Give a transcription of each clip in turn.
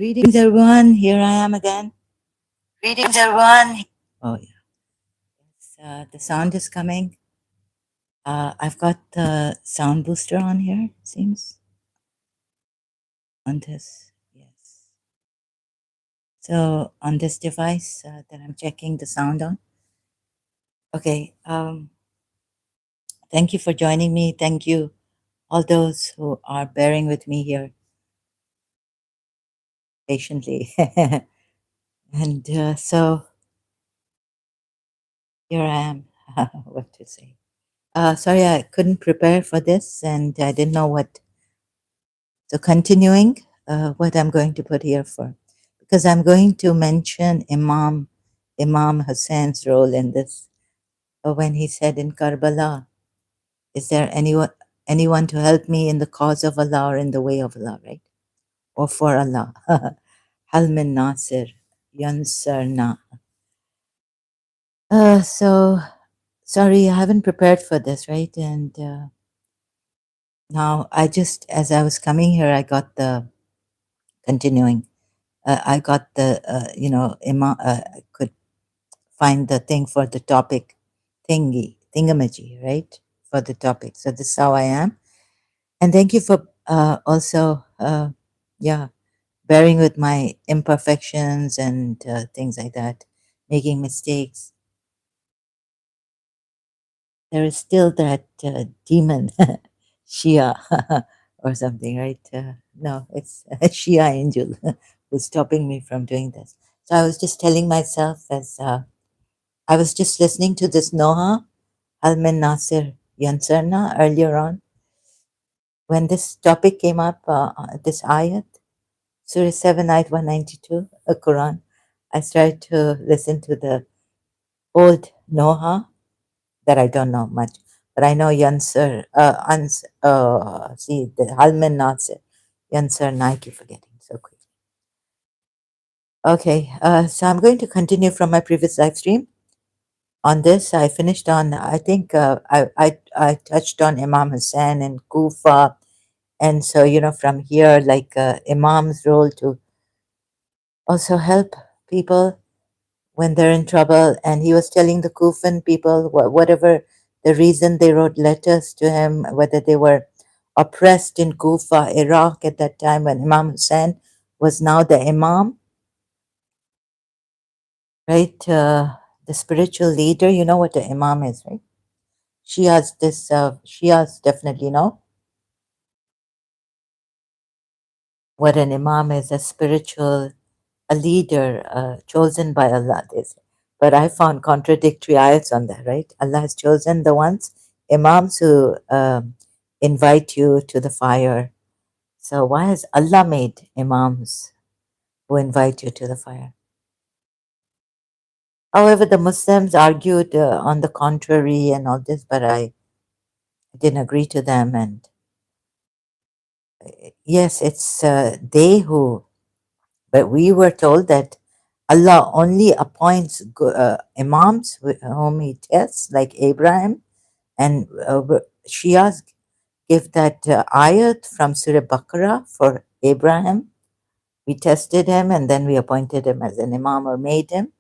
Greetings, everyone. Here I am again. Greetings, everyone. Oh, yeah. The sound is coming. I've got the sound booster on here, it seems. On this, yes. So, on this device that I'm checking the sound on. Okay. Thank you for joining me. Thank you, all those who are bearing with me here patiently. And so, here I am. What to say? Sorry, I couldn't prepare for this and I didn't know what. So, continuing what I'm going to put here for, because I'm going to mention Imam Hussein's role in this. When he said in Karbala, is there anyone to help me in the cause of Allah or in the way of Allah, right? Or for Allah? Hal min Nasir, Yansarna. So, sorry, I haven't prepared for this, right? And now as I was coming here, I got the continuing. I got the, Imam, I could find the thing for the topic thingamajig, right? For the topic. So this is how I am. And thank you for also, yeah, bearing with my imperfections and things like that, making mistakes. There is still that demon, Shia, or something, right? No, it's a Shia angel who's stopping me from doing this. So I was just telling myself as I was just listening to this Noha Almin Nasir Yansarna earlier on. When this topic came up, this ayat, Surah 7, ayat 192, Quran, I started to listen to the old Noha that I don't know much, but I know Yansar, see, the Almin Nasir Yansarna, I keep forgetting so quickly. Okay, so I'm going to continue from my previous live stream. On this, I finished on, I think I touched on Imam Hussein and Kufa. And so, from here, like Imam's role to also help people when they're in trouble. And he was telling the Kufan people, whatever the reason they wrote letters to him, whether they were oppressed in Kufa, Iraq at that time when Imam Hussein was now the Imam, right? The spiritual leader, you know what the Imam is, right? Shias definitely know what an Imam is, a leader chosen by Allah. They say. But I found contradictory ayats on that, right? Allah has chosen the ones, Imams who invite you to the fire. So why has Allah made Imams who invite you to the fire? However, the Muslims argued on the contrary and all this, but I didn't agree to them. And yes, it's they who. But we were told that Allah only appoints imams whom He tests, like Abraham, and Shias give that ayat from Surah Baqarah for Abraham. We tested him and then we appointed him as an imam or made him.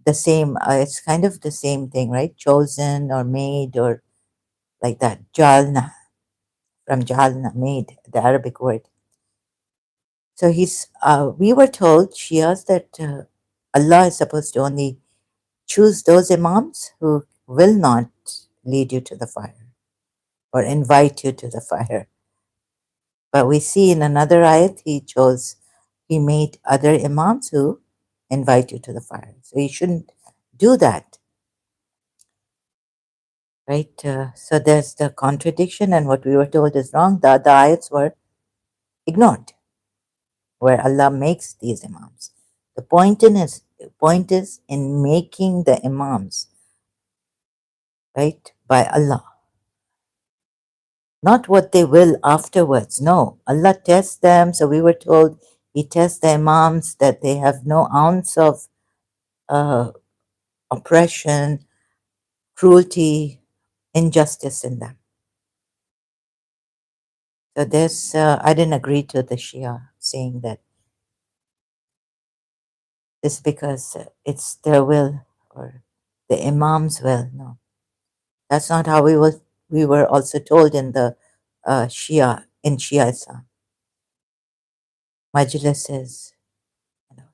The same, it's kind of the same thing, right? Chosen or made or like that. Jalna, from Jalna, made, the Arabic word. So we were told, Shias, that Allah is supposed to only choose those imams who will not lead you to the fire or invite you to the fire. But we see in another ayat, he made other imams who invite you to the fire. So you shouldn't do that, right? So there's the contradiction, and what we were told is wrong. The other ayats were ignored, where Allah makes these imams. The point is in making the imams, right, by Allah, not what they will afterwards. No, Allah tests them. So we were told He tests the imams that they have no ounce of uh, oppression, cruelty, injustice in them. So I didn't agree to the Shia saying that Just because it's their will or the Imam's will. No, that's not how we were also told in the Shia, in Shia Islam. Majlises, you know,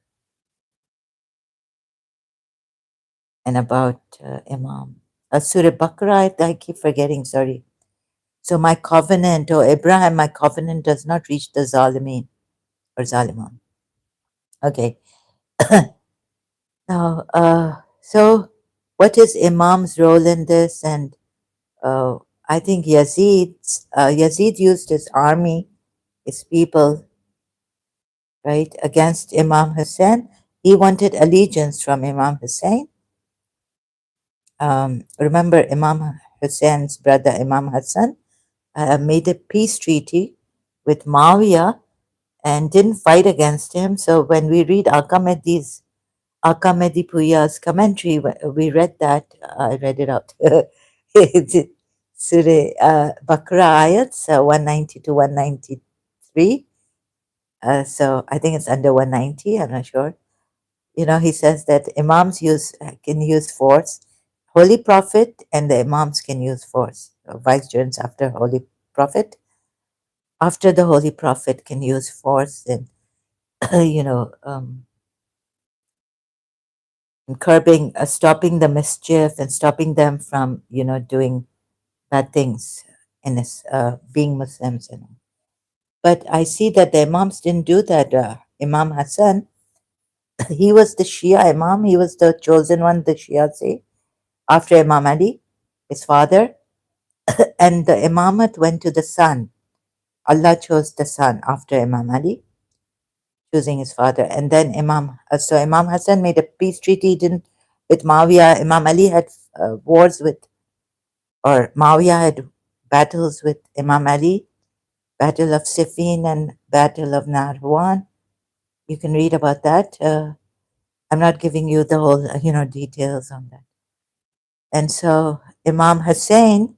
and about Imam. Surah Baqarah, I keep forgetting, sorry. So my covenant, or Abraham, my covenant does not reach the Zalimin or Zaliman. Okay. Now, so what is Imam's role in this? And I think Yazid used his army, his people, right, against Imam Hussein. He wanted allegiance from Imam Hussein. Remember, Imam Hussein's brother, Imam Hassan, made a peace treaty with Muawiyah and didn't fight against him. So when we read Akamedi Puya's commentary, we read that, I read it out. It's Surah Baqarah ayats 190 to 193. So I think it's under 190, I'm not sure. You know, he says that imams can use force. Holy Prophet and the imams can use force. Vicegerents after Holy Prophet. After the Holy Prophet can use force and, you know, curbing, stopping the mischief and stopping them from, you know, doing bad things in this, being Muslims. And all. But I see that the Imams didn't do that. Imam Hassan, he was the Shia Imam, he was the chosen one, the Shia say, after Imam Ali, his father. And the Imamate went to the son. Allah chose the son after Imam Ali, choosing his father. And then so Imam Hassan made a peace treaty didn't, with Muawiyah. Imam Ali had wars with, or Muawiyah had battles with Imam Ali, Battle of Siffin and Battle of Nahrawan. You can read about that. I'm not giving you the whole, you know, details on that. And so Imam Hassan,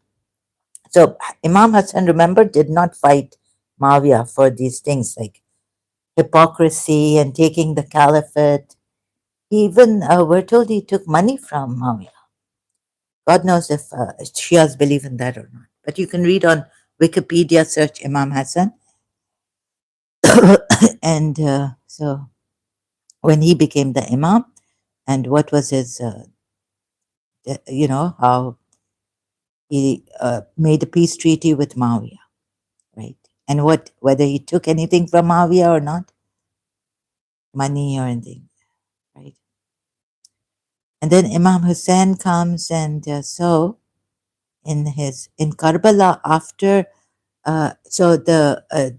remember, did not fight Muawiyah for these things like hypocrisy and taking the caliphate. He even, we're told he took money from Muawiyah. God knows if Shias believe in that or not. But you can read on Wikipedia, search Imam Hassan. And so when he became the Imam, and what was his, you know, how he made a peace treaty with Muawiyah, right? And whether he took anything from Muawiyah or not, money or anything, right? And then Imam Hussein comes, and so in Karbala after,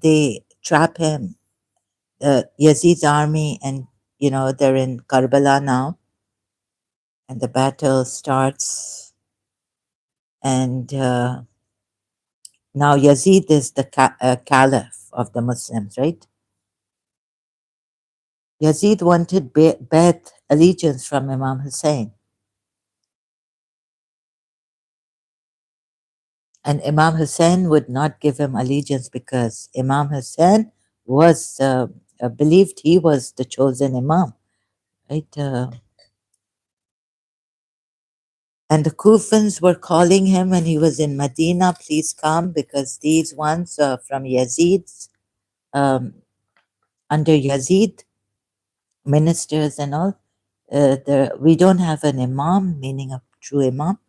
they trap him, Yazid's army, and you know they're in Karbala now, and the battle starts, and now Yazid is the caliph of the Muslims, right? Yazid wanted Beth allegiance from Imam Hussein, and Imam Hussein would not give him allegiance because Imam Hussein was believed he was the chosen Imam, right? And the Kufans were calling him when he was in Medina, please come, because these ones from Yazid's, um, under Yazid, ministers and all, we don't have an Imam, meaning a true Imam,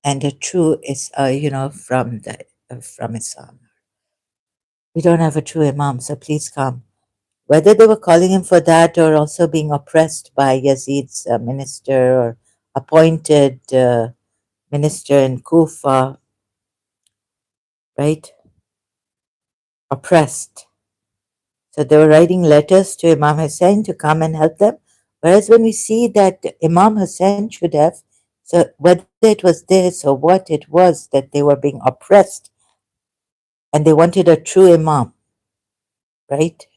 and a true is, you know, from Islam. We don't have a true Imam, so please come. Whether they were calling him for that or also being oppressed by Yazid's minister or appointed minister in Kufa, right? Oppressed. So they were writing letters to Imam Hussein to come and help them. Whereas when we see that Imam Hussein should have, so whether it was this or what it was, that they were being oppressed and they wanted a true Imam, right?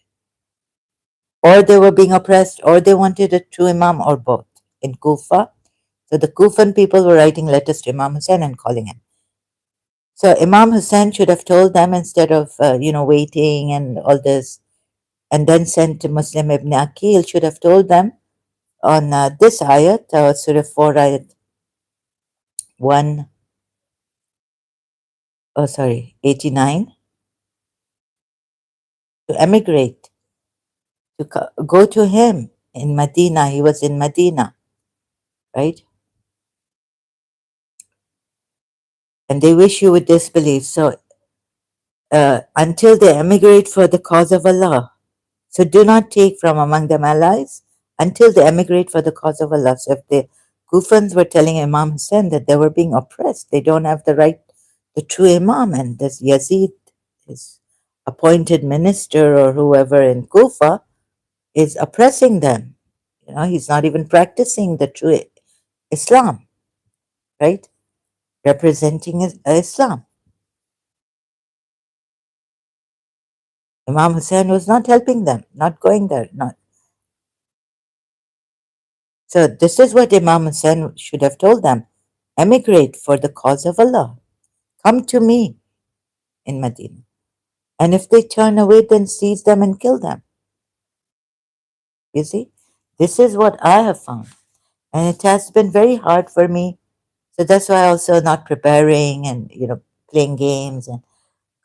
Or they were being oppressed or they wanted a true Imam or both in Kufa. So the Kufan people were writing letters to Imam Hussein and calling him. So Imam Hussein should have told them instead of, you know, waiting and all this, and then sent to Muslim ibn Aqil, should have told them on this ayat, Surah 4, ayat 1, oh sorry, 89, to emigrate, to go to him in Medina. He was in Medina, right? And they wish you would disbelieve. So until they emigrate for the cause of Allah. So do not take from among them allies until they emigrate for the cause of Allah. So if the Kufans were telling Imam Hussein that they were being oppressed, they don't have the right, the true Imam, and this Yazid, his appointed minister or whoever in Kufa, is oppressing them. You know, he's not even practicing the true Islam, right? Representing Islam. Imam Hussein was not helping them, not going there, not. So this is what Imam Hussein should have told them. Emigrate for the cause of Allah. Come to me in Medina. And if they turn away, then seize them and kill them. You see? This is what I have found. And it has been very hard for me. So that's why I also not preparing and, playing games and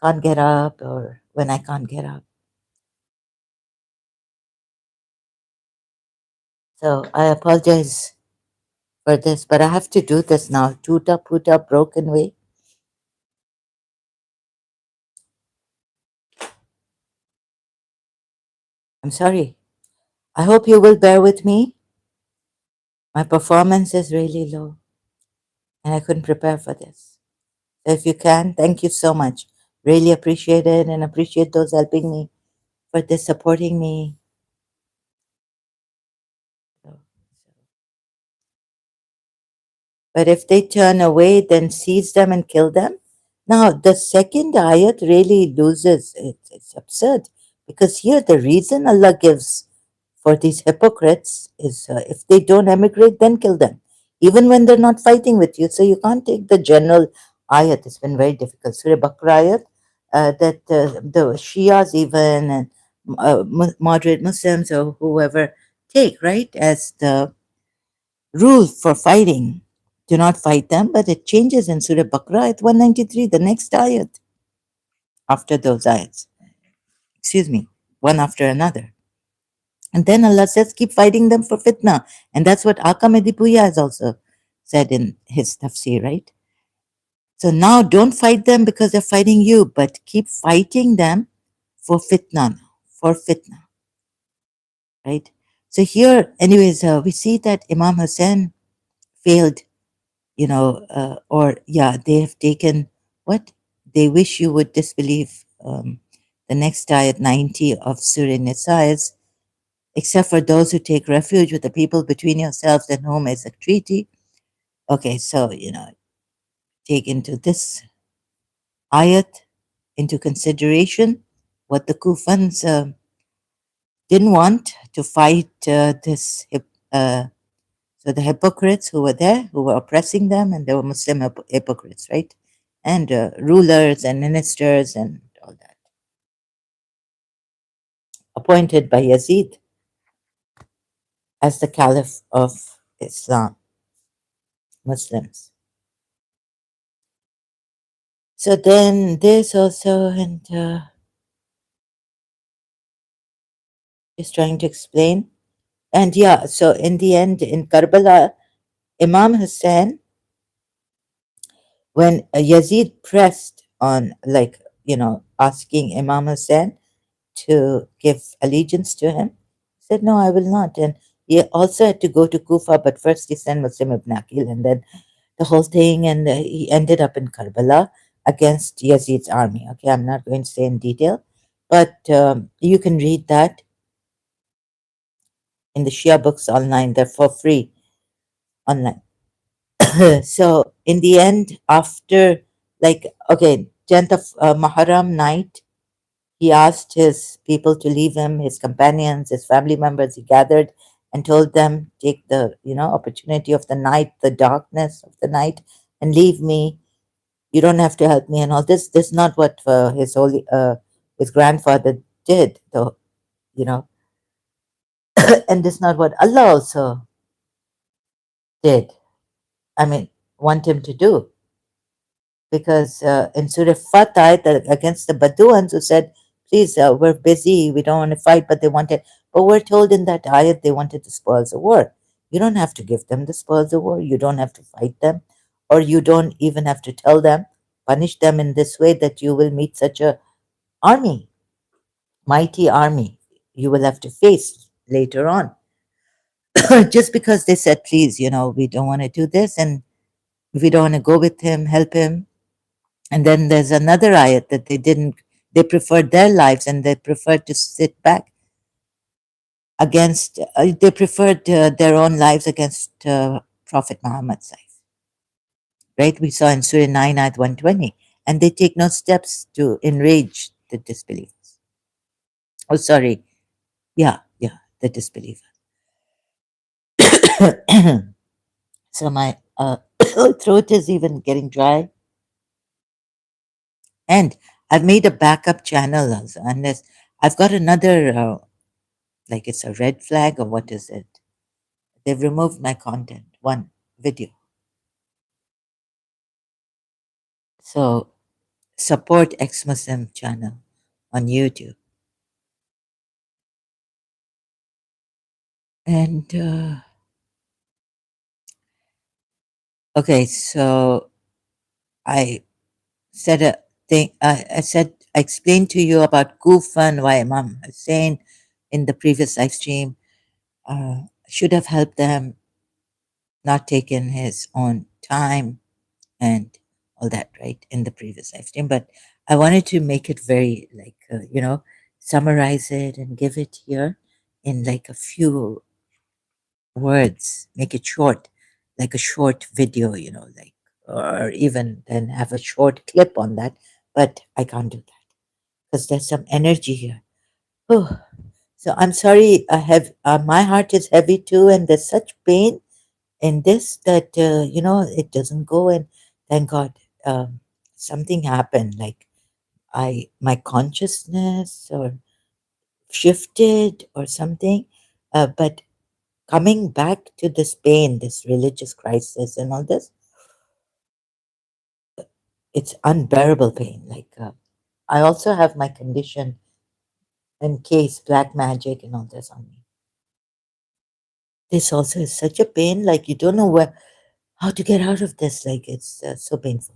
can't get up or when I can't get up. So I apologize for this, but I have to do this now. Tuta puta broken way. I'm sorry. I hope you will bear with me. My performance is really low and I couldn't prepare for this. So if you can, thank you so much. Really appreciate it and appreciate those helping me for this, supporting me. But if they turn away, then seize them and kill them. Now, the second ayat really loses. It's absurd because here the reason Allah gives for these hypocrites is if they don't emigrate, then kill them, even when they're not fighting with you. So you can't take the general ayat. It's been very difficult. Surah Baqarah ayat that the Shias even and moderate Muslims or whoever take, right, as the rule for fighting. Do not fight them, but it changes in Surah Baqarah ayat 193, the next ayat after those ayats. Excuse me, one after another. And then Allah says, keep fighting them for fitna. And that's what Aka Medipuya has also said in his tafsir, right? So now don't fight them because they're fighting you, but keep fighting them for fitna, for fitna, right? So here, anyways, we see that Imam Hussein failed, or yeah, they have taken what? They wish you would disbelieve. The next ayat 90 of Surah Nisa is, except for those who take refuge with the people between yourselves and whom is a treaty. Okay, so, take into this ayat into consideration what the Kufans didn't want to fight so the hypocrites who were there, who were oppressing them, and they were Muslim hypocrites, right? And rulers and ministers and all that, appointed by Yazid as the Caliph of Islam, Muslims. So then this also, and just trying to explain. And yeah, so in the end, in Karbala, Imam Hussein, when Yazid pressed on, like, asking Imam Hussein to give allegiance to him, he said, no, I will not. And he also had to go to Kufa, but first he sent Muslim ibn Aqil, and then the whole thing, and he ended up in Karbala against Yazid's army. Okay, I'm not going to say in detail, but you can read that in the Shia books online. They're for free online. So in the end, after, like, okay, 10th of Muharram night, he asked his people to leave him, his companions, his family members. He gathered and told them, take the opportunity of the night, the darkness of the night, and leave me. You don't have to help me and all this. This is not what his grandfather did, though, you know. And this is not what Allah also did. I mean, want him to do. Because in Surah Fatah, against the Baduans who said, please, we're busy, we don't want to fight, but they wanted, but we're told in that ayat they wanted the spoils of war. You don't have to give them the spoils of war, you don't have to fight them, or you don't even have to tell them, punish them in this way that you will meet such a army, mighty army you will have to face later on. Just because they said, please, we don't want to do this and we don't want to go with him, help him. And then there's another ayat that they preferred their lives and they preferred to sit back they preferred their own lives against Prophet Muhammad's life. Right? We saw in Surah 9, ayat 120. And they take no steps to enrage the disbelievers. Oh, sorry. Yeah, the disbelievers. So my throat is even getting dry. And I've made a backup channel also, unless I've got another, like it's a red flag or what is it? They've removed my content, one video. So support ex-Muslim channel on YouTube. And okay, so I said a thing. I explained to you about Kufa and why Imam Hussein in the previous live stream should have helped them, not taken his own time and all that, right, in the previous live stream. But I wanted to make it very, like, summarize it and give it here in like a few words, make it short, like a short video, like, or even then have a short clip on that. But I can't do that because there's some energy here. Oh, so I'm sorry. I have my heart is heavy too, and there's such pain in this that it doesn't go. And thank God, something happened. Like my consciousness or shifted or something. But coming back to this pain, this religious crisis, and all this, it's unbearable pain. Like I also have my condition in case black magic and all this on me. This also is such a pain. Like you don't know how to get out of this. Like it's so painful,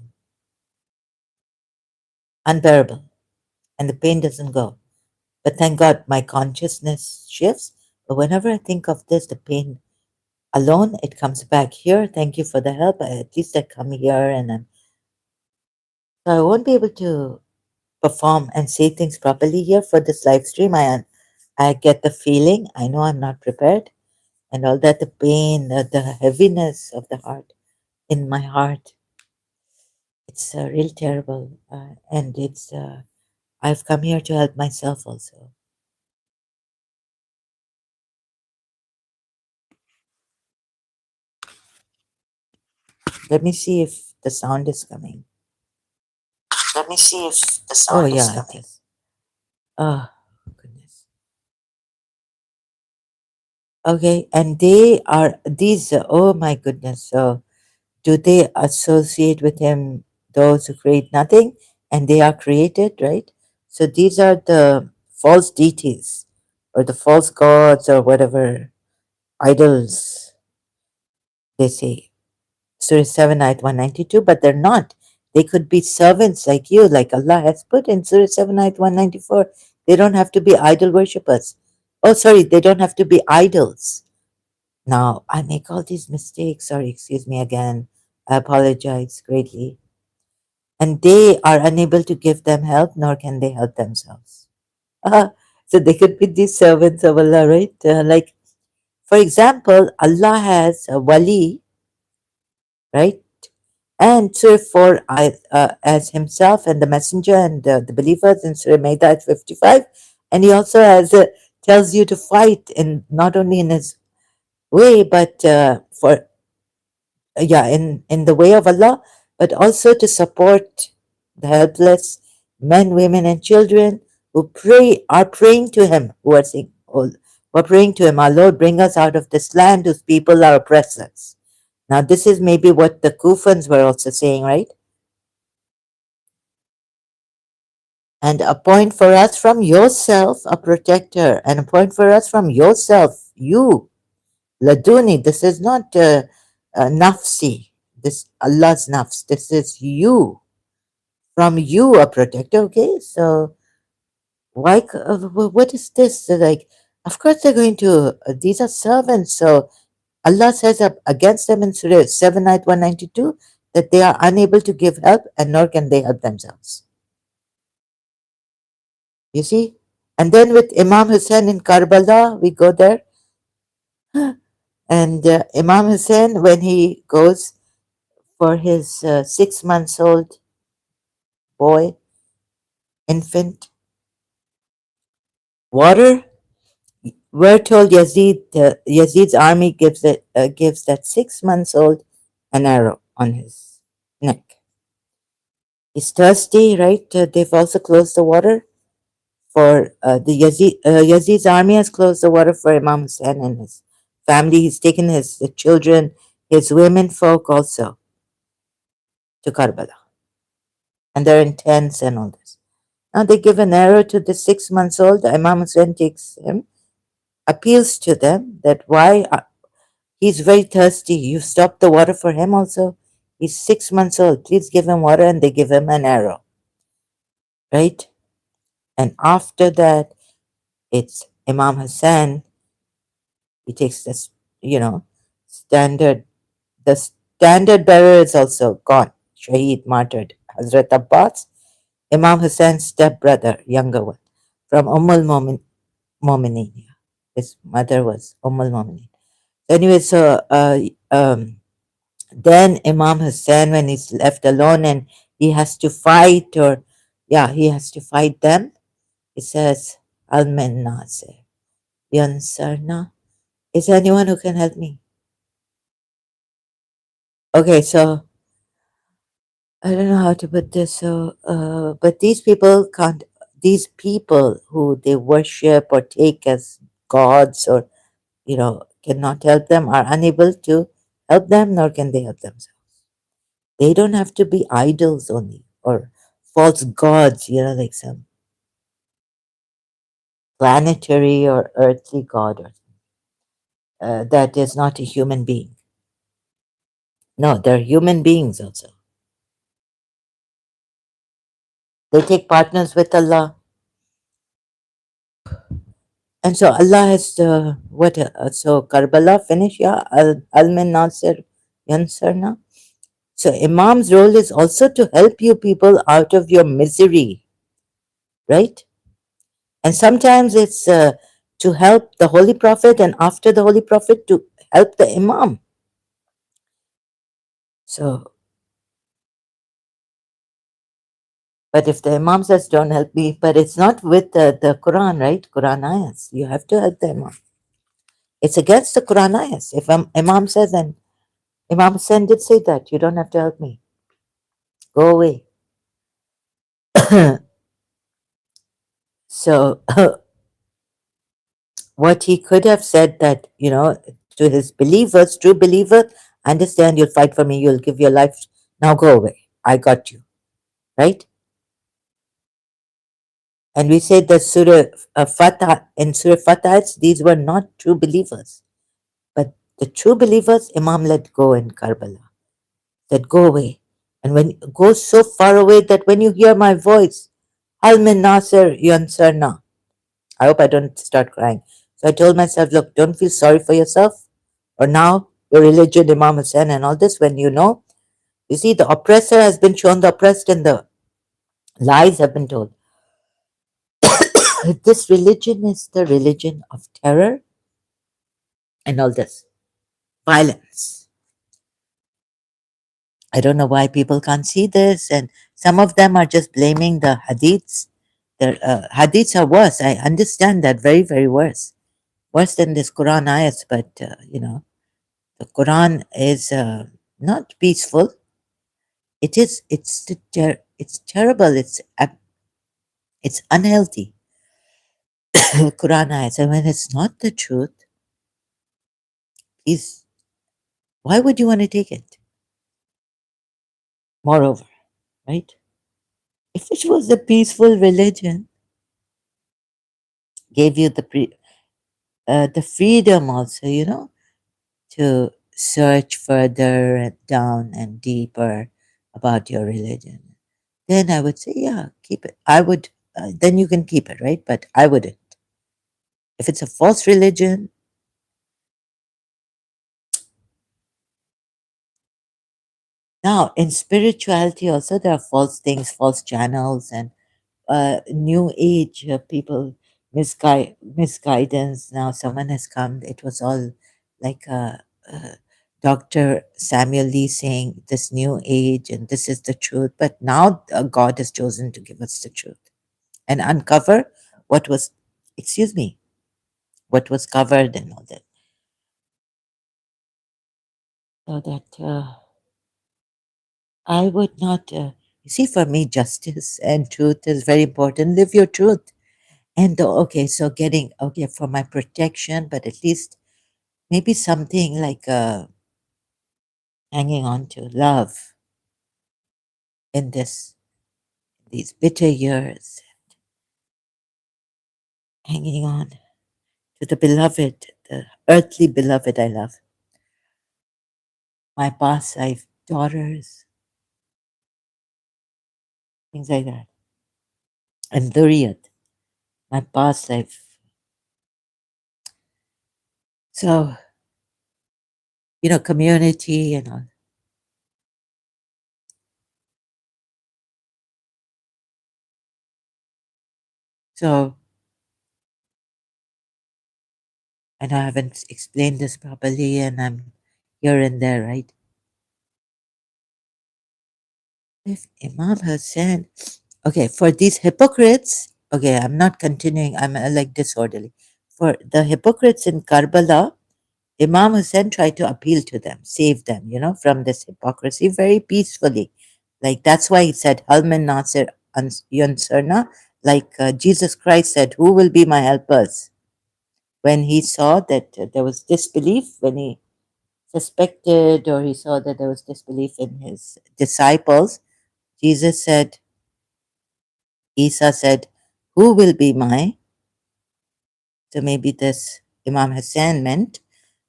unbearable, and the pain doesn't go. But thank God my consciousness shifts. But whenever I think of this, the pain alone, it comes back here. Thank you for the help. At least I come here and so I won't be able to perform and say things properly here for this live stream. I get the feeling. I know I'm not prepared and all that, the pain, the heaviness of the heart in my heart. It's real terrible. And I've come here to help myself also. Let me see if the sound is coming. Let me see if the Oh, sound is yeah, it coming. is. Oh, goodness. Okay, and they are these, oh my goodness. So, do they associate with him those who create nothing and they are created, right? So, these are the false deities or the false gods or whatever idols they say. Surah 7, ayat 192, but they're not. They could be servants like you, like Allah has put in Surah 7, ayat 194. They don't have to be idol worshippers. Oh, sorry, they don't have to be idols. Now, I make all these mistakes. Sorry, excuse me again. I apologize greatly. And they are unable to give them help, nor can they help themselves. Uh, so they could be these servants of Allah, right? Like, for example, Allah has a wali, right? And Surah 4 as himself and the messenger and the believers in Surah Maida at 55. And he also tells you to fight in not only in his way, but in the way of Allah, but also to support the helpless men, women, and children who are praying to Him, who for praying to him, Our Lord, bring us out of this land whose people are oppressors. Now, this is maybe what the Kufans were also saying, right? And appoint for us from yourself a protector, and appoint for us from yourself, you, Laduni. This is not nafsi, this Allah's nafs. This is you, from you a protector. Okay, so why? What is this? Like, of course they're going to. These are servants, so Allah says against them in Surah 7, ayat 192, that they are unable to give help and nor can they help themselves. You see? And then with Imam Hussein in Karbala, we go there, and Imam Hussein, when he goes for his 6 months old boy, infant, water, we're told Yazid's army gives that 6 months old an arrow on his neck. He's thirsty, right? They've also closed the water for Yazid's army has closed the water for Imam Hussein and his family. He's taken his the children, his women folk also to Karbala, and they're in tents and all this. Now they give an arrow to the 6 months old. Imam Hussein takes him, appeals to them that why he's very thirsty. You stopped the water for him also. He's 6 months old. Please give him water, and they give him an arrow, right? And after that, it's Imam Hussein. He takes this, you know, standard. The standard bearer is also gone. Shaheed, martyred. Hazrat Abbas, Imam Hussein's stepbrother, younger one, from Mominin. His mother was Mominin. Anyway, so then Imam Hussein, when he's left alone and he has to fight, or yeah, he has to fight them, he says, Al min nasir, yansarna. Is there anyone who can help me? Okay, so I don't know how to put this. So, but these people can't. These people who they worship or take as gods, or cannot help them, are unable to help them, nor can they help themselves. They don't have to be idols only or false gods. Like some planetary or earthly god, or that is not a human being. No, they're human beings also. They take partners with Allah. And so Allah has so Karbala finish, yeah, Al min Nasir Yansarna. So Imam's role is also to help you people out of your misery, right? And sometimes it's to help the Holy Prophet, and after the Holy Prophet to help the Imam. So, but if the Imam says, don't help me, but it's not with the Quran, right? Quran ayahs. You have to help the Imam. It's against the Quran ayahs. If Imam says, and Imam Hussein did say that, you don't have to help me. Go away. So, what he could have said that, to his believers, true believer, understand, you'll fight for me, you'll give your life. Now go away. I got you. Right? And we said that in Surah Fatah, these were not true believers. But the true believers, Imam let go in Karbala. Said, go away. And go so far away that when you hear my voice, Hal min Nasir Yansarna. I hope I don't start crying. So I told myself, look, don't feel sorry for yourself. Or now, your religion, Imam Hussein, and all this, when you see, the oppressor has been shown the oppressed, and the lies have been told. This religion is the religion of terror and all this violence. I don't know why people can't see this, and some of them are just blaming the hadiths. The hadiths are worse. I understand that, very, very worse than this Quran ayats. But the Quran is not peaceful. It is. It's terrible. It's unhealthy. Quran ayats. And when it's not the truth, please, why would you want to take it? Moreover, right? If it was a peaceful religion, gave you the freedom also, to search further and down and deeper about your religion, then I would say, yeah, keep it. I would, then you can keep it, right? But I wouldn't. If it's a false religion, now in spirituality also there are false things, false channels, and new age people misguidance. Now someone has come. It was all like Dr. Samuel Lee saying this new age and this is the truth. But now God has chosen to give us the truth and uncover what was, excuse me, what was covered and all that. So that I would not. You see, for me, justice and truth is very important. Live your truth. And okay, so getting okay for my protection, but at least maybe something like hanging on to love in these bitter years, hanging on to the beloved, the earthly beloved I love, my past life daughters, things like that, and Duriyat, my past life. So community and all. So I know I haven't explained this properly, and I'm here and there, right? If Imam Hussein, okay, for these hypocrites, okay, I'm not continuing, I'm like disorderly. For the hypocrites in Karbala, Imam Hussein tried to appeal to them, save them, from this hypocrisy very peacefully. Like that's why he said, Halman Nasir Yunsarna, like Jesus Christ said, who will be my helpers? When he saw that there was disbelief, when he suspected or he saw that there was disbelief in his disciples, Jesus said, Isa said, who will be my? So maybe this Imam Hassan meant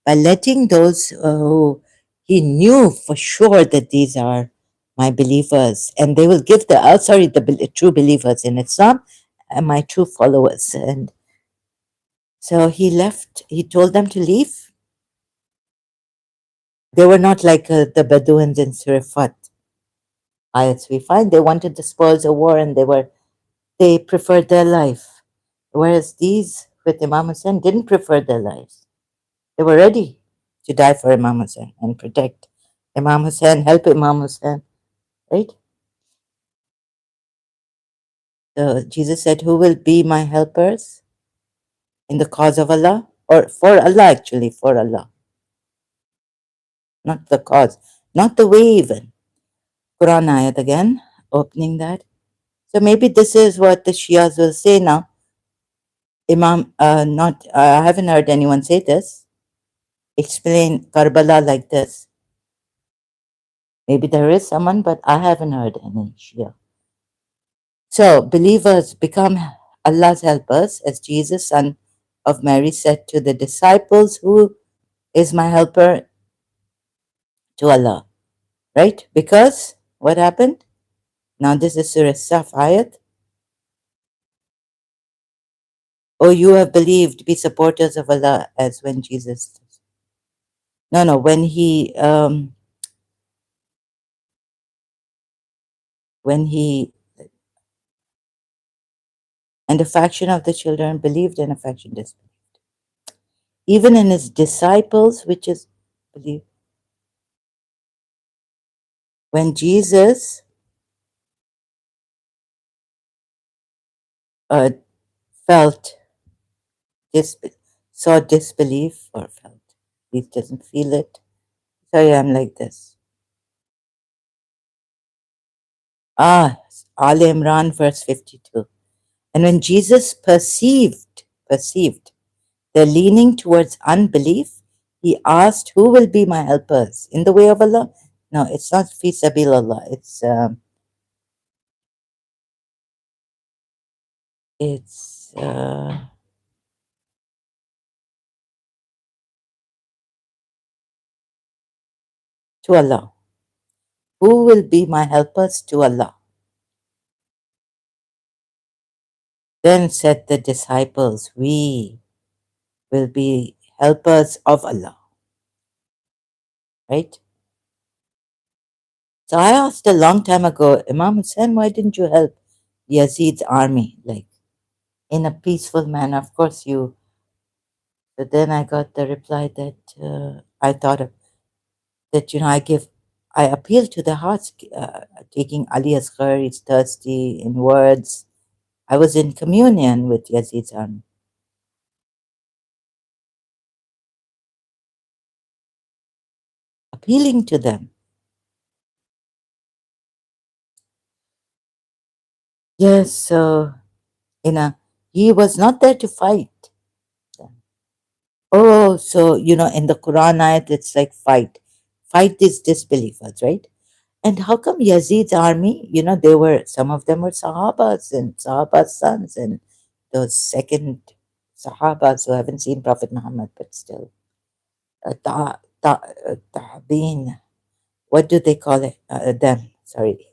by letting those who he knew for sure that these are my believers and they will give the, sorry, the true believers in Islam and my true followers. And so he told them to leave. They were not like the Bedouins in Surifat ayats we find. They wanted the spoils of war and they preferred their life. Whereas these with Imam Hussein didn't prefer their lives. They were ready to die for Imam Hussein and protect Imam Hussein, help Imam Hussein, right? So Jesus said, who will be my helpers in the cause of Allah? Or for Allah, actually, for Allah. Not the cause, not the way even. Quran ayat again, opening that. So maybe this is what the Shias will say now. Imam, not, I haven't heard anyone say this. Explain Karbala like this. Maybe there is someone, but I haven't heard any Shia. So believers become Allah's helpers, as Jesus, son of Mary, said to the disciples, who is my helper to Allah? Right? Because what happened? Now this is Surah Saf ayat. Oh, you have believed, be supporters of Allah, as when Jesus. No, no, when he, and a faction of the children believed and a faction disbelieved. Even in his disciples, which is believed. When Jesus uh, felt dis- saw disbelief or felt he doesn't feel it. Sorry, I'm like this. Ah, Al Imran, verse 52. And when Jesus perceived, perceived their leaning towards unbelief, he asked, "Who will be my helpers in the way of Allah?" No, it's not fi sabilillah. It's to Allah. Who will be my helpers to Allah? Then said the disciples, "We will be helpers of Allah." Right? So I asked a long time ago, Imam Hussein, why didn't you help Yazid's army, like in a peaceful manner? Of course, you. But then I got the reply that I thought of, that I appeal to the hearts, taking Ali Asghar. He's thirsty in words. I was in communion with Yazid's army, appealing to them. Yes, so he was not there to fight. Oh, so in the Quran ayat, it's like fight these disbelievers, right? And how come Yazid's army, they were, some of them were Sahabas and Sahabas' sons and those second Sahabas who haven't seen Prophet Muhammad, but still, Tahabin, what do they call it? Them, sorry.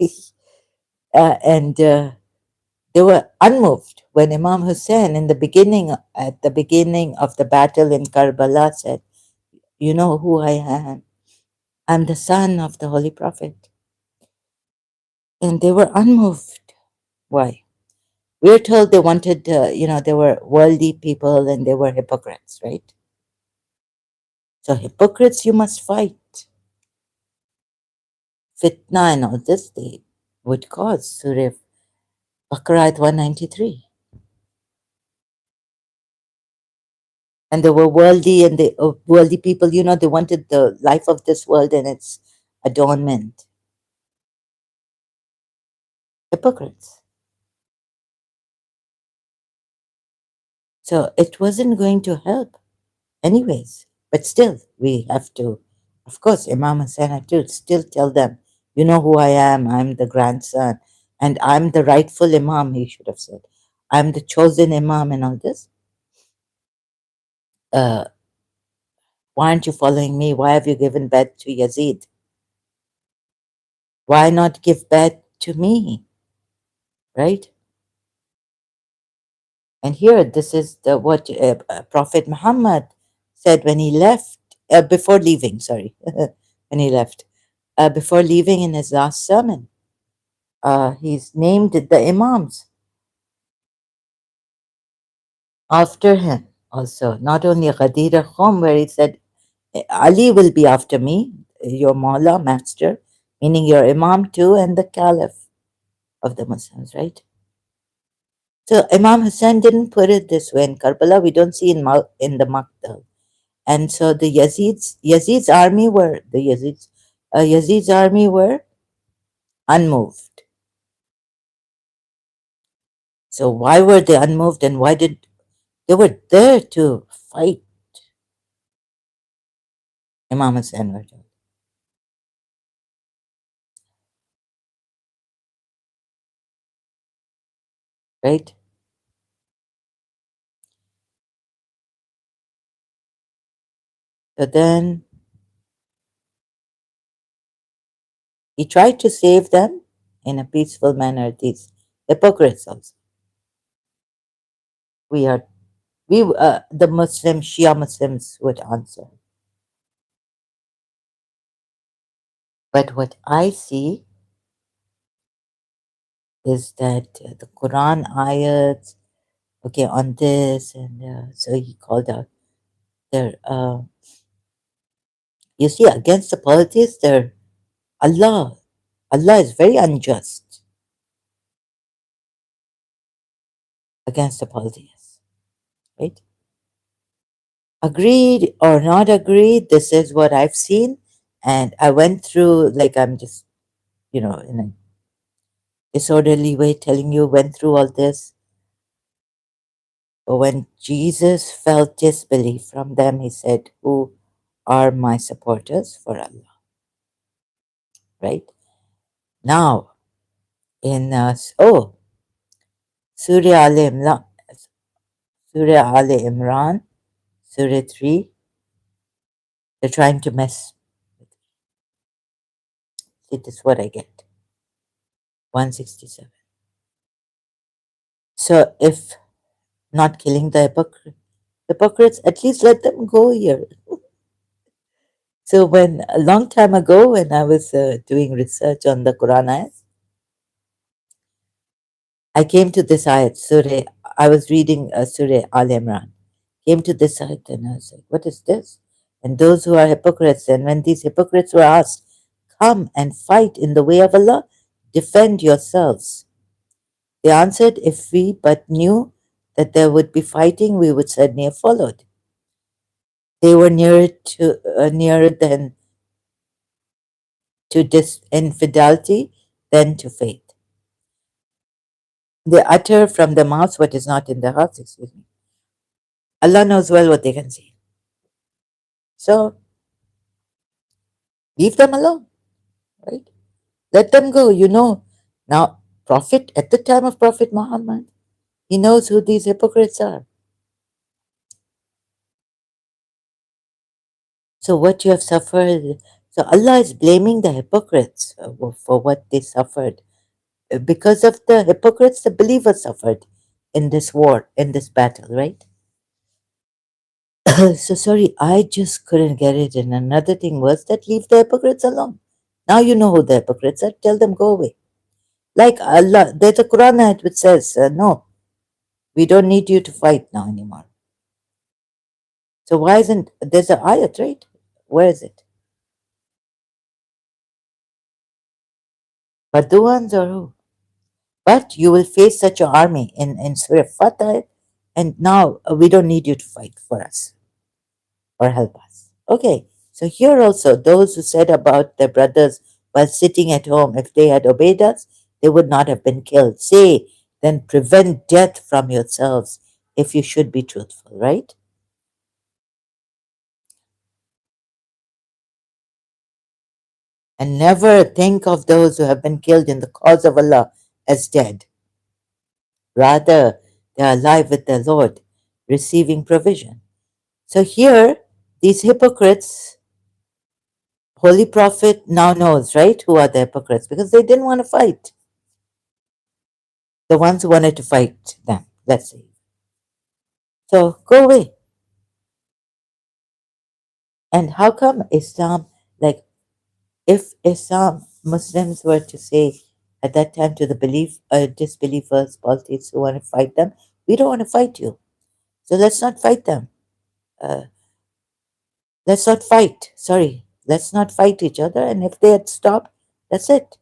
And they were unmoved when Imam Hussein, at the beginning of the battle in Karbala, said, "You know who I am? I'm the son of the Holy Prophet." And they were unmoved. Why? We're told they wanted, they were worldly people and they were hypocrites, right? So hypocrites you must fight. Fitna and all this they would cause. Surah Baqarah ayat 193. And they were worldly and they worldly people, they wanted the life of this world and its adornment. Hypocrites. So it wasn't going to help anyways. But still, we have to, of course, Imam Hussein had to still tell them, "You know who I am. I'm the grandson. And I'm the rightful Imam," he should have said. "I'm the chosen Imam," and all this. Uh, why aren't you following me? Why have you given birth to Yazid? Why not give birth to me? Right? And here, this is what Prophet Muhammad said when he left, before leaving, sorry, when he left, before leaving in his last sermon. He's named the Imams after him also. Not only Ghadir Khum, where he said, "Ali will be after me, your Mawla, master," meaning your Imam too, and the Caliph of the Muslims, right? So Imam Hussein didn't put it this way. In Karbala, we don't see in the Maktal. And so Yazid's army were Yazid's army were unmoved. So why were they unmoved, and why did they were there to fight Imam Hussein, were told, right? So then he tried to save them in a peaceful manner. These hypocrites also. We are the Shia Muslims would answer. But what I see is that the Quran ayats, okay, on this, and so he called out their, you see, against the polytheists, Allah, Allah is very unjust against the polytheists, right? Agreed or not agreed, this is what I've seen. And I went through, like, I'm just, in a disorderly way telling you, went through all this. But when Jesus felt disbelief from them, he said, "Who are my supporters for Allah?" Right? Now, in Surah Al Imran, Surah Al Imran, Surah 3, they're trying to mess. See, this is what I get. 167. So if not killing the hypocrites, at least let them go here. So when a long time ago, when I was doing research on the Quran ayahs, I came to this ayat, Surah. I was reading Surah Al Imran. Came to this ayat and I was like, "What is this?" And those who are hypocrites, and when these hypocrites were asked, "Come and fight in the way of Allah, defend yourselves," they answered, "If we but knew that there would be fighting, we would certainly have followed." They were nearer than to infidelity than to faith. They utter from their mouths what is not in their hearts. Excuse me. Allah knows well what they can say. So leave them alone, right? Let them go. Now, Prophet, at the time of Prophet Muhammad, he knows who these hypocrites are. So what you have suffered, so Allah is blaming the hypocrites for what they suffered. Because of the hypocrites, the believers suffered in this war, in this battle, right? So sorry, I just couldn't get it. And another thing was that leave the hypocrites alone. Now you know who the hypocrites are. Tell them go away. Like Allah, there's a Quran ayat which says, no, we don't need you to fight now anymore. So why isn't there's an ayat, right? Where is it? Baduans or who? But you will face such an army in Surah Fatah, and now we don't need you to fight for us or help us. Okay, so here also, those who said about their brothers while sitting at home, if they had obeyed us, they would not have been killed. Say, then prevent death from yourselves if you should be truthful, right? And never think of those who have been killed in the cause of Allah as dead. Rather, they are alive with their Lord, receiving provision. So here, these hypocrites, Holy Prophet now knows, right, who are the hypocrites because they didn't want to fight. The ones who wanted to fight them, let's say. So go away. And how come Islam, like if Islam Muslims were to say at that time to the disbelievers, politics who want to fight them, we don't want to fight you. So let's not fight them. Uh, let's not fight. Sorry, let's not fight each other. And if they had stopped, that's it.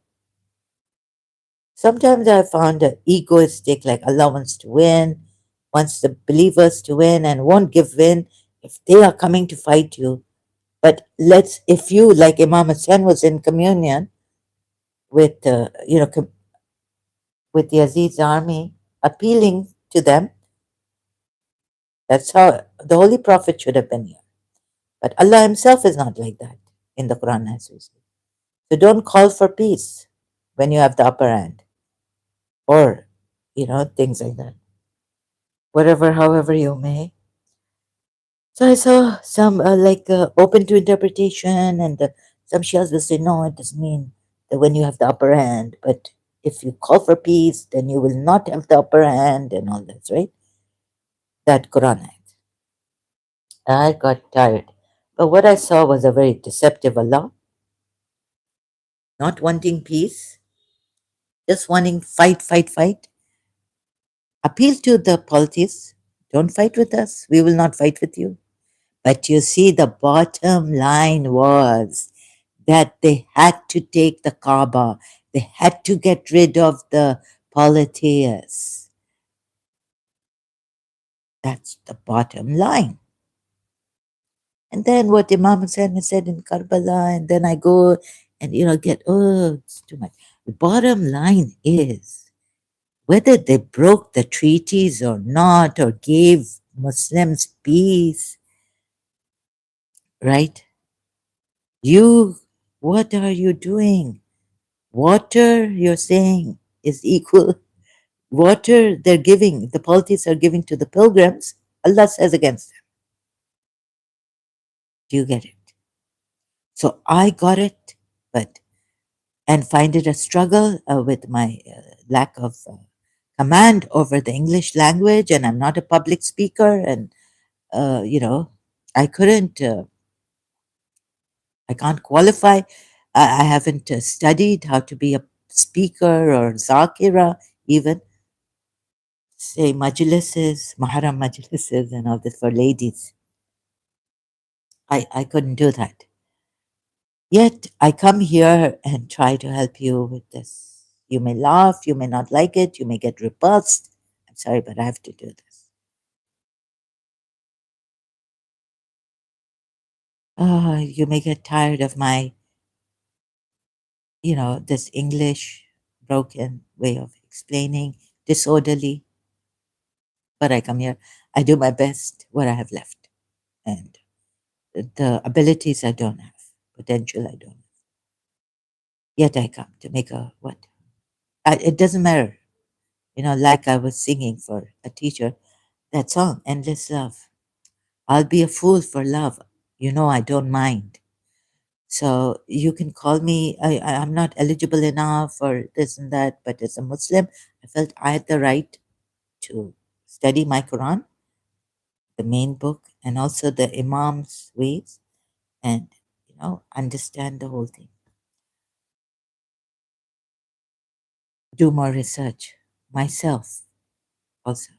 Sometimes I found egoistic, like Allah wants to win, wants the believers to win, and won't give in if they are coming to fight you. But if you, like Imam Hussein was in communion with, with Yazid's army, appealing to them, that's how the Holy Prophet should have been here. But Allah Himself is not like that in the Quran, as we see. So don't call for peace when you have the upper hand, or things like that. Whatever, however you may. So I saw some open to interpretation, and some Shias will say, no, it doesn't mean that when you have the upper hand, but if you call for peace, then you will not have the upper hand, and all that, right? That Quran ayat. I got tired. But what I saw was a very deceptive Allah, not wanting peace, just wanting fight, fight, fight. Appeal to the polities. Don't fight with us. We will not fight with you. But you see, the bottom line was that they had to take the Kaaba. They had to get rid of the polytheists. That's the bottom line. And then what Imam Hussein said in Karbala, and then I go and get, oh, it's too much. The bottom line is whether they broke the treaties or not, or gave Muslims peace, right? You, what are you doing? Water, you're saying, is equal. Water they're giving, the politics are giving to the pilgrims, Allah says against them. Do you get it? So I got it, but and find it a struggle with my lack of command over the English language, and I'm not a public speaker, and you know, I couldn't, I can't qualify. I haven't studied how to be a speaker or zakira, even say majlises, Muharram majlises, and all this for ladies. I couldn't do that. Yet I come here and try to help you with this. You may laugh, you may not like it, you may get repulsed. I'm sorry, but I have to do this. You may get tired of my, this English broken way of explaining, disorderly, but I come here. I do my best what I have left. And the abilities I don't have, potential I don't have. Yet I come to make a what? It doesn't matter. Like I was singing for a teacher, that song, Endless Love. I'll be a fool for love. I don't mind. So you can call me, I'm not eligible enough or this and that, but as a Muslim, I felt I had the right to study my Quran, the main book, and also the Imam's ways, and, understand the whole thing. Do more research myself also.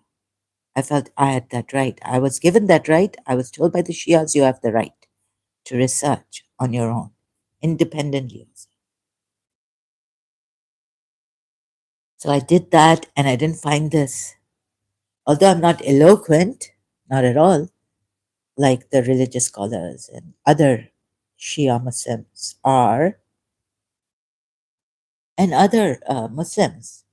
I felt I had that right. I was given that right. I was told by the Shias, you have the right to research on your own, independently also. So I did that and I didn't find this. Although I'm not eloquent, not at all, like the religious scholars and other Shia Muslims are, and other Muslims,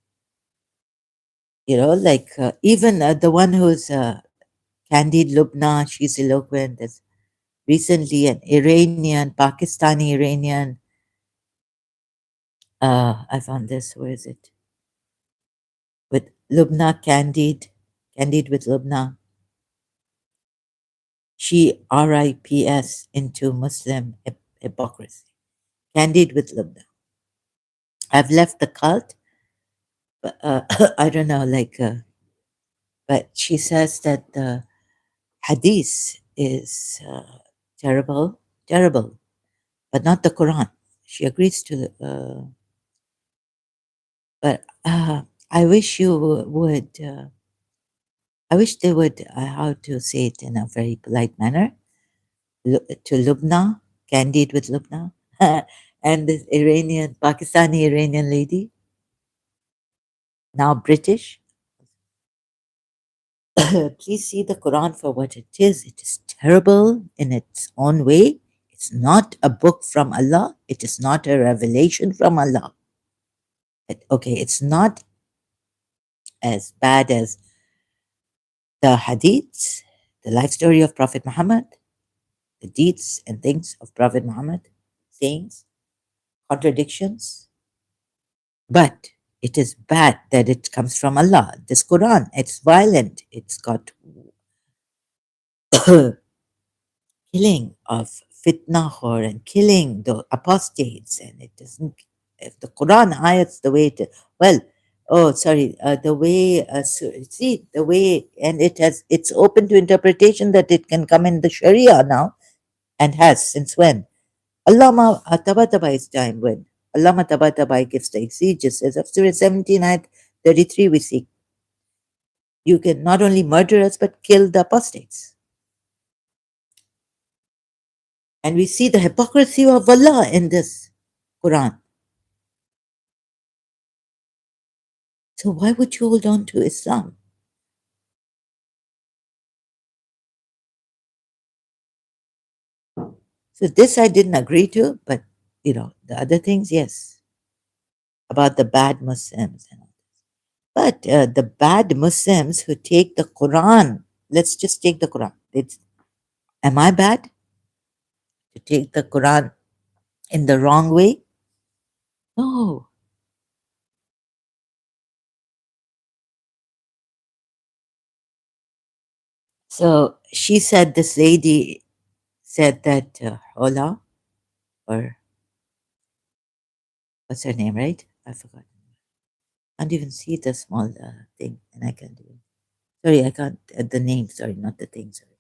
like even the one who's Candid Lubna, she's eloquent. There's recently an Iranian, Pakistani Iranian. I found this, where is it? With Lubna Candid, Candid with Lubna. She RIPS into Muslim hypocrisy. Candid with Lubna. I've left the cult, but I don't know, but she says that the hadith is terrible, terrible, but not the Quran. She agrees to the, but I wish you would, I wish they would, how to say it in a very polite manner, to Lubna, Candid with Lubna, and this Iranian, Pakistani Iranian lady, now British. Please see the Quran for what it is. It is terrible in its own way. It's not a book from Allah. It is not a revelation from Allah. Okay, it's not as bad as the hadiths, the life story of Prophet Muhammad, the deeds and things of Prophet Muhammad, sayings, contradictions. But it is bad that it comes from Allah. This Quran, it's violent. It's got killing of fitnahor and killing the apostates, and it doesn't. If the Quran ayats the way it, well, oh sorry, the way see the way, and it's open to interpretation that it can come in the Sharia now, and has since when Allama Tabatabai time, when Allama Tabatabai gives the exegesis of Surah 17 ayat 33, we see you can not only murder us but kill the apostates. And we see the hypocrisy of Allah in this Quran. So why would you hold on to Islam? So this I didn't agree to, but the other things, yes, about the bad Muslims and all. But the bad Muslims who take the Quran, let's just take the Quran. Am I bad to take the Quran in the wrong way? No. So she said, this lady said that Ola, or what's her name, right? I forgot. I can't even see the small thing, and I can't even. Sorry, I can't. The name, sorry, not the thing, sorry.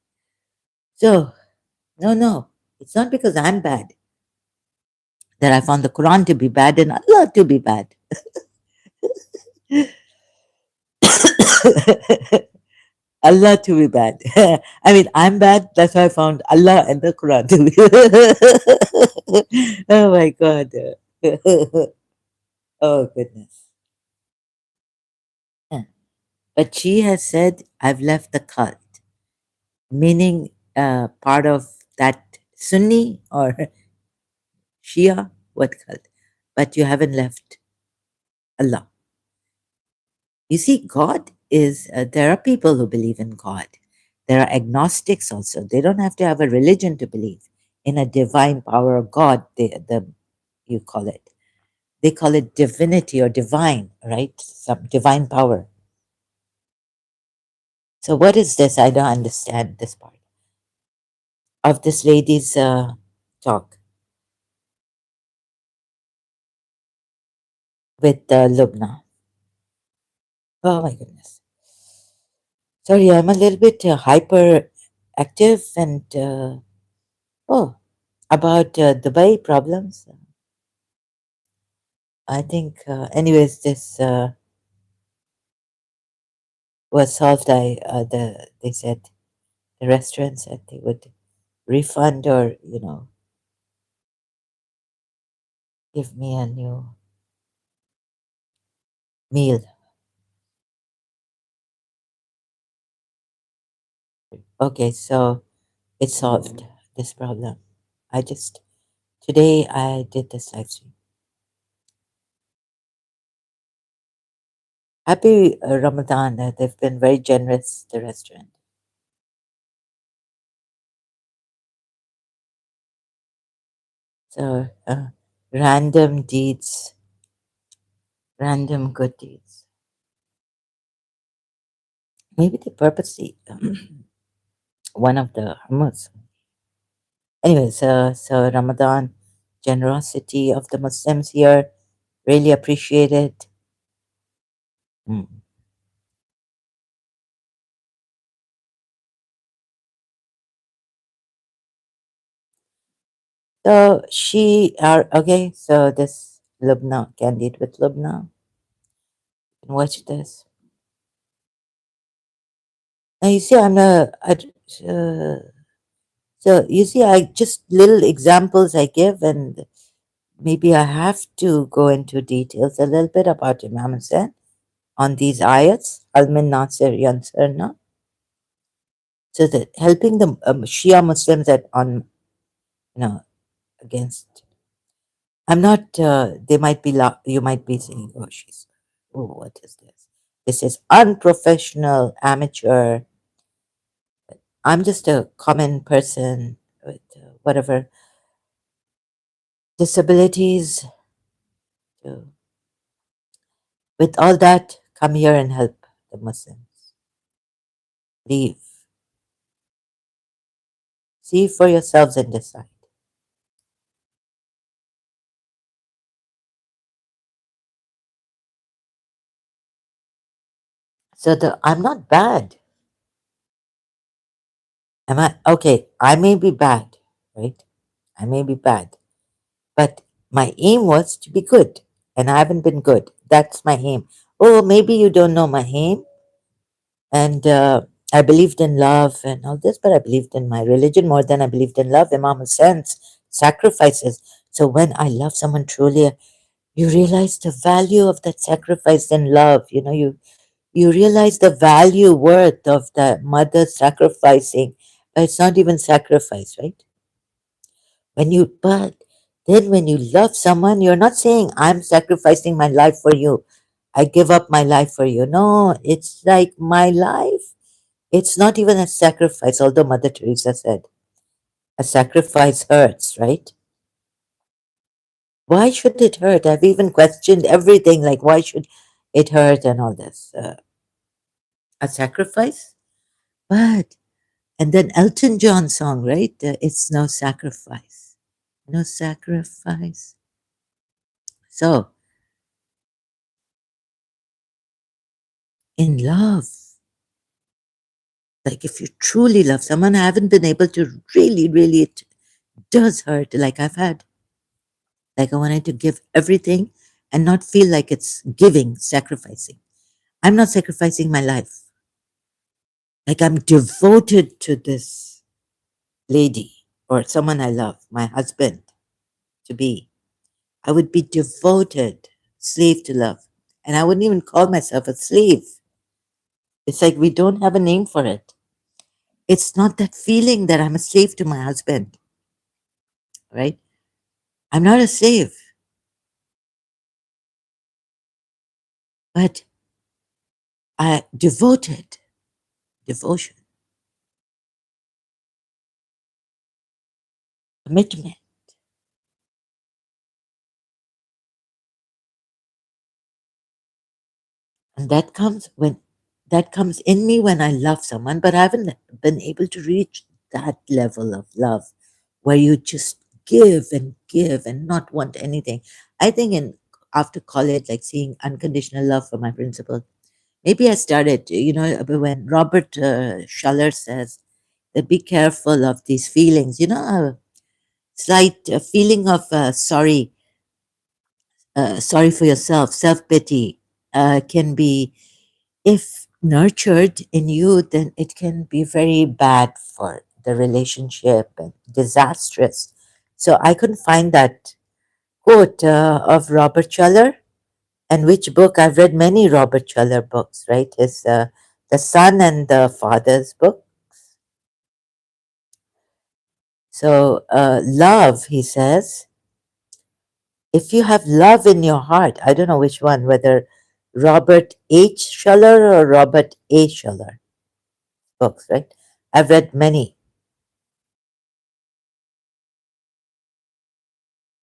So, no, no, it's not because I'm bad that I found the Quran to be bad and Allah to be bad. Allah to be bad. I mean, I'm bad. That's why I found Allah and the Quran to be. Oh my God. Oh goodness. Yeah. But she has said, I've left the cult, meaning part of that Sunni or Shia, what cult? But you haven't left Allah. You see, God is, there are people who believe in God. There are agnostics also. They don't have to have a religion to believe in a divine power of God, you call it. They call it divinity or divine, right? Some divine power. So, what is this? I don't understand this part of this lady's talk with Lubna. Oh my goodness. Sorry, I'm a little bit hyper active and, oh, about Dubai problems. I think, anyways, this was solved. They said the restaurant said they would refund or give me a new meal. Okay, so it's solved this problem. I just today I did this live stream. Happy Ramadan. They've been very generous. The restaurant. So random deeds, random good deeds. Maybe they purposely one of the hummus. Anyways, so Ramadan, generosity of the Muslims here, really appreciate it. Mm. So she are okay. So this Lubna, Candid with Lubna. Watch this. Now you see, uh, so you see, I just little examples I give, and maybe I have to go into details a little bit about Imam Hussain on these ayats, Al-Min Nasir Yansarna, so that helping the Shia Muslims that on against. I'm not. They might be. You might be saying, "Oh, she's. Oh, what is this? This is unprofessional, amateur." I'm just a common person with whatever disabilities. To, with all that, come here and help the Muslims. Leave. See for yourselves and decide. So I'm not bad. Am I? Okay, I may be bad, right? I may be bad. But my aim was to be good, and I haven't been good. That's my aim. Oh, maybe you don't know my aim. And I believed in love and all this, but I believed in my religion more than I believed in love. Imam Hussein's sacrifices. So when I love someone truly, you realize the value of that sacrifice and love. You realize the value worth of the mother sacrificing. But it's not even sacrifice, right? But then when you love someone, you're not saying, I'm sacrificing my life for you. I give up my life for you. No, it's like my life. It's not even a sacrifice, although Mother Teresa said a sacrifice hurts, right? Why should it hurt? I've even questioned everything, like why should it hurt and all this. A sacrifice? But, and then Elton John song, right? It's no sacrifice. No sacrifice. So, in love, like if you truly love someone, I haven't been able to really, it does hurt. Like I've had, like I wanted to give everything and not feel like it's giving, sacrificing. I'm not sacrificing my life. Like I'm devoted to this lady or someone I love, my husband to be. I would be devoted, slave to love. And I wouldn't even call myself a slave. It's like we don't have a name for it. It's not that feeling that I'm a slave to my husband, right? I'm not a slave, but I devoted, devotion, commitment. And that comes in me when I love someone, but I haven't been able to reach that level of love where you just give and not want anything. I think in after college, like seeing unconditional love for my principal, maybe I started, when Robert Schuller says that be careful of these feelings, a slight feeling of sorry for yourself, self pity can be, if nurtured in you, then it can be very bad for the relationship and disastrous. So I couldn't find that quote of Robert Schuller. And which book? I've read many Robert Schuller books, right? His The Son and the Father's book. So love, he says, if you have love in your heart, I don't know which one, whether Robert H. Schuller or Robert A. Schuller books, right? I've read many.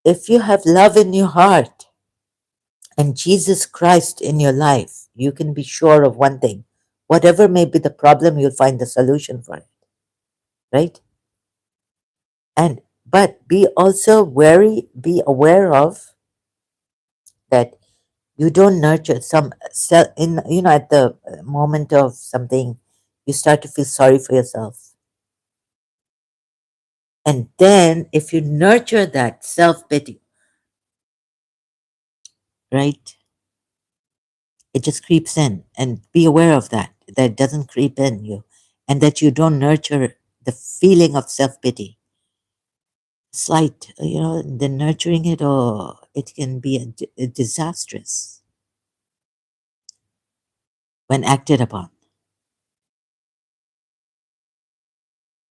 If you have love in your heart and Jesus Christ in your life, you can be sure of one thing. Whatever may be the problem, you'll find the solution for it, right? And but be aware of that you don't nurture some in at the moment of something, you start to feel sorry for yourself. And then if you nurture that self-pity, right? It just creeps in, and be aware of that it doesn't creep in you, and that you don't nurture the feeling of self-pity slight, the nurturing it, or it can be a disastrous when acted upon.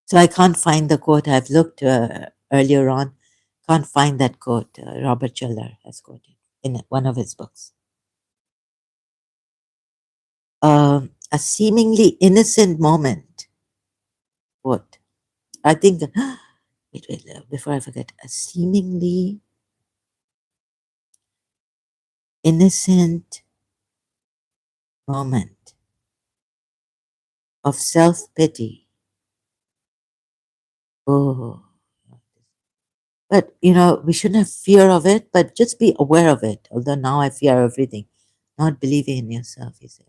So I can't find the quote. I've looked earlier on, can't find that quote Robert Schuller has quoted in one of his books. A seemingly innocent moment, quote, I think, wait, before I forget, a seemingly innocent moment of self pity. Oh, but we shouldn't have fear of it, but just be aware of it. Although now I fear everything, not believing in yourself, you say,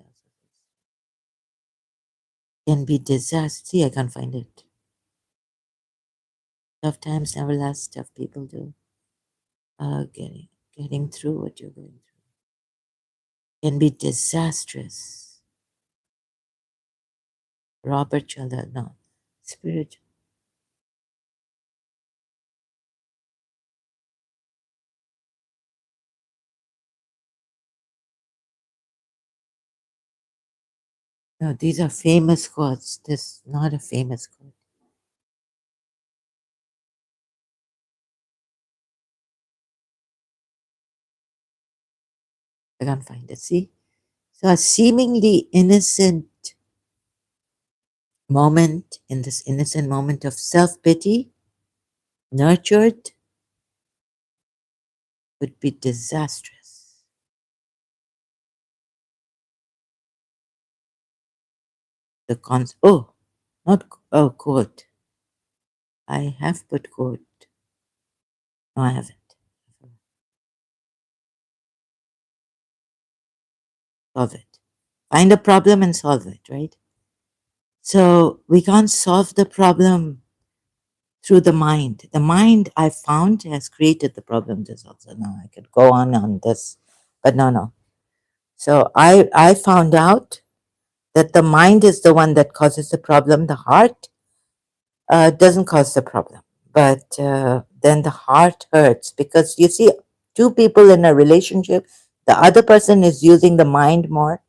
can be disaster. See, I can't find it. Tough times never last. Tough people do. Getting through what you're going through can be disastrous. Robert Chandler, no, spiritual. No, these are famous quotes. This is not a famous quote. I can't find it. See, So a seemingly innocent moment, in this innocent moment of self pity, nurtured, would be disastrous. Oh, not oh, quote. I have put quote. No, I haven't. Solve it. Find a problem and solve it, right? So we can't solve the problem through the mind. The mind, I found, has created the problems also. Now I could go on this, but no. So I found out that the mind is the one that causes the problem. The heart doesn't cause the problem, but then the heart hurts because you see, two people in a relationship, the other person is using the mind more,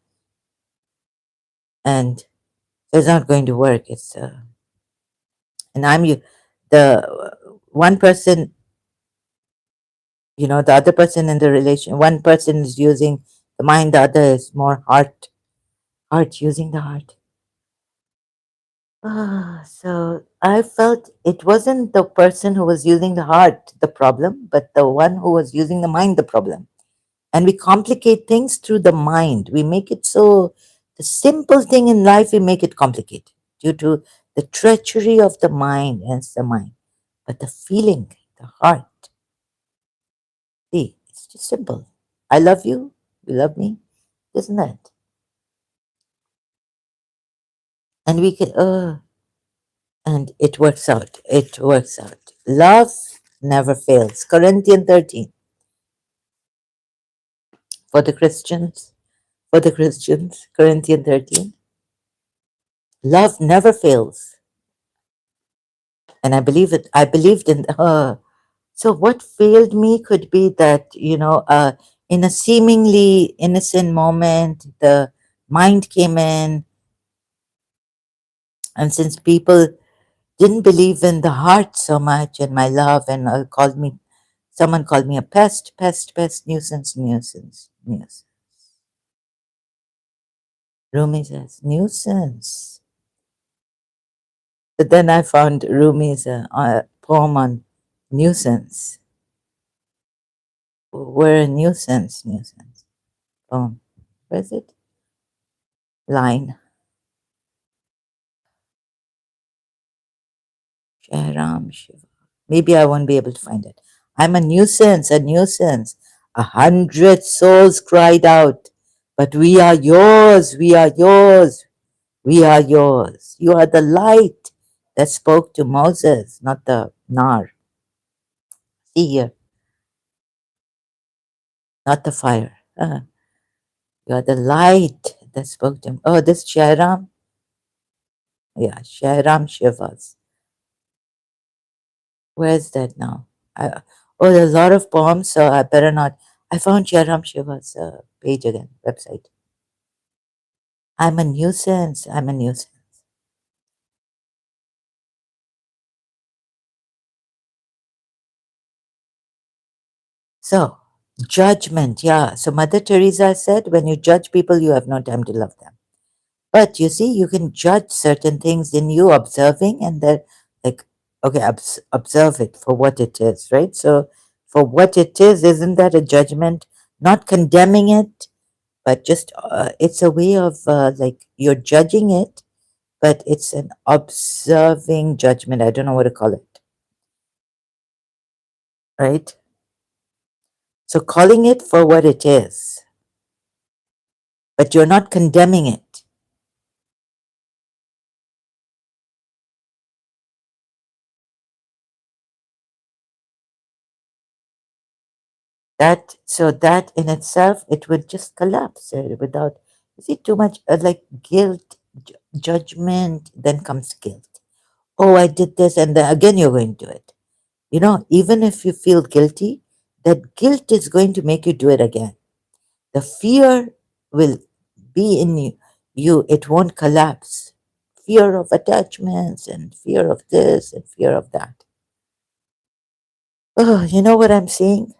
and it's not going to work. It's and I'm you, the one person, the other person in the relation. One person is using the mind, the other is more heart using the heart. So I felt it wasn't the person who was using the heart the problem, but the one who was using the mind the problem. And we complicate things through the mind. We make it so, the simple thing in life, we make it complicated due to the treachery of the mind, hence the mind. But the feeling, the heart, see, it's just simple. I love you, you love me, isn't that? And we can, and it works out. It works out. Love never fails. Corinthians 13 for the Christians. For the Christians, Corinthians 13. Love never fails. And I believe it. I believed in her. So what failed me could be that, in a seemingly innocent moment, the mind came in. And since people didn't believe in the heart so much and my love, and someone called me a pest, nuisance, nuisance, nuisance. Rumi says, nuisance. But then I found Rumi's poem on nuisance. We're a nuisance poem. Where is it? Line. Shahram Shiva. Maybe I won't be able to find it. I'm a nuisance, a nuisance. 100 souls cried out, but we are yours, we are yours, we are yours. You are the light that spoke to Moses, not the nar. See here, not the fire. You are the light that spoke to him. Oh, this Shairam? Yeah, Shairam Shivas. Where is that now? There's a lot of poems, so I better not. I found Shairam Shiva's page again, website. I'm a nuisance. I'm a nuisance. So, judgment, yeah. So, Mother Teresa said, when you judge people, you have no time to love them. But you see, you can judge certain things in you observing, and then, like, okay, observe it for what it is, right? So, for what it is, isn't that a judgment? Not condemning it, but just it's a way of like you're judging it, but it's an observing judgment. I don't know what to call it, right? So, calling it for what it is, but you're not condemning it. That in itself, it would just collapse without, you see, too much like guilt, judgment, then comes guilt. Oh, I did this, and then again you're going to do it. Even if you feel guilty, that guilt is going to make you do it again. The fear will be in you, it won't collapse. Fear of attachments and fear of this and fear of that. Oh, you know what I'm saying?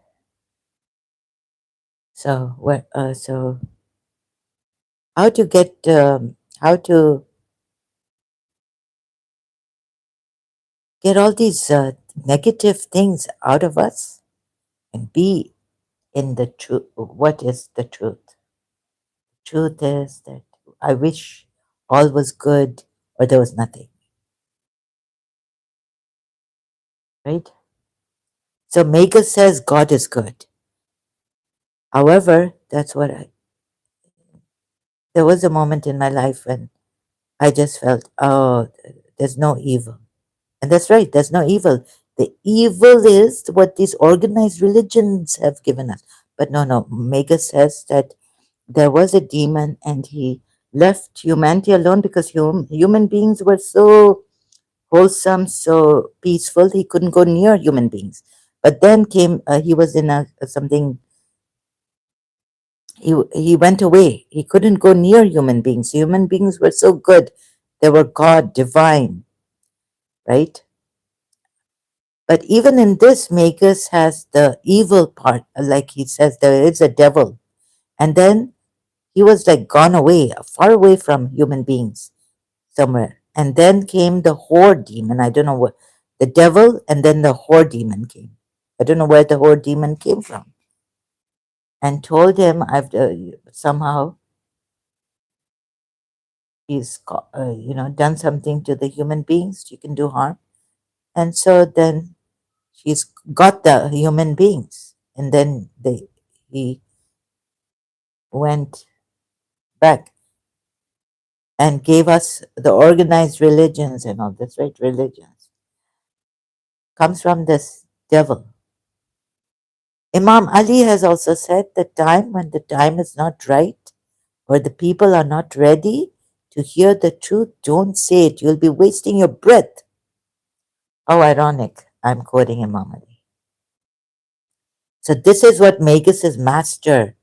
So how to get all these negative things out of us and be in the truth. What is the truth? Truth is that I wish all was good or there was nothing, right? So Mega says God is good. However, there was a moment in my life when I just felt, oh, there's no evil. And that's right, there's no evil. The evil is what these organized religions have given us. But no, Mega says that there was a demon and he left humanity alone because human beings were so wholesome, so peaceful, he couldn't go near human beings. But then he was in something, he went away. He couldn't go near human beings. Human beings were so good. They were God, divine, right? But even in this, Magus has the evil part. Like he says, there is a devil. And then he was like gone away, far away from human beings somewhere. And then came the whore demon. I don't know what, the devil, and then the whore demon came. I don't know where the whore demon came from. And told him, somehow done something to the human beings. You can do harm. And so then she's got the human beings. And then he went back and gave us the organized religions and all this, right? Religions comes from this devil. Imam Ali has also said the time when the time is not right or the people are not ready to hear the truth, don't say it. You'll be wasting your breath. How ironic. I'm quoting Imam Ali. So this is what Magus's master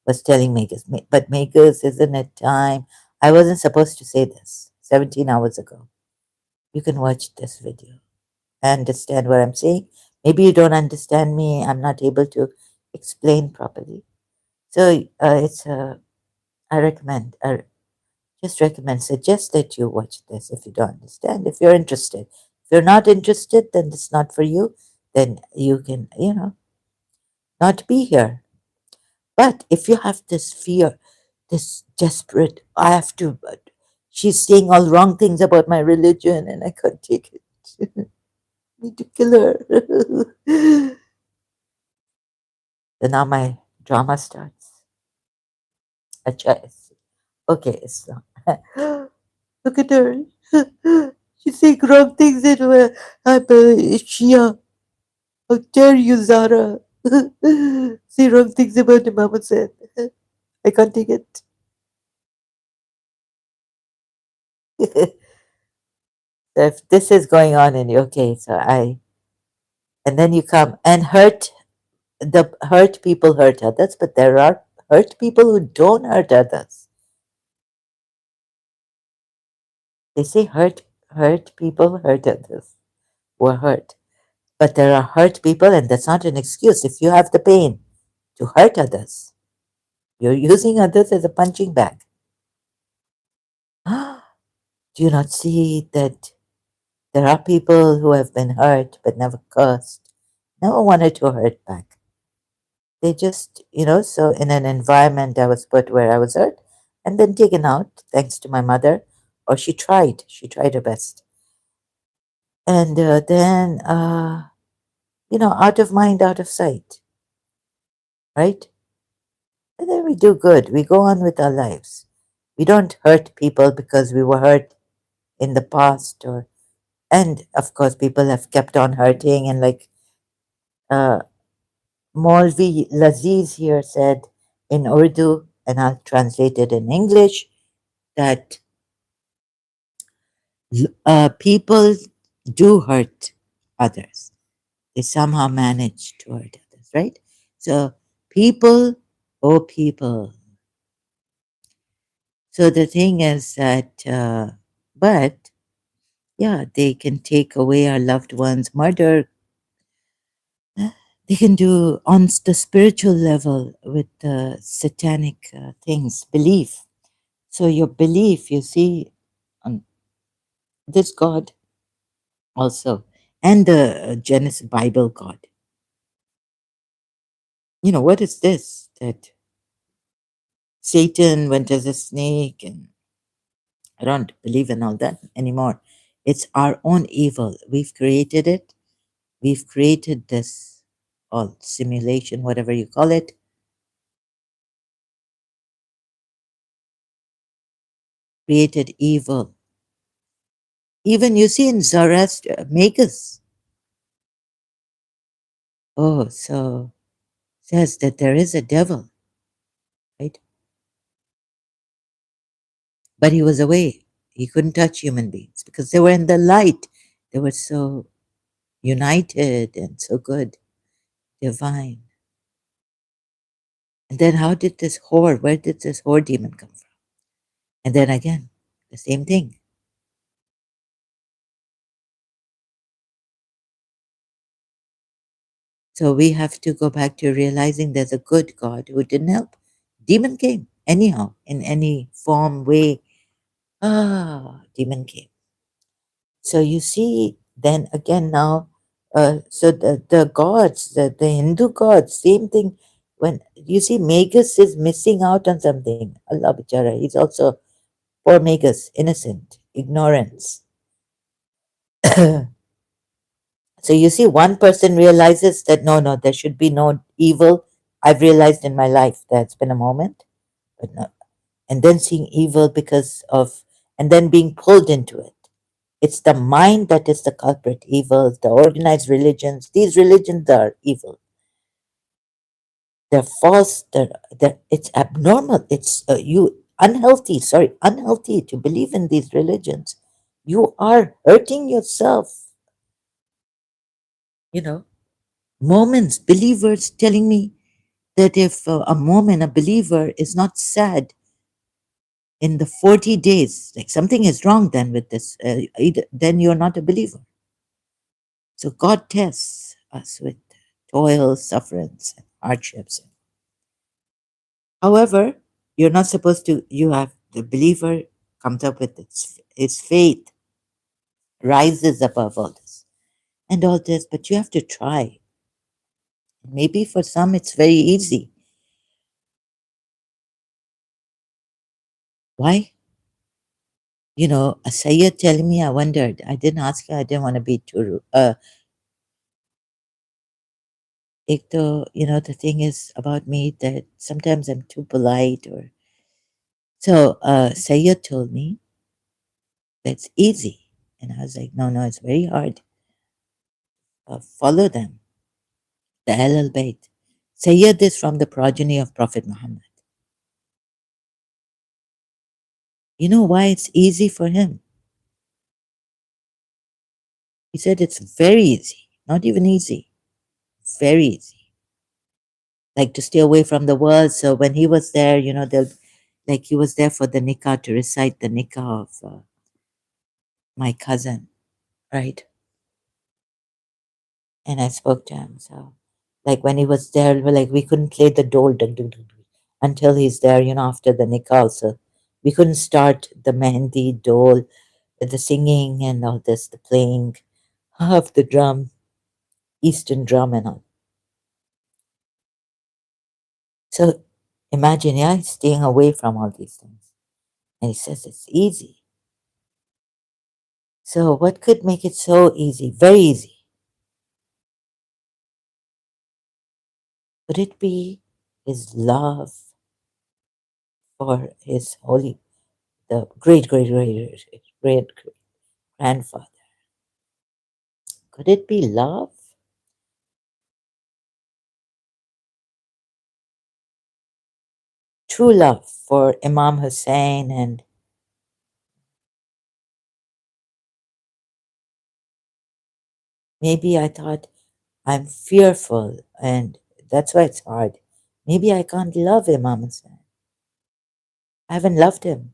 was telling Magus. But Magus, isn't it time? I wasn't supposed to say this 17 hours ago. You can watch this video. Understand what I'm saying. Maybe you don't understand me. I'm not able to explain properly. So I recommend, just recommend, suggest that you watch this if you don't understand. If you're interested, if you're not interested, then it's not for you. Then you can, not be here. But if you have this fear, this desperate, I have to. She's saying all wrong things about my religion, and I can't take it. Need to kill her. Then now my drama starts. Okay, it's not. Look at her. She's saying wrong things anyway. I'm a Shia. How dare you, Zara? Say wrong things about Imam Hussain. I can't take it. If this is going on in you, okay, and then you come and hurt people hurt others, but there are hurt people who don't hurt others. They say hurt people hurt others who are hurt. But there are hurt people, and that's not an excuse. If you have the pain to hurt others, you're using others as a punching bag. Do you not see that there are people who have been hurt but never cursed, never wanted to hurt back? They just, so in an environment I was put where I was hurt and then taken out, thanks to my mother, or she tried her best. And then, out of mind, out of sight, right? And then we do good. We go on with our lives. We don't hurt people because we were hurt in the past, and of course, people have kept on hurting. And like uh, Molvi Laziz here said in Urdu, and I'll translate it in English, that people do hurt others. They somehow manage to hurt others, right? So, people, oh, people. So the thing is that, but yeah, they can take away our loved ones, murder. They can do on the spiritual level with satanic things, belief. So your belief, you see, on this God also, and the Genesis Bible God. What is this? That Satan went as a snake, and I don't believe in all that anymore. It's our own evil. We've created it. We've created this all simulation, whatever you call it, created evil. Even you see in Zoroaster, Magus. Oh, so says that there is a devil, right? But he was away. He couldn't touch human beings because they were in the light. They were so united and so good, divine. And then how did this whore, where did this whore demon come from? And then again, the same thing. So we have to go back to realizing there's a good God who didn't help. Demon came anyhow, in any form, way. Demon came. So you see, then again now, so the gods, the Hindu gods, same thing. When you see Magus is missing out on something, Allah Bichara, he's also poor Magus, innocent, ignorance. So you see, one person realizes that no, no, there should be no evil. I've realized in my life that's been a moment, but no. And then seeing evil because of, and then being pulled into it. It's the mind that is the culprit. Evil, the organized religions. These religions are evil. They're false. It's abnormal. It's you unhealthy. Sorry, unhealthy to believe in these religions. You are hurting yourself. You know, moments. Believers telling me that if a moment a believer is not sad in the 40 days, like something is wrong then with this. Then you're not a believer. So God tests us with toil, sufferance, and hardships. However, you're not supposed to, you have the believer comes up with its faith, rises above all this and all this, but you have to try. Maybe for some it's very easy. Why? A Sayyid telling me, I wondered, I didn't ask her, I didn't want to be too rude. The thing is about me that sometimes I'm too polite or so. Sayyid told me that's easy, and I was like, no, no, it's very hard. Follow them, the Ahlul Bayt. Sayyid is from the progeny of Prophet Muhammad. You know why it's easy for him? He said it's very easy, not even easy, very easy. Like to stay away from the world. So when he was there, they'll like he was there for the nikah to recite the nikah of my cousin, right? And I spoke to him. So, like when he was there, we couldn't play the dole until he's there, after the nikah. So we couldn't start the mehendi dole, the singing and all this, the playing of the drum, Eastern drum and all. So imagine, yeah, staying away from all these things. And he says it's easy. So what could make it so easy? Very easy. Could it be his love for his holy, the great grandfather? Could it be love? True love for Imam Hussein, and maybe I thought I'm fearful and that's why it's hard. Maybe I can't love Imam Hussein. I haven't loved him.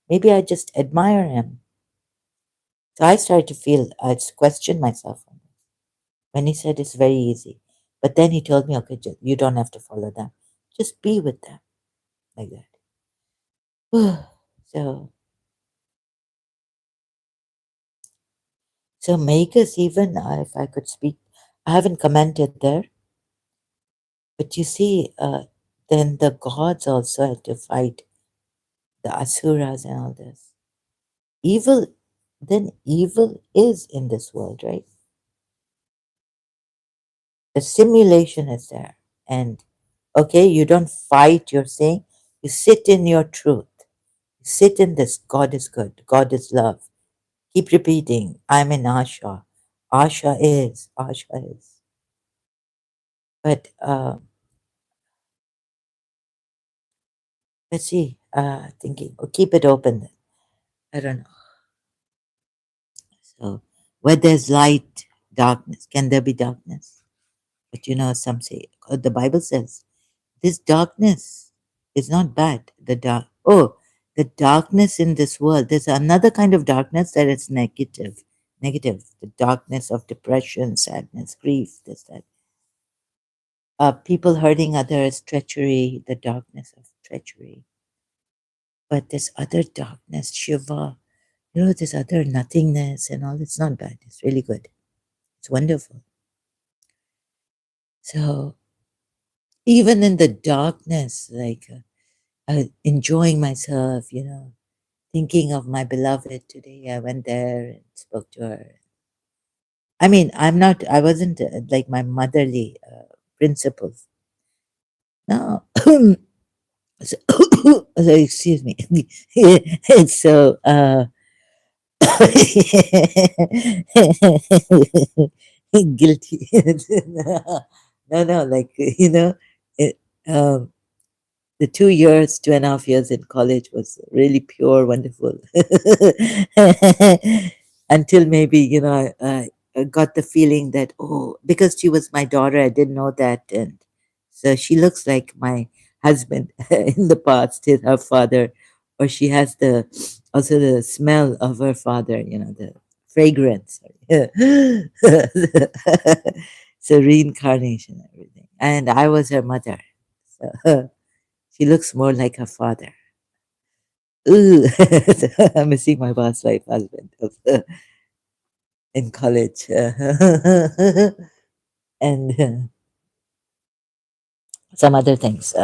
Maybe I just admire him. So I started to feel, I questioned myself on this. When he said it's very easy. But then he told me, okay, you don't have to follow them. Just be with them like that. So, so make us even, if I could speak, I haven't commented there, but you see, then the gods also had to fight the asuras and all this. Evil, then evil is in this world, right? The simulation is there. And okay, you don't fight, you're saying, you sit in your truth. You sit in this God is good, God is love. Keep repeating, I'm in Asha. Asha is, Asha is. But let's see, thinking, oh, keep it open. I don't know. So, where there's light, darkness, can there be darkness? But you know, some say, the Bible says, this darkness is not bad. The darkness in this world, there's another kind of darkness that is negative. Negative, the darkness of depression, sadness, grief, this, that. People hurting others, treachery, the darkness of treachery. But this other darkness, Shiva, this other nothingness and all, it's not bad. It's really good. It's wonderful. So even in the darkness, like enjoying myself, thinking of my beloved today. I went there and spoke to her. I mean, I wasn't like my motherly principles. No. So, excuse me. So, guilty. No, no, like, it, um, the 2 years, 2.5 years in college was really pure, wonderful. Until maybe, I got the feeling that, oh, because she was my daughter, I didn't know that. And so she looks like my husband in the past, her father, or she has also the smell of her father, the fragrance. So reincarnation, everything. And I was her mother. So, she looks more like her father. Ooh, I'm missing my past life husband in college. And some other things.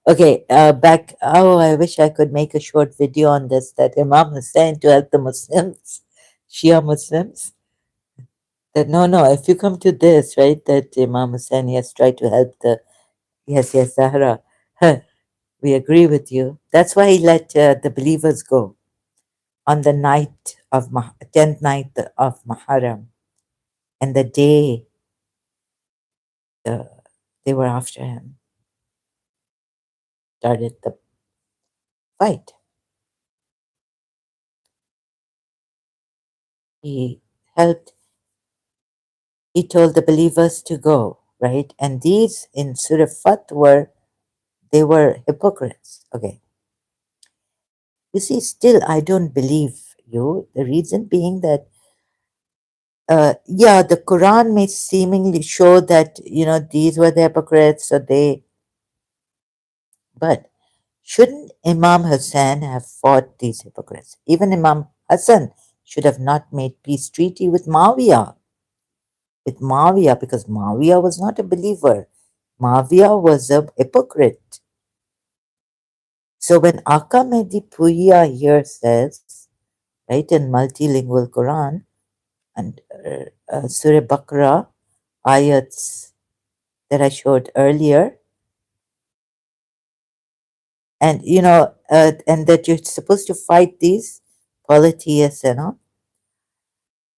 Okay, back. Oh, I wish I could make a short video on this that Imam Hussein to help the Muslims, Shia Muslims. That no, no, if you come to this, right, that Imam Hussein has tried to help yes, yes, Zahra. We agree with you. That's why he let the believers go on the 10th night of Muharram, and the day uh, they were after him, started the fight. He helped, he told the believers to go, right? And these in Surah Fat they were hypocrites. Okay. You see, still, I don't believe you. The reason being that, yeah, the Quran may seemingly show that, these were the hypocrites, so but shouldn't Imam Hassan have fought these hypocrites? Even Imam Hassan should have not made peace treaty with Muawiyah, because Muawiyah was not a believer. Muawiyah was a hypocrite. So when Aka Mehdi Puya here says, right, in multilingual Quran and Surah Baqarah ayats that I showed earlier, and and that you're supposed to fight these polytheists and all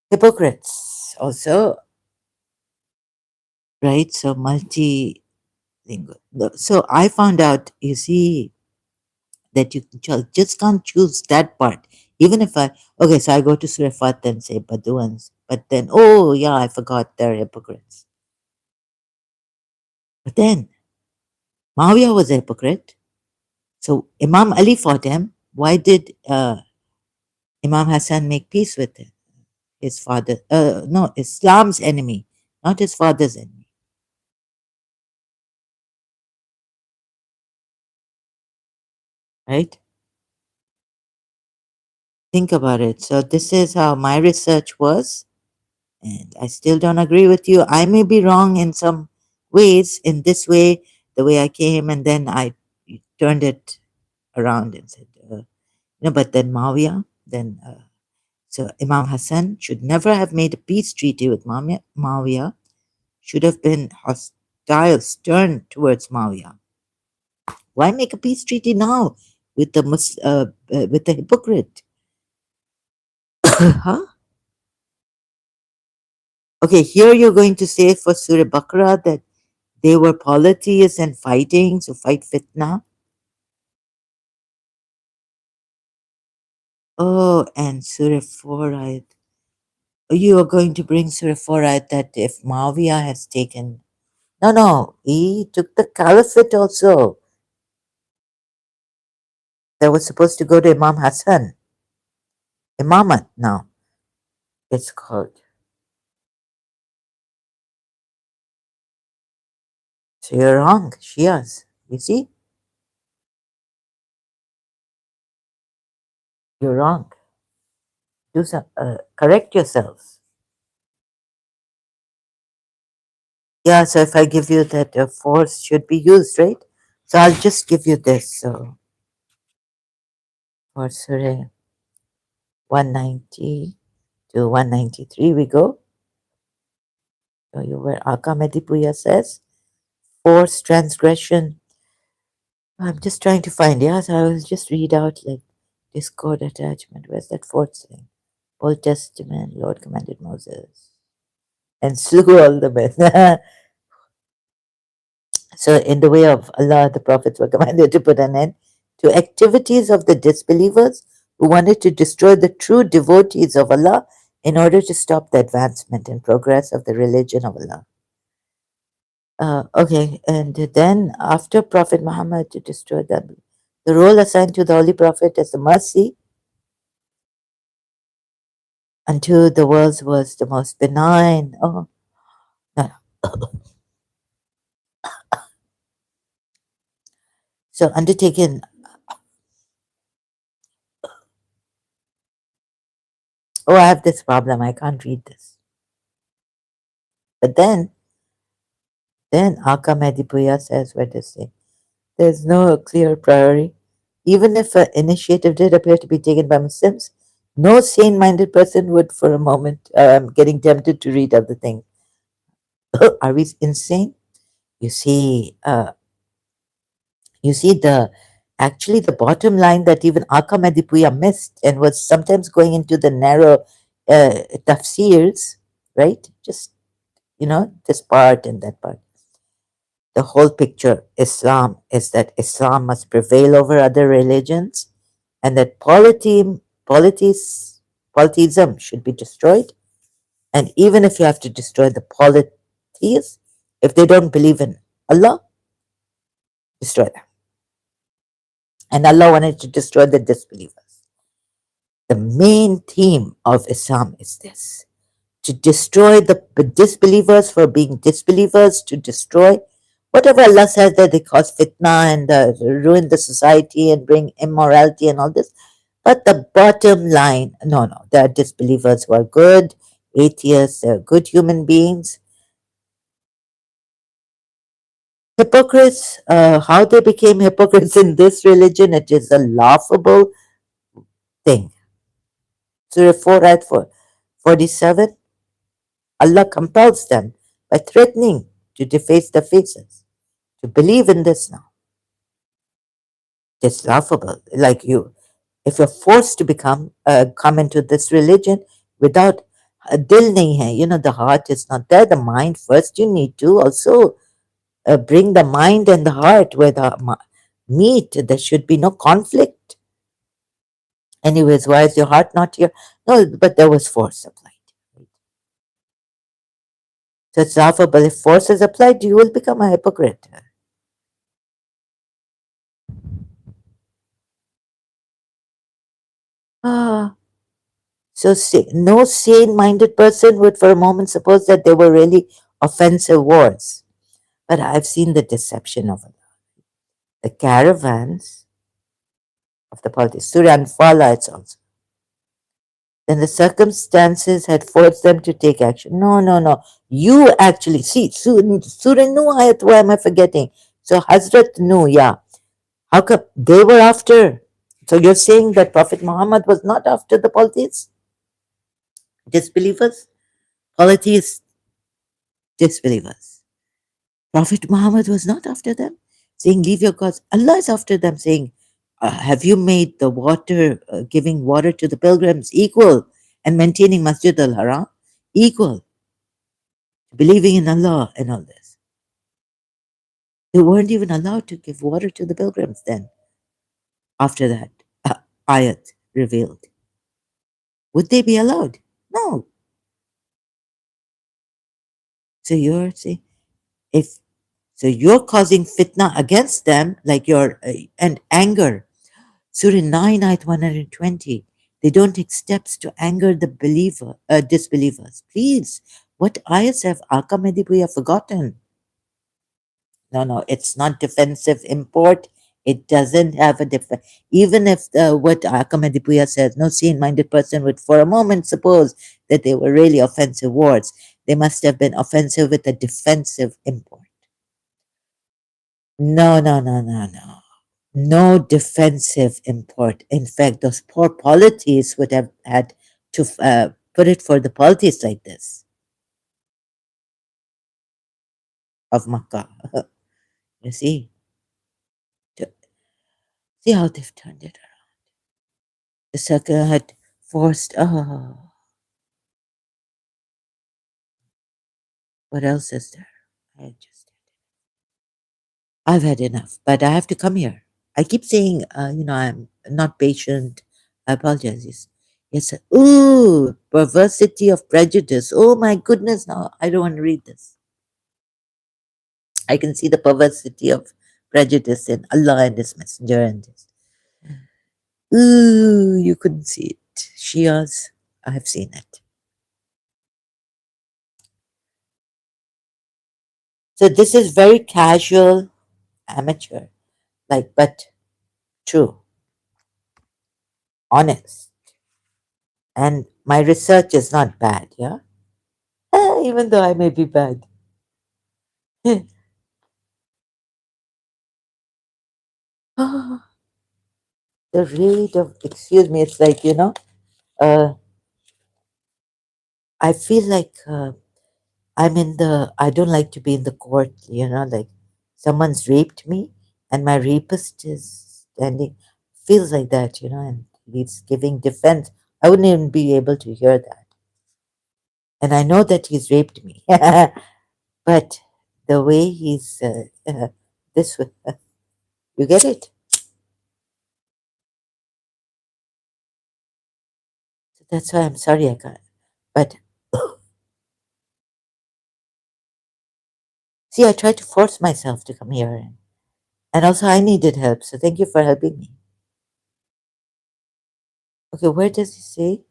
hypocrites also, right? So multilingual. So I found out, you see, that you just can't choose that part. Even if okay, so I go to Surafat and say Baduans, but then, oh yeah, I forgot they're hypocrites. But then Muawiyah was a hypocrite. So Imam Ali fought him. Why did Imam Hassan make peace with him? His father, no, Islam's enemy, not his father's enemy, right? Think about it. So this is how my research was, and I still don't agree with you. I may be wrong in some ways, in this way, the way I came, and then I turned it around and said, but then Mawiya, then so Imam Hassan should never have made a peace treaty with Mawiya, should have been hostile, stern towards Mawiya. Why make a peace treaty now with the with the hypocrite? Huh? Okay, here you're going to say for Surah Baqarah that they were polytheists and fighting, so fight fitna. Oh, and Surah 4 ayat. You are going to bring Surah 4 ayat that if Mawiya has taken. No, no, he took the caliphate also. That was supposed to go to Imam Hassan. Imamat now, it's called. So you're wrong, Shias. You see, you're wrong. Do some, correct yourselves. Yeah, so if I give you that force should be used, right? So I'll just give you this. So for Surah 190 to 193, we go. So you where Akamedipuya says, force transgression. I'm just trying to find, yes, I will just read out like discord attachment. Where's that fourth thing? Old Testament, Lord commanded Moses and slew all the men. So, in the way of Allah, the prophets were commanded to put an end to activities of the disbelievers who wanted to destroy the true devotees of Allah in order to stop the advancement and progress of the religion of Allah. Okay, and then after Prophet Muhammad to destroy them, the role assigned to the Holy Prophet as the mercy unto the worlds was the most benign. Oh, no. So undertaken. Oh, I have this problem. I can't read this. But then Aka Medipuya says, what to say? There's no clear priority. Even if an initiative did appear to be taken by Muslims, no sane-minded person would for a moment. I'm getting tempted to read other things. Are we insane? You see, the actually the bottom line that even Aka Medipuya missed and was sometimes going into the narrow tafsirs, right? Just this part and that part. The whole picture, Islam, is that Islam must prevail over other religions and that polytheism should be destroyed. And even if you have to destroy the polytheists, if they don't believe in Allah, destroy them. And Allah wanted to destroy the disbelievers. The main theme of Islam is this: to destroy the disbelievers for being disbelievers, to destroy whatever Allah says that they cause fitna and ruin the society and bring immorality and all this. But the bottom line, no, no, there are disbelievers who are good, atheists, they're good human beings. Hypocrites, how they became hypocrites in this religion, it is a laughable thing. Surah 4 ayat 47, Allah compels them by threatening to deface their faces, to believe in this now. It's laughable. Like you, if you're forced to come into this religion without dil nahi hai, the heart is not there, the mind first. You need to also bring the mind and the heart where the meet. There should be no conflict. Anyways, why is your heart not here? No, but there was force applied. So it's laughable. If force is applied, you will become a hypocrite. Ah, so no sane-minded person would for a moment suppose that they were really offensive wars. But I've seen the deception of the caravans of the politics. Surah Anfal, it's also. then the circumstances had forced them to take action. No, no, no. You actually see Surah Nuh ayat. Why am I forgetting? So Hazrat Nuh, yeah. How come they were after? So you're saying that Prophet Muhammad was not after the polytheists, disbelievers, polytheists, disbelievers. Prophet Muhammad was not after them, saying, "Leave your gods." Allah is after them, saying, "Have you made the water, giving water to the pilgrims, equal, and maintaining Masjid al Haram equal, believing in Allah and all this?" They weren't even allowed to give water to the pilgrims then. After that ayat revealed, would they be allowed? No. So you're saying if so, you're causing fitna against them, like your and anger. Surah 9, ayat 120. They don't take steps to anger the disbelievers. Please, what ayahs have Aka Medibuya forgotten? No, no, it's not defensive import. It doesn't have a defense. Even if what Aka Medibuya says, no sane-minded person would for a moment suppose that they were really offensive words. They must have been offensive with a defensive import. No, no, no, no, no. No defensive import. In fact, those poor polities would have had to put it for the polities like this of Makkah. You see, to, see how they've turned it around. The circle had forced. Oh, what else is there? I just, I've had enough, but I have to come here. I keep saying, I'm not patient. I apologize. Yes, yes. Ooh, perversity of prejudice. Oh my goodness! Now I don't want to read this. I can see the perversity of prejudice in Allah and His Messenger and this. Ooh, you couldn't see it. Shias, I have seen it. So this is very casual, amateur, like, but true, honest. And my research is not bad, yeah? Even though I may be bad. Ah, the rate of, excuse me, it's like, uh, I feel like I don't like to be in the court, like someone's raped me and my rapist is standing, feels like that, and he's giving defense. I wouldn't even be able to hear that. And I know that he's raped me. But the way he's, this way, you get it? So that's why I'm sorry I can't. But see, I tried to force myself to come here. And also, I needed help. So thank you for helping me. Okay, where does he say?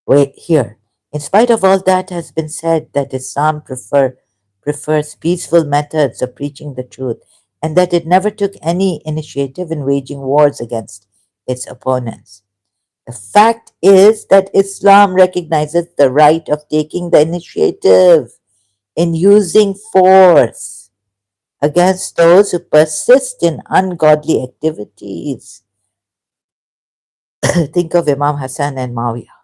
Wait, here. In spite of all that has been said, that Islam prefers peaceful methods of preaching the truth, and that it never took any initiative in waging wars against its opponents. The fact is that Islam recognizes the right of taking the initiative in using force against those who persist in ungodly activities. Think of Imam Hassan and Muawiyah.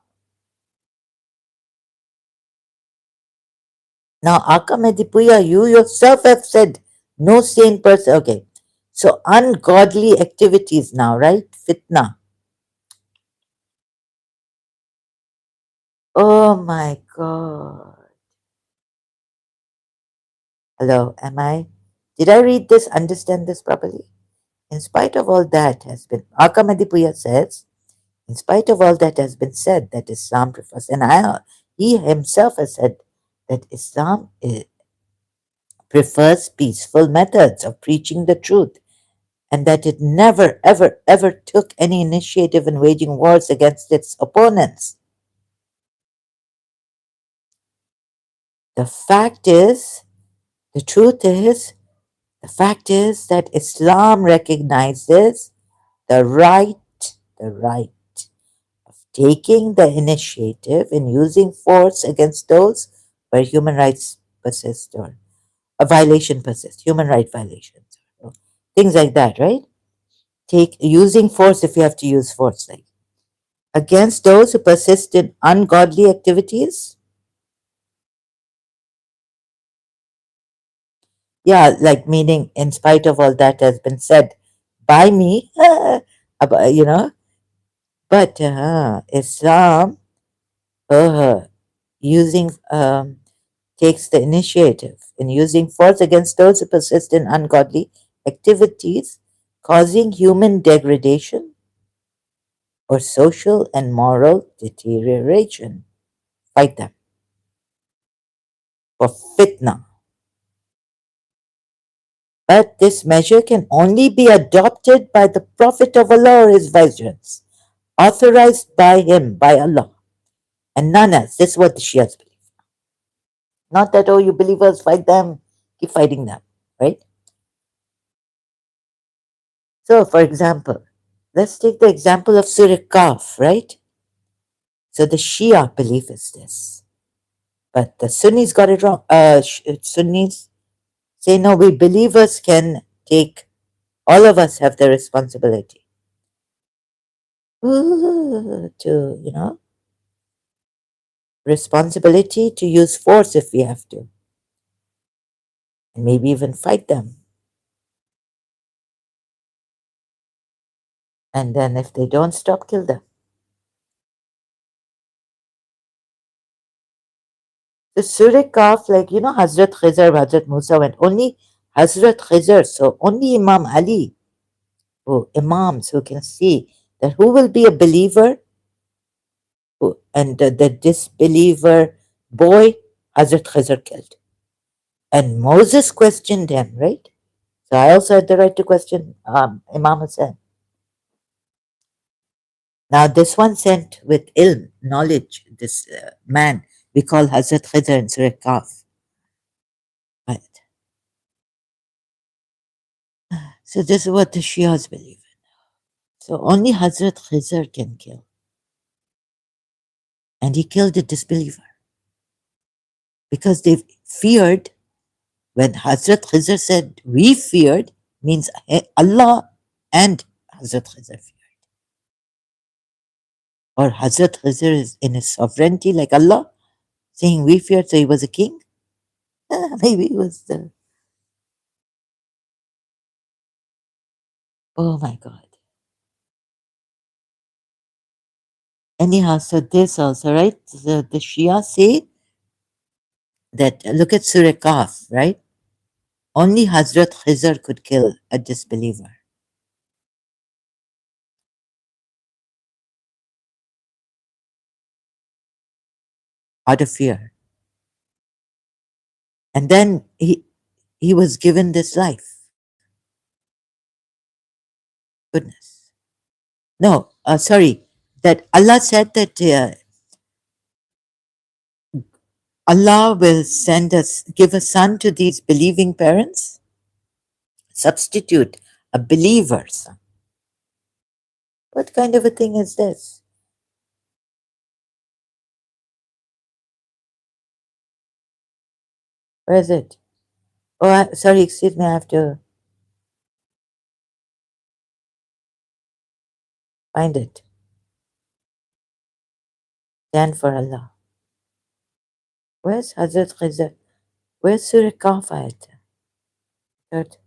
Now, Aka Medipuya, you yourself have said no sane person. Okay. So, ungodly activities now, right? Fitna. Oh my God. Hello, am I? Did I read this, understand this properly? In spite of all that has been, Aka Medipuya says, in spite of all that has been said, that Islam prefers, and he himself has said that Islam prefers peaceful methods of preaching the truth, and that it never, ever, ever took any initiative in waging wars against its opponents. The fact is, the truth is, The fact is that Islam recognizes the right, the right of taking the initiative in using force against those where human rights persist or a violation persists, human right violations, or things like that, right? Take using force if you have to use force, like against those who persist in ungodly activities. Yeah, like meaning, in spite of all that has been said by me, about, but Islam using takes the initiative in using force against those who persist in ungodly activities, causing human degradation or social and moral deterioration. Fight them for fitna. But this measure can only be adopted by the Prophet of Allah or his vicegerents, authorized by him, by Allah, and none else. This is what the Shias believe. Not that, oh, you believers fight them, keep fighting them, right? So, for example, let's take the example of Surah Kaf, right? So the Shia belief is this, but the Sunnis got it wrong. Sunnis say, no, we believers can take, all of us have the responsibility to, responsibility to use force if we have to, and maybe even fight them. And then if they don't stop, kill them. The Surah Kaf, like, Hazrat Khizr, Hazrat Musa went, only Hazrat Khizr, so only Imam Ali, who Imams who can see that who will be a believer and the disbeliever boy, Hazrat Khizr killed. And Moses questioned him, right? So I also had the right to question Imam Hussain. Now, this one sent with ilm, knowledge, this man, we call Hazrat Khidr in Surah Kaf. Right. So this is what the Shias believe. So only Hazrat Khidr can kill. And he killed a disbeliever because they feared, when Hazrat Khidr said, we feared, means Allah and Hazrat Khidr feared. Or Hazrat Khidr is in his sovereignty like Allah, saying we feared, so he was a king? Maybe he was the. Oh my God. Anyhow, so this also, right? The Shia say that, look at Surah Kaf, right? Only Hazrat Khizr could kill a disbeliever out of fear. And then he was given this life. Goodness. No, sorry. That Allah said that Allah will give a son to these believing parents, substitute a believer son. What kind of a thing is this? Where is it? Oh, sorry, excuse me, I have to find it. Stand for Allah. Where's Hazrat Khizr? Where's Surah Kahf ayat? Third.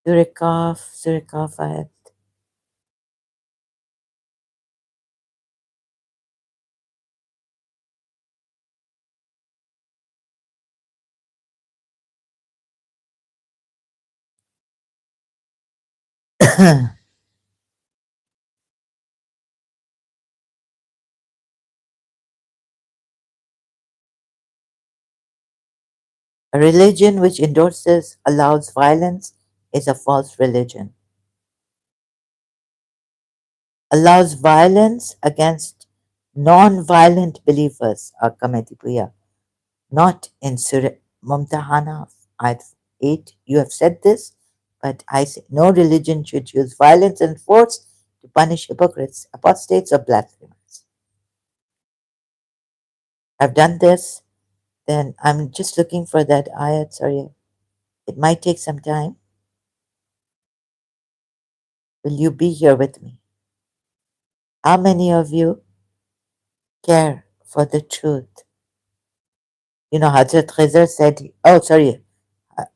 Surah Kahf ayat. A religion which endorses, allows violence is a false religion. allows violence against non-violent believers, Akametipuya, not in Surah Mumtahana Ayat 8. You have said this, but I say no religion should use violence and force to punish hypocrites, apostates, or blasphemers. I've done this, then I'm just looking for that ayat. Sorry, it might take some time. Will you be here with me? How many of you care for the truth? You know, Hazrat Khizr said, oh, sorry,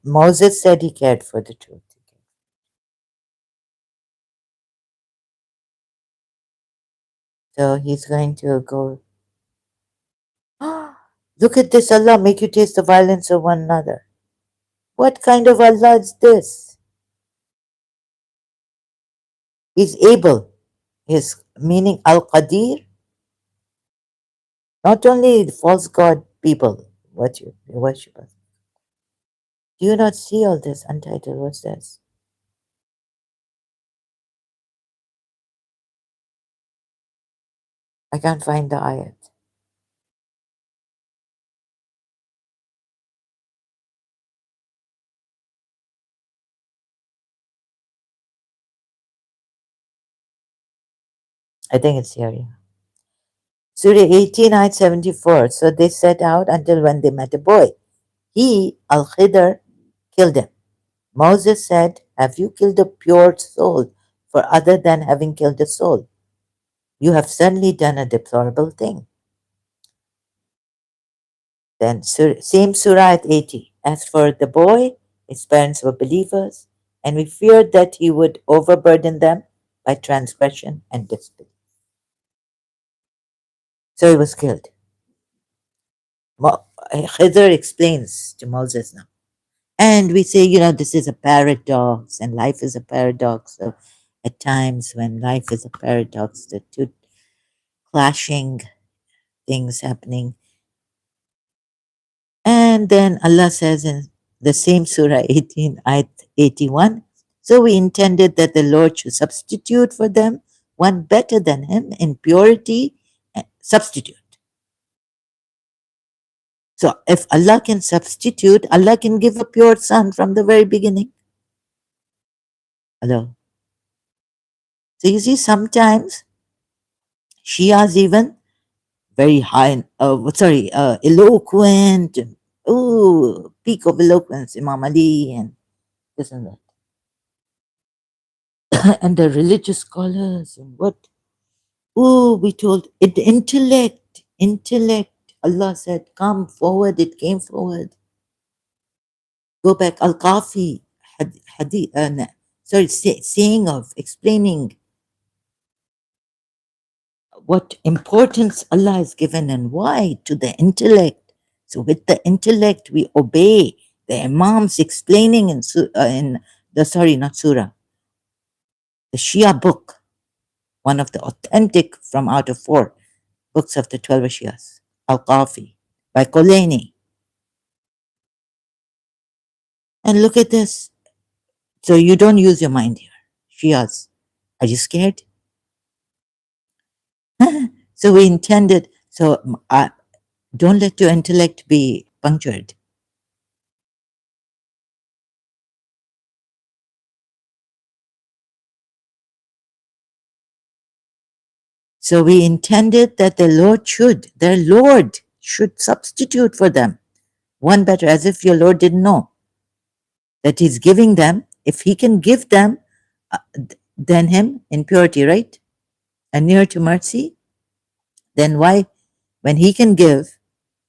Moses said he cared for the truth. So he's going to go, look at this, Allah, make you taste the violence of one another. What kind of Allah is this? He's able. His meaning Al-Qadir, not only the false god people, what you worship. Do you not see all this untitled? What's this? I can't find the ayat. I think it's here. Yeah. Surah 18, ayat 74. So they set out until when they met a boy. He, Al-Khidr, killed him. Moses said, have you killed a pure soul for other than having killed a soul? You have certainly done a deplorable thing. Then same surah at 80. As for the boy, his parents were believers, and we feared that he would overburden them by transgression and disbelief. So he was killed. Khidr explains to Moses now. And we say, you know, this is a paradox, and life is a paradox. So at times when life is a paradox, the two clashing things happening. And then Allah says in the same Surah 18, Ayat 81, so we intended that the Lord should substitute for them one better than him in purity, substitute. So if Allah can substitute, Allah can give a pure son from the very beginning. Hello. So you see, sometimes Shias even very high, eloquent, and peak of eloquence, Imam Ali, and this and that, and the religious scholars, and what? We told it intellect. Allah said, "Come forward." It came forward. Go back. Al Kafi, hadith, saying of explaining what importance Allah has given and why to the intellect. So with the intellect we obey the Imams explaining in the not surah, the Shia book, one of the authentic from out of 4 books of the 12 Shias, Al-Qafi by Khomeini. And look at this. So you don't use your mind here. Shias, are you scared? So we intended, don't let your intellect be punctured. So we intended that their Lord should substitute for them one better, as if your Lord didn't know that He's giving them. If He can give them, then Him in purity, right? And near to mercy, then why, when He can give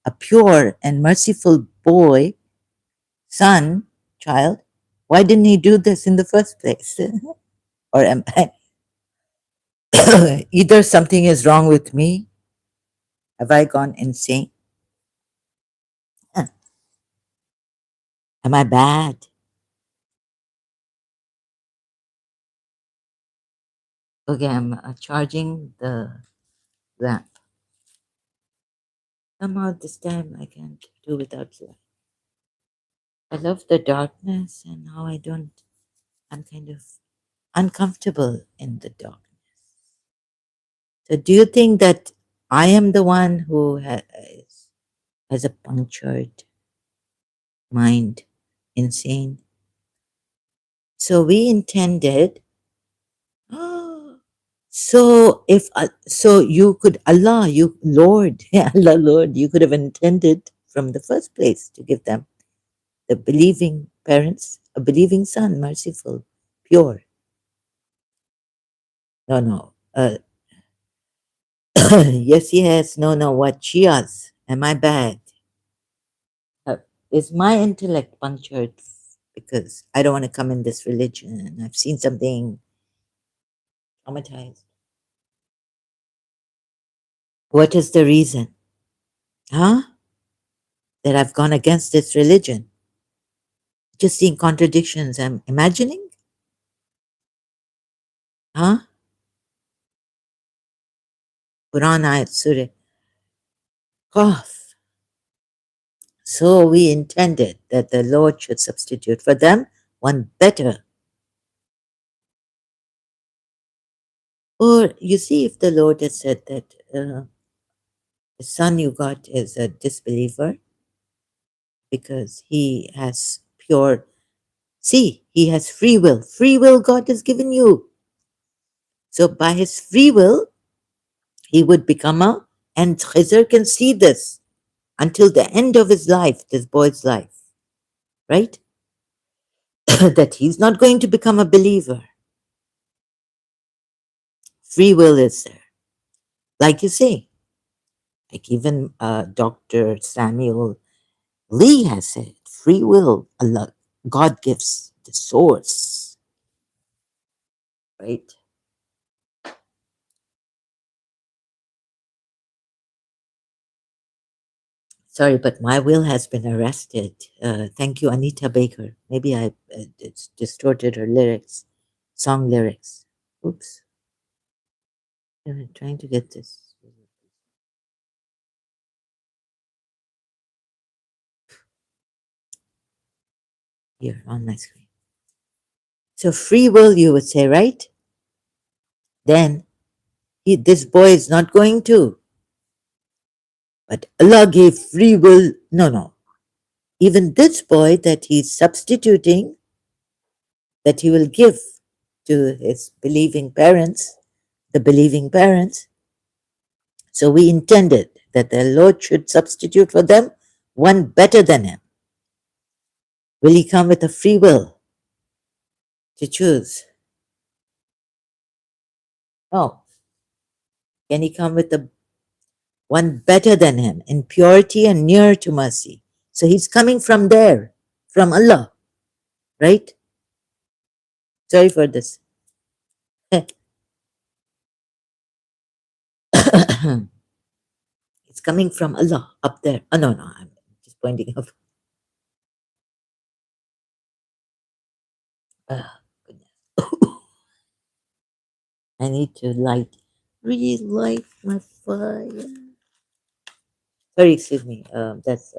a pure and merciful boy, son, child, why didn't He do this in the first place? Or either something is wrong with me, have I gone insane? Am I bad? Okay, I'm charging the lamp. Somehow this time I can't do without light. I love the darkness, and now I'm kind of uncomfortable in the dark. So do you think that I am the one who has a punctured mind, insane? So we intended. So if so, you could Allah, you Lord, yeah, Allah, Lord, you could have intended from the first place to give them the believing parents, a believing son, merciful, pure. No, no. Yes, yes. No, no. What Shias? Am I bad? Uh, is my intellect punctured because I don't want to come in this religion? I've seen something traumatized. What is the reason? Huh? That I've gone against this religion? Just seeing contradictions. I'm imagining? Huh? Quran ayat surah. Qaf. So we intended that the Lord should substitute for them one better. Or you see, if the Lord has said that the son you got is a disbeliever because he has pure, see, he has free will. Free will God has given you. So by his free will, he would become a, and Khizr can see this until the end of his life, this boy's life, right? That he's not going to become a believer. Free will is there. Like you say, like even Dr. Samuel Lee has said, free will, Allah, God gives the source, right? Sorry, but my will has been arrested. Thank you, Anita Baker. Maybe I it's distorted her lyrics, song lyrics. Oops, I'm trying to get this here on my screen. So free will, you would say, right? Then this boy is not going to, but Allah gave free will. No, no. Even this boy that he's substituting, that he will give to his believing parents, the believing parents. So we intended that the Lord should substitute for them one better than him. Will he come with a free will to choose? No. Can he come with a one better than him in purity and near to mercy? So he's coming from there, from Allah, right? Sorry for this. It's coming from Allah up there. Oh, no, no, I'm just pointing up. Ah, goodness. I need to relight my fire. Sorry, excuse me. That's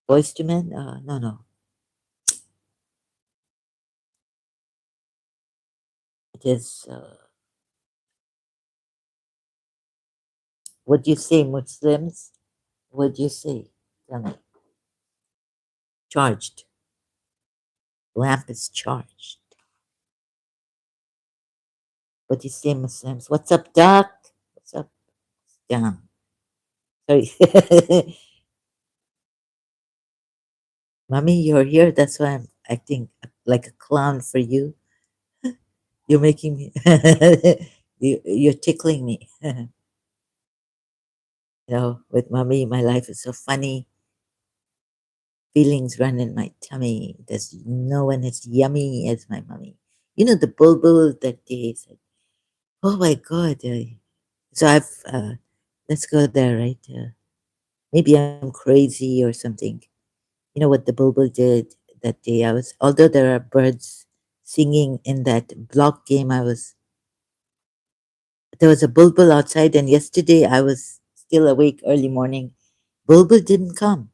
voice to men. No, no. It is. What do you say, Muslims? What do you say? Tell me. Charged. Lamp is charged. What do you say, Muslims? What's up, Doc? What's up, Down? Sorry. Mommy, you're here. That's why I'm acting like a clown for you. You're making me, you're tickling me. With mommy, my life is so funny. Feelings run in my tummy. There's no one as yummy as my mommy. The bulbul that day said, oh my God. So let's go there, right? Maybe I'm crazy or something. You know what the bulbul did that day? Although there are birds singing in that block game, there was a bulbul outside, and yesterday I was still awake early morning. Bulbul didn't come.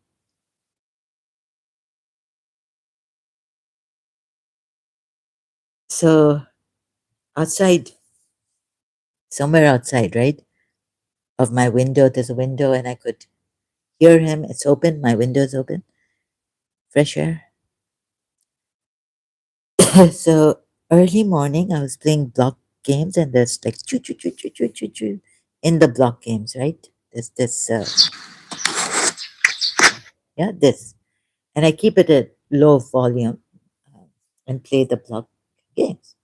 So outside, somewhere outside, right? Of my window, there's a window, and I could hear him. It's open, my window's open, fresh air. So early morning, I was playing block games, and there's like choo choo choo choo choo choo choo in the block games, right? There's this, yeah, this, and I keep it at low volume uh, and play the block games.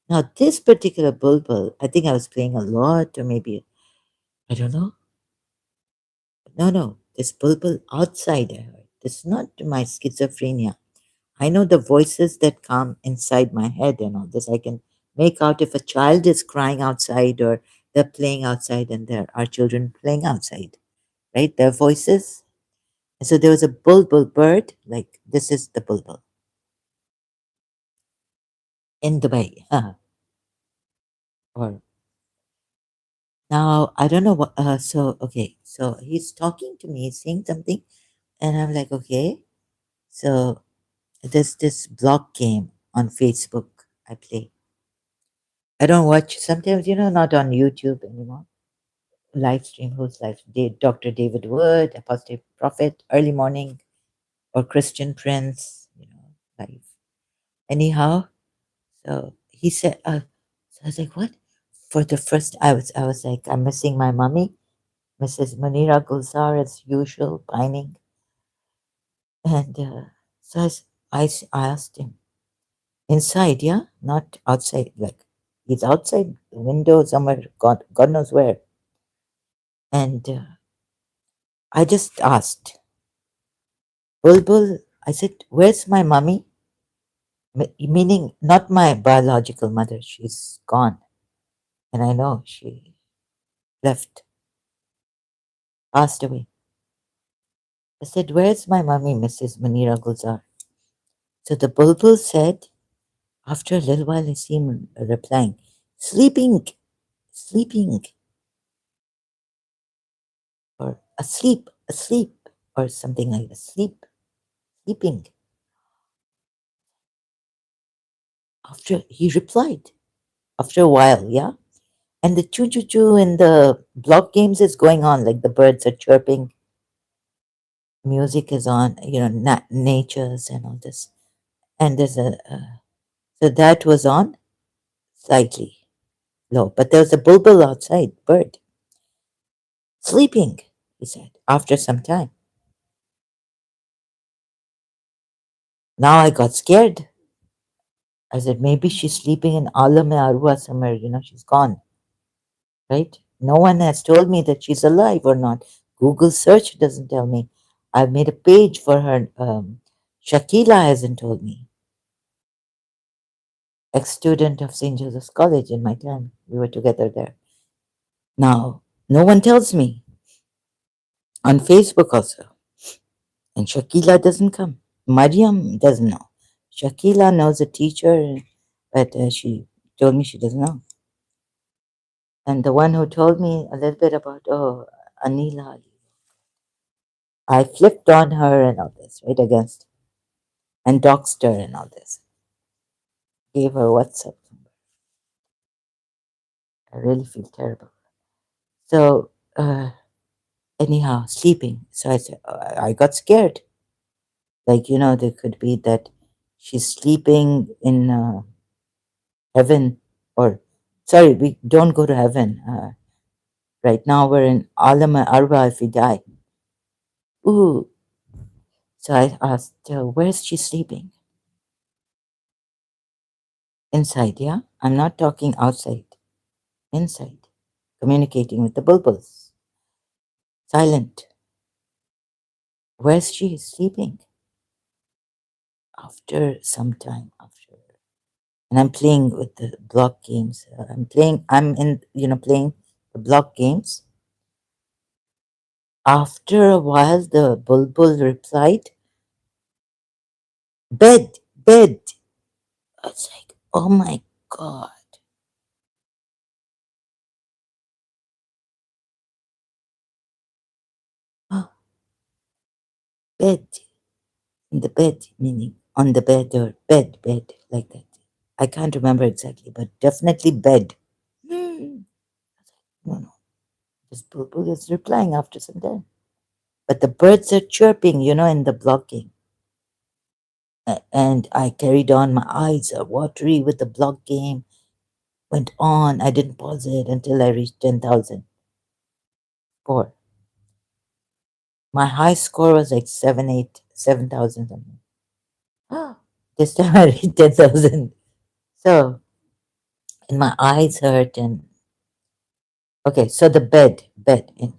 Now, this particular bulbul, I think I was playing a lot, or maybe I don't know. No, no, this bulbul outside I heard. This is not my schizophrenia. I know the voices that come inside my head and all this. I can make out if a child is crying outside or they're playing outside and there are children playing outside, right? Their voices. And so there was a bulbul bird, like this is the bulbul in Dubai. Or now I don't know what. So okay, so he's talking to me, saying something, and I'm like, okay. So there's this block game on Facebook I play. I don't watch sometimes, not on YouTube anymore. Live stream, who's live? Dr. David Wood, Apostate Prophet, Early Morning, or Christian Prince, live. Anyhow, so he said, so I was like, what? For the first, I was like, I'm missing my mommy, Mrs. Munira Gulzar, as usual, pining. And so I asked him, inside, yeah? Not outside. Like, he's outside the window somewhere, God knows where. And I just asked, Bulbul, I said, where's my mummy? Meaning, not my biological mother. She's gone. And I know she left, passed away. I said, where's my mummy, Mrs. Munira Gulzar? So the Bulbul said, after a little while, I see him replying, sleeping, sleeping, or asleep, asleep, or something like that. Sleeping. After he replied, after a while, yeah. And the choo choo choo in the block games is going on, like the birds are chirping, music is on, natures and all this. And there's so that was on slightly low, but there was a bulbul outside, bird, sleeping, he said, after some time. Now I got scared. I said, maybe she's sleeping in Alam Arwa somewhere, she's gone, right? No one has told me that she's alive or not. Google search doesn't tell me. I've made a page for her. Shakila hasn't told me. Ex-student of St. Joseph's College in my time. We were together there. Now, no one tells me on Facebook also. And Shakila doesn't come. Mariam doesn't know. Shakila knows a teacher, but she told me she doesn't know. And the one who told me a little bit about, Anila, I flipped on her and all this, right, against, and doxed her and all this. Gave her WhatsApp number. I really feel terrible. So, anyhow, sleeping. So I said, I got scared. Like, there could be that she's sleeping in heaven, or, sorry, we don't go to heaven. Right now we're in Alam Arba if we die. Ooh. So I asked, where's she sleeping? Inside, yeah? I'm not talking outside. Inside. Communicating with the bulbuls. Silent. Where's she sleeping? After some time, after. And I'm playing with the block games. I'm in, playing the block games. After a while, the bulbul replied, bed, bed. I was like, oh my God. Oh, bed. In the bed, meaning on the bed or bed, like that. I can't remember exactly, but definitely bed. Hmm. No, no, this bulbul is replying after some time. But the birds are chirping, in the block game. And I carried on. My eyes are watery with the block game. Went on. I didn't pause it until I reached 10,000 score. My high score was like 7,000 something. This time I reached 10,000. So, and my eyes hurt. And okay, so the bed. And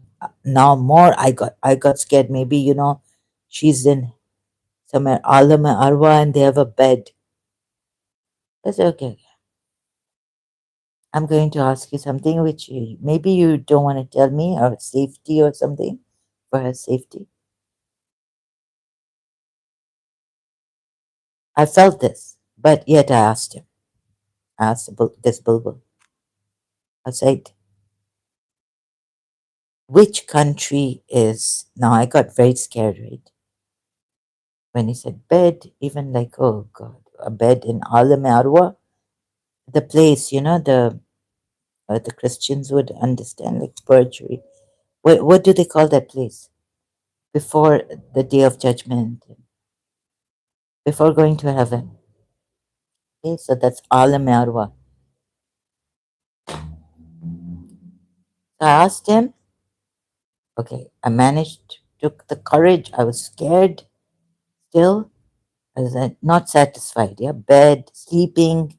now more, I got scared. Maybe, she's in somewhere, Alama Arwa, and they have a bed. I said, okay, I'm going to ask you something which maybe you don't want to tell me, or safety or something, for her safety. I felt this, but yet I asked him. I asked this bulbul. I said, which country is. Now I got very scared, right? When he said bed, even like, oh God, a bed in Alam Arwa, the place, the Christians would understand, like perjury. What do they call that place? Before the day of judgment, before going to heaven. Okay, so that's Alam Arwa. So I asked him, okay, I managed, took the courage. I was scared still. I was not satisfied. Yeah, bed, sleeping.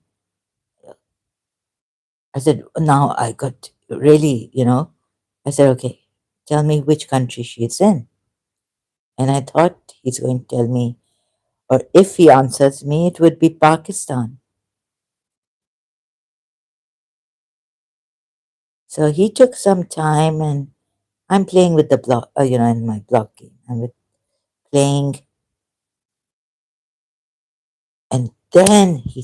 I said, now I got really, I said, okay, tell me which country she's in. And I thought he's going to tell me, or if he answers me, it would be Pakistan. So he took some time, and I'm playing with the block, in my block game. Playing. And then he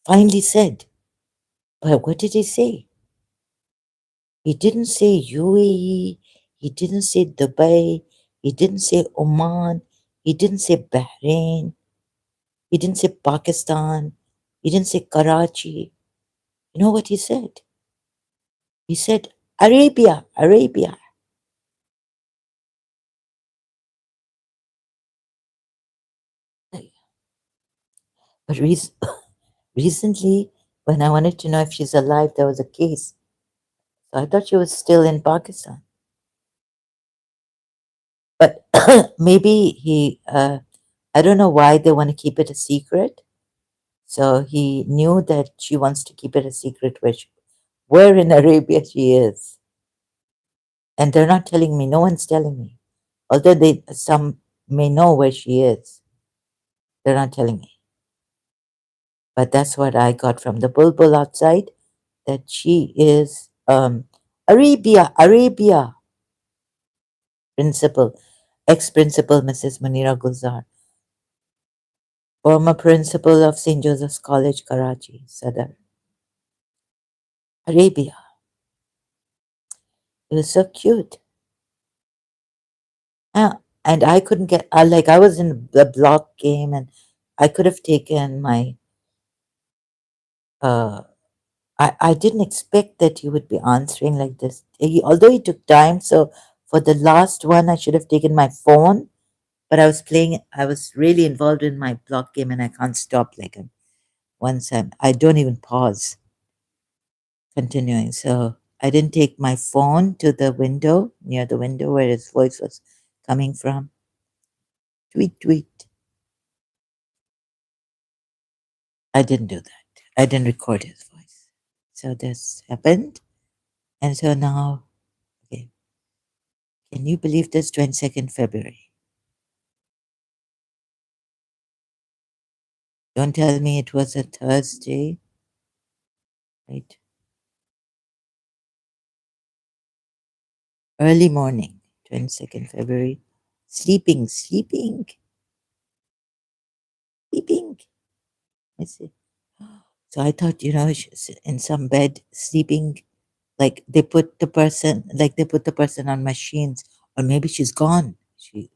finally said, but what did he say? He didn't say UAE, he didn't say Dubai, he didn't say Oman, he didn't say Bahrain, he didn't say Pakistan, he didn't say Karachi. You know what he said? He said Arabia, Arabia. But recently, when I wanted to know if she's alive, there was a case. So I thought she was still in Pakistan. But maybe I don't know why they want to keep it a secret. So he knew that she wants to keep it a secret where in Arabia she is. And they're not telling me, no one's telling me. Although some may know where she is, they're not telling me. But that's what I got from the bulbul outside, that she is Arabia principal, ex-principal Mrs. Munira Gulzar, former principal of St. Joseph's College, Karachi, Sadar. Arabia. It was so cute. And I couldn't get, like, I was in the block game, and I could have taken my, uh, I didn't expect that he would be answering like this. Although he took time, so for the last one, I should have taken my phone, but I was really involved in my block game, and I can't stop. Like, I don't even pause continuing. So I didn't take my phone to the window, near the window where his voice was coming from. Tweet, tweet. I didn't do that. I didn't record his voice. So this happened. And so now, okay, can you believe this? 22nd February. Don't tell me it was a Thursday, right? Early morning, 22nd February. Sleeping. I said, so I thought, she's in some bed sleeping, like they put the person on machines, or maybe she's gone. Like,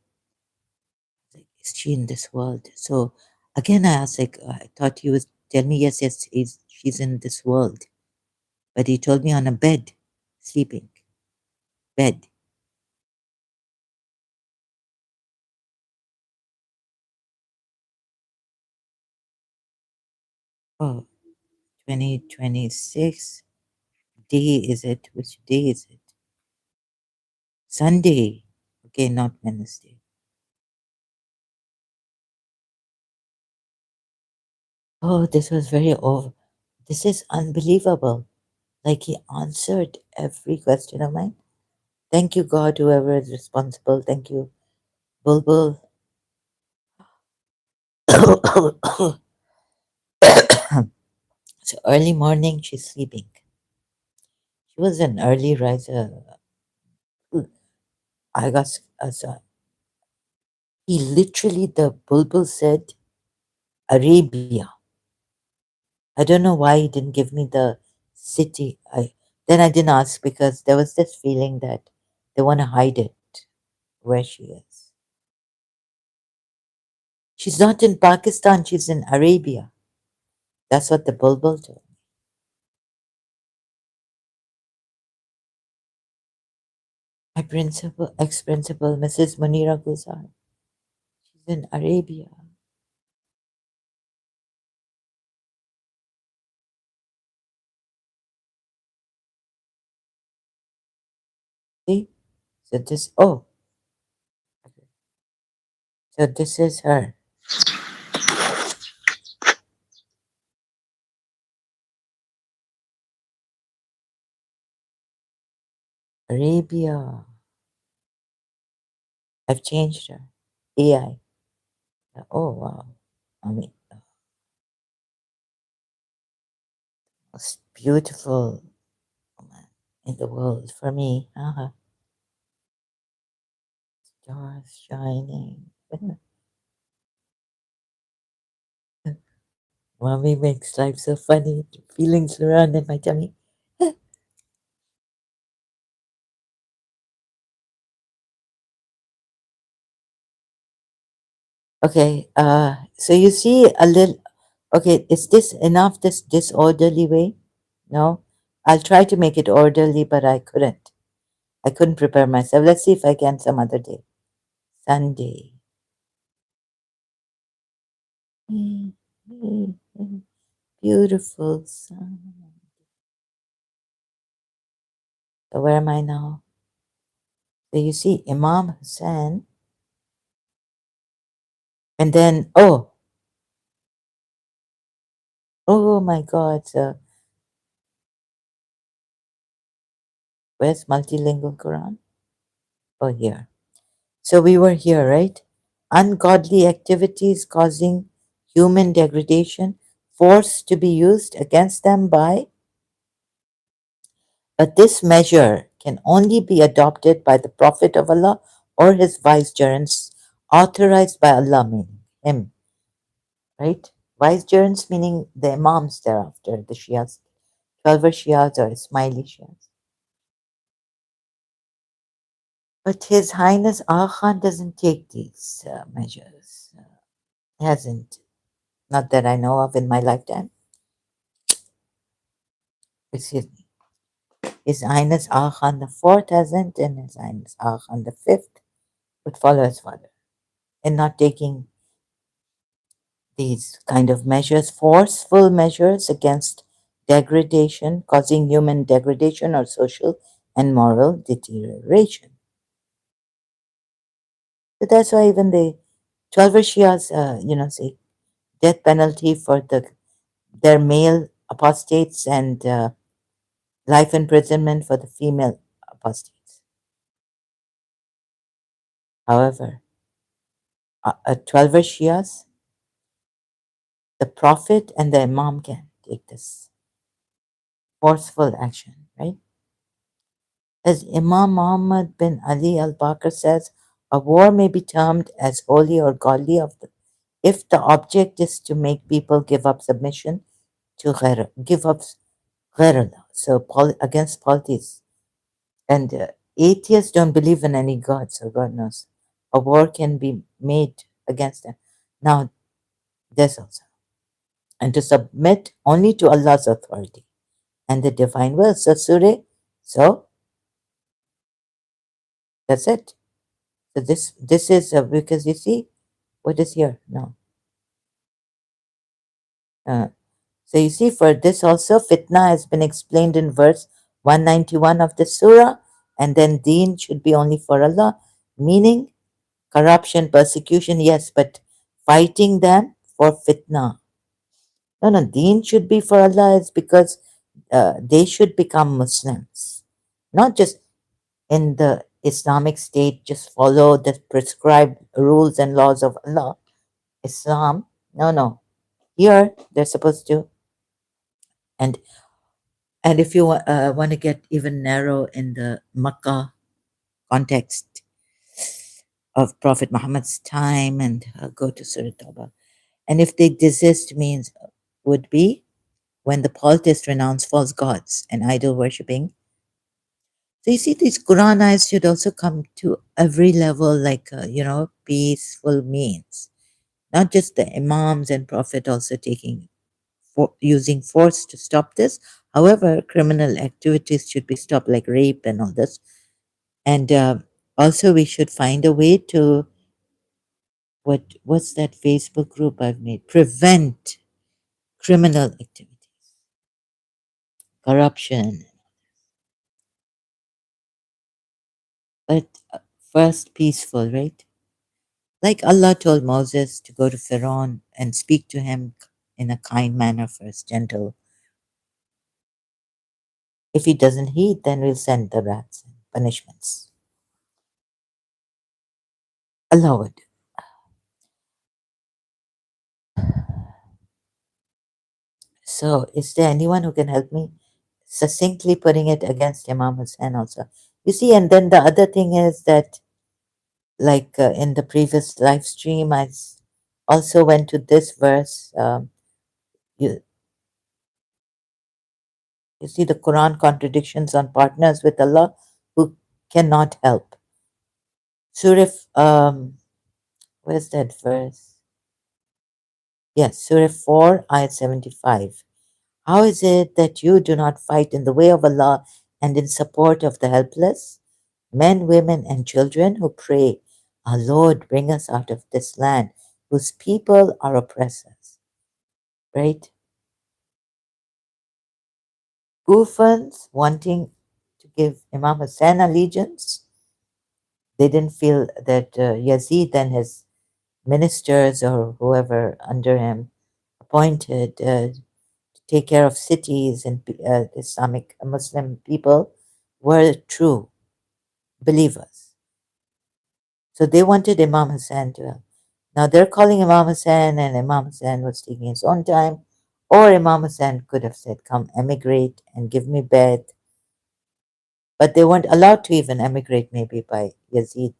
is she in this world? So again, I asked, like, I thought he was tell me, yes, she's in this world. but he told me on a bed, sleeping bed. Oh, 2026 day is it? Which day is it? Sunday. Okay, not Wednesday. Oh, this was very over. This is unbelievable. Like he answered every question of mine. Thank you, God, whoever is responsible. Thank you, Bulbul. So early morning, she's sleeping. She was an early riser. I got, so he literally, the Bulbul said, Arabia. I don't know why he didn't give me the city. Then I didn't ask because there was this feeling that they want to hide it where she is. She's not in Pakistan, she's in Arabia. That's what the Bulbul told me. My principal, ex-principal, Mrs. Munira Gulzar, she's in Arabia. See? So this, oh, so this is her. Arabia. I've changed her. AI. Oh, wow. I mean, most beautiful woman in the world for me. Stars shining. Mommy makes life so funny. Feelings around in my tummy. Okay, so you see a little. Okay, is this enough? This disorderly way? No, I'll try to make it orderly, but I couldn't. I couldn't prepare myself. Let's see if I can some other day. Sunday. Beautiful sun. So where am I now? So you see Imam Hussein, and then oh my God! So where's multilingual Quran? Oh, here. So we were here, right? Ungodly activities causing human degradation, force to be used against them by, but this measure can only be adopted by the Prophet of Allah or his vicegerents, authorized by Allah, meaning him, right? Vicegerents meaning the Imams thereafter, the Shias, 12 Shias or Ismaili Shias. But His Highness Aga Khan doesn't take these measures. He hasn't. Not that I know of in my lifetime. Excuse me. His Highness Aga Khan the Fourth hasn't, and His Highness Aga Khan the Fifth would follow his father in not taking these kind of measures, forceful measures against degradation, causing human degradation or social and moral deterioration. So that's why even the 12 Shias, say death penalty for their male apostates and life imprisonment for the female apostates. However, 12 Shias, the Prophet and the Imam can take this forceful action, right? As Imam Muhammad bin Ali al Bakr says, a war may be termed as holy or godly if the object is to make people give up submission to give up ghairullah, so against polytheists. And atheists don't believe in any God, so God knows. A war can be made against them. Now, there's also. And to submit only to Allah's authority and the divine will. So Surah, so that's it. So this is because you see what is here now. Uh, so you see, for this also, fitna has been explained in verse 191 of the surah, and then deen should be only for Allah, meaning corruption, persecution, yes, but fighting them for fitna. No, no, deen should be for Allah is because they should become Muslims, not just in the Islamic State, just follow the prescribed rules and laws of Allah. Islam, no, no. Here, they're supposed to, and if you want to get even narrow in the Makkah context of Prophet Muhammad's time and go to Surah Tawbah. And if they desist means would be when the polytheists renounce false gods and idol worshipping. So you see, these Quran ayahs should also come to every level, like peaceful means, not just the imams and prophet also taking using force to stop this. However, criminal activities should be stopped, like rape and all this. And also, we should find a way to what's that Facebook group I've made? Prevent criminal activity, corruption. But first, peaceful, right? Like Allah told Moses to go to Pharaoh and speak to him in a kind manner first, gentle. If he doesn't heed, then we'll send the wraths and punishments. Allah would. So, is there anyone who can help me succinctly putting it against Imam Hussain also? You see, and then the other thing is that, like in the previous live stream, also went to this verse. You, you see the Quran contradictions on partners with Allah who cannot help. Surah, where's that verse? Yes, Surah 4, ayat 75. How is it that you do not fight in the way of Allah and in support of the helpless? Men, women, and children who pray, Our Lord, bring us out of this land whose people are oppressors. Right? Kufans wanting to give Imam Hussain allegiance, they didn't feel that Yazid and his ministers or whoever under him appointed to take care of cities and Islamic Muslim people were true believers. So they wanted Imam Hussain to help. Now they're calling Imam Hussain, and Imam Hussain was taking his own time. Or Imam Hussain could have said, Come emigrate and give me bed. But they weren't allowed to even emigrate, maybe by Yazid.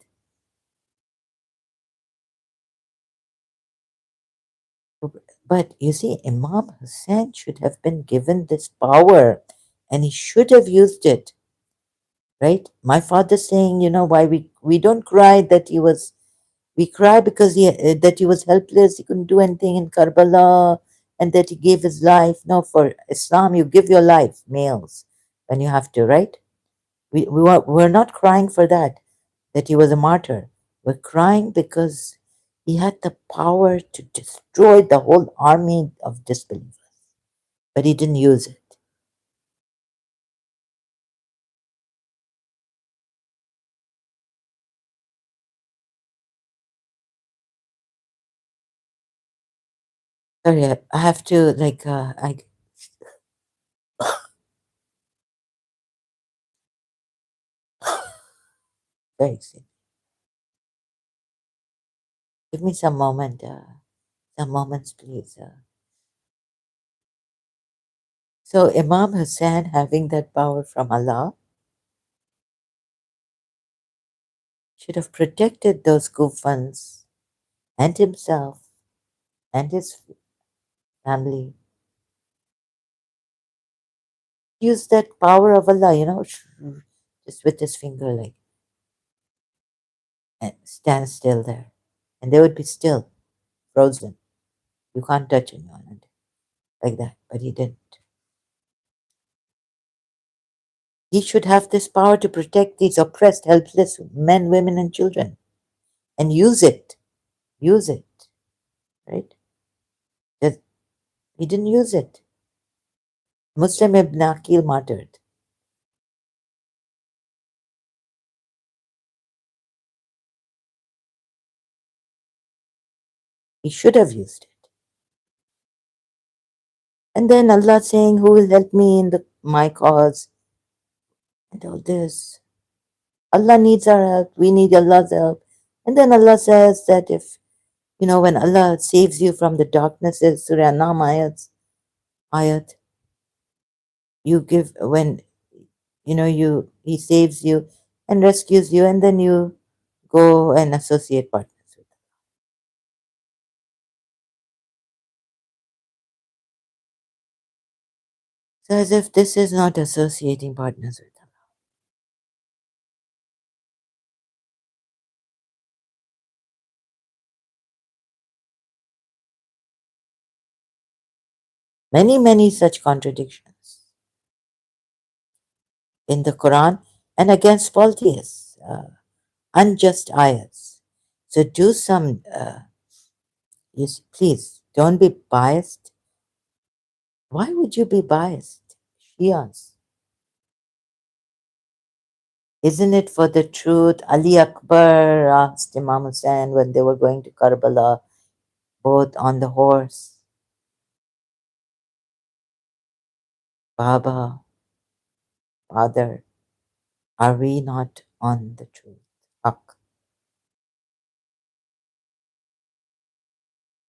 But you see, Imam Hussain should have been given this power and he should have used it, right? My father saying, why we don't cry that we cry because that he was helpless, he couldn't do anything in Karbala, and that he gave his life. No, for Islam, you give your life, males, when you have to, right? We're not crying for that he was a martyr. We're crying because he had the power to destroy the whole army of disbelievers, but he didn't use it. Sorry, I have to I very sick. Give me some moments, please. So Imam Hussain, having that power from Allah, should have protected those Kufans and himself and his family. Use that power of Allah, just with his finger, like, and stand still there. And they would be still, frozen. You can't touch anyone, and like that. But he didn't. He should have this power to protect these oppressed, helpless men, women, and children and use it. Use it, right? That he didn't use it. Muslim ibn Aqil martyred. He should have used it. And then Allah saying, who will help me in my cause? And all this. Allah needs our help. We need Allah's help. And then Allah says that if, when Allah saves you from the darknesses, Surah Nam ayat, you give, when, He saves you and rescues you, and then you go and associate partners with Him. So as if this is not associating partners with Allah. Many, many such contradictions in the Quran and against polytheists, unjust ayats. So do some, please don't be biased. Why would you be biased? Shias. Isn't it for the truth? Ali Akbar asked Imam Hussain when they were going to Karbala, both on the horse. Baba, Father, are we not on the truth? Haq.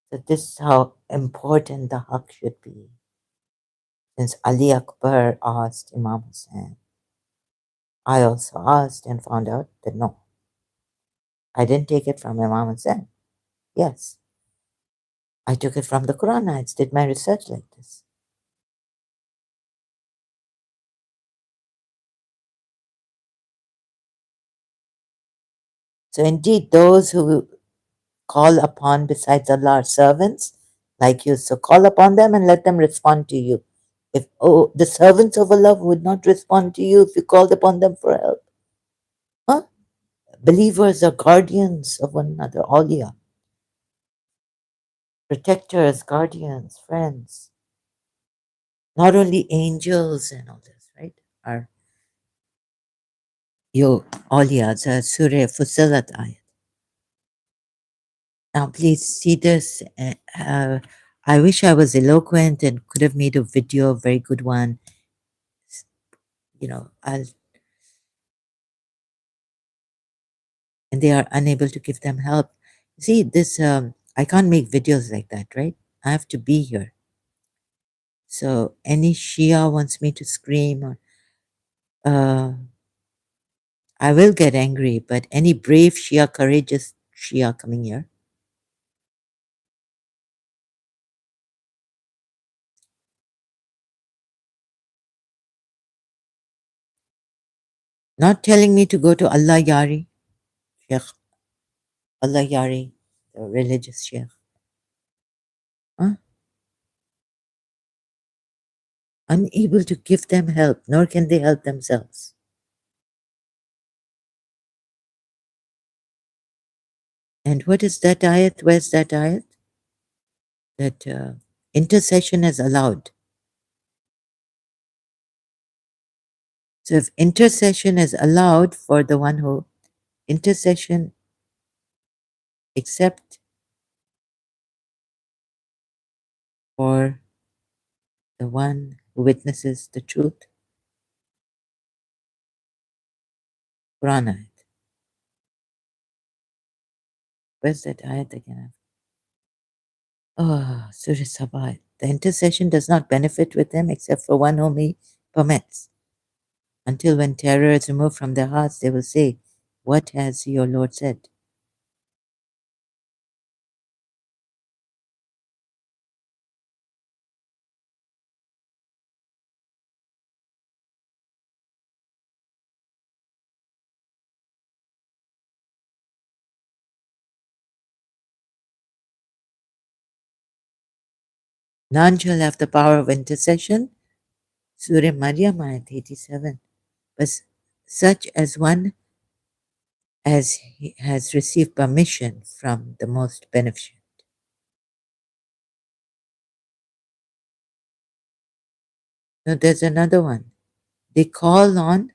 So this is how important the Haq should be. Since Ali Akbar asked Imam Hussain, I also asked and found out that no, I didn't take it from Imam Hussain. Yes, I took it from the Quran. I did my research like this. So indeed, those who call upon besides Allah are servants like you. So call upon them and let them respond to you. If the servants of Allah would not respond to you if you called upon them for help. Huh? Believers are guardians of one another, awliya, protectors, guardians, friends. Not only angels and all this, right? Are your awliyas, Surah Fusilat ayat. Now, please see this. I wish I was eloquent and could have made a video, a very good one. I'll, and they are unable to give them help. See, this, I can't make videos like that, right? I have to be here. So, any Shia wants me to scream, or I will get angry, but any brave Shia, courageous Shia coming here, not telling me to go to Allah Yari, Sheikh, Allah Yari, the religious Sheikh. Huh? Unable to give them help, nor can they help themselves. And what is that ayat? Where's that ayat? That intercession is allowed. So if intercession is allowed for the one who intercession except for the one who witnesses the truth, Quran ayat. Where's that ayat again? Oh, Surah Sabah. The intercession does not benefit with them except for one whom he permits. Until when terror is removed from their hearts, they will say, what has your Lord said? None shall have the power of intercession. Surah Maryam, ayat 87. but such as one as he has received permission from the most beneficent. No, there's another one. They call on,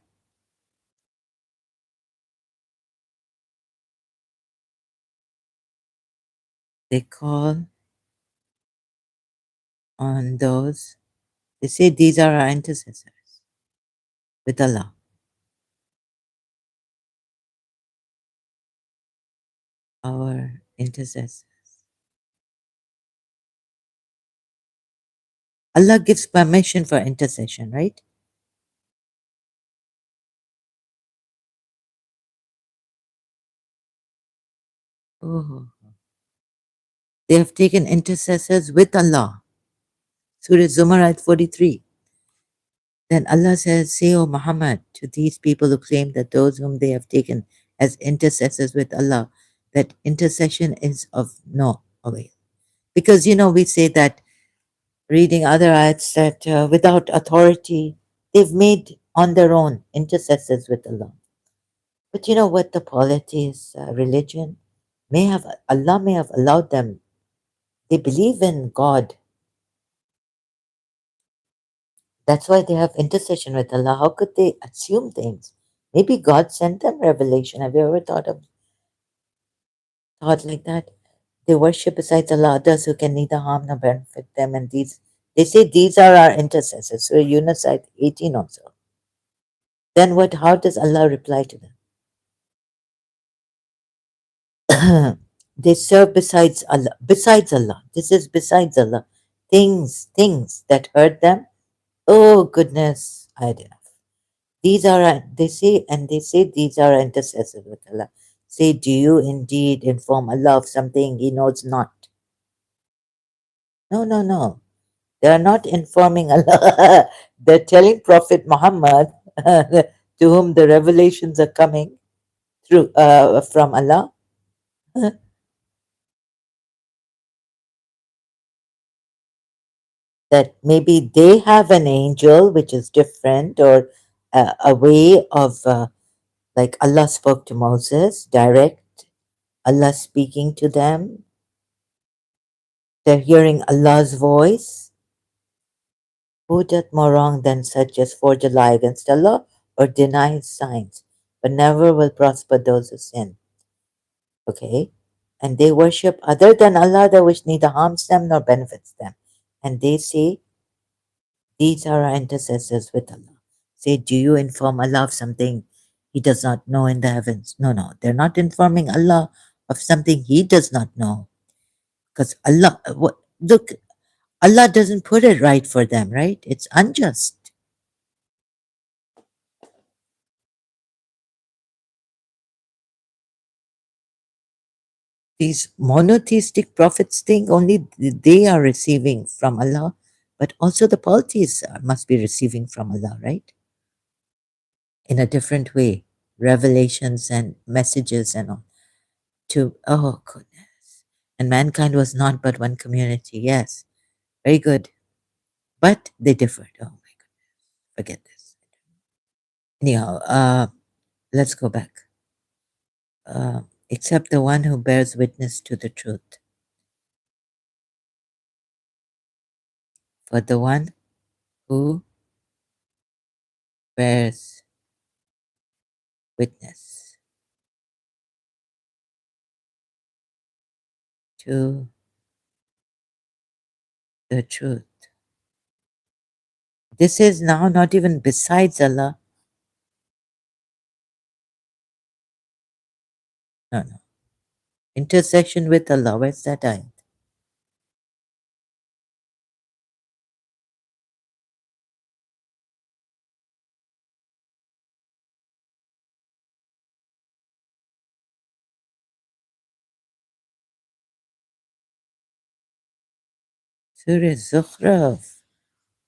they call on those, they say these are our intercessors with Allah. Our intercessors. Allah gives permission for intercession, right? Oh, they have taken intercessors with Allah. Surah Zumar ayat 43. Then Allah says, say, O Muhammad, to these people who claim that those whom they have taken as intercessors with Allah, that intercession is of no avail. Because, we say that reading other ayats that without authority, they've made on their own intercessors with Allah. But you know what the polytheist religion Allah may have allowed them. They believe in God. That's why they have intercession with Allah. How could they assume things? Maybe God sent them revelation. Have you ever thought like that? They worship besides Allah others who can neither harm nor benefit them, and they say these are our intercessors. So Yunus ayat 18 also. Then what? How does Allah reply to them? They serve besides Allah. Besides Allah. This is besides Allah. Things that hurt them. Oh goodness, I don't know. They say these are intercessors with Allah. Say, do you indeed inform Allah of something He knows not? No, no, no. They are not informing Allah. They're telling Prophet Muhammad, to whom the revelations are coming through from Allah, that maybe they have an angel which is different, or a way of like Allah spoke to Moses direct, Allah speaking to them. They're hearing Allah's voice. Who doth more wrong than such as forge a lie against Allah or deny His signs? But never will prosper those who sin. Okay? And they worship other than Allah, that which neither harms them nor benefits them. And they say, these are our intercessors with Allah. Say, do you inform Allah of something He does not know in the heavens? No, no. They're not informing Allah of something He does not know. Because look, Allah doesn't put it right for them, right? It's unjust. These monotheistic prophets think only they are receiving from Allah, but also the polytheists must be receiving from Allah, right? In a different way, revelations and messages and all. Oh goodness. And mankind was not but one community. Yes, very good. But they differed. Oh my goodness, forget this. Anyhow, let's go back. Uh, except the one who bears witness to the truth. For the one who bears witness to the truth. This is now not even besides Allah. No, no. Intersection with Allah. Where's that ayat? Surah Zukhruf.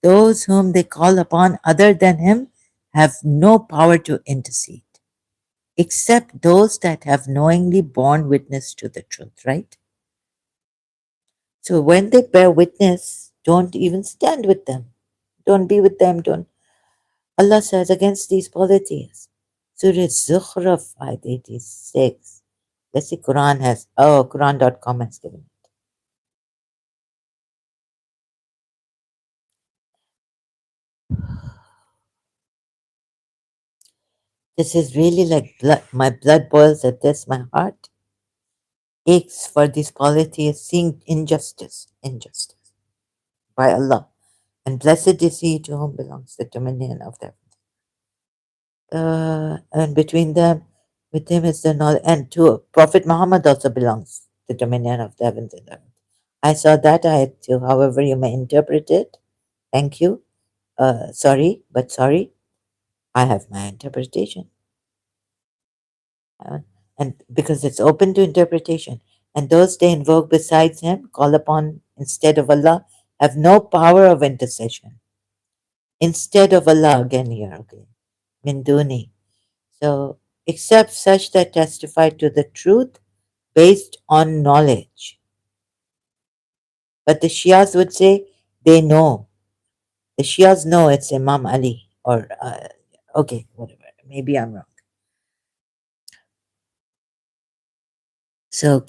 Those whom they call upon other than Him have no power to intercede, except those that have knowingly borne witness to the truth, right? So when they bear witness, don't even stand with them. Don't be with them. Don't. Allah says against these polytheists. Surah Zukhruf, ayat 86. Let's see, Quran has, Quran.com has given it. This is really like blood. My blood boils at this. My heart aches for these polytheists seeing injustice by Allah. And blessed is he to whom belongs the dominion of them. And between them, with him is the knowledge. And to Prophet Muhammad also belongs the dominion of the heavens and earth. I saw that ayat too, however you may interpret it. Thank you. Sorry, but sorry, I have my interpretation. Uh, and because it's open to interpretation. And those they invoke besides him, call upon instead of Allah, have no power of intercession. Instead of Allah, again here, okay. Min duni. So, except such that testify to the truth based on knowledge. But the Shias would say they know. The Shias know it's Imam Ali, or, okay, whatever. Maybe I'm wrong. So,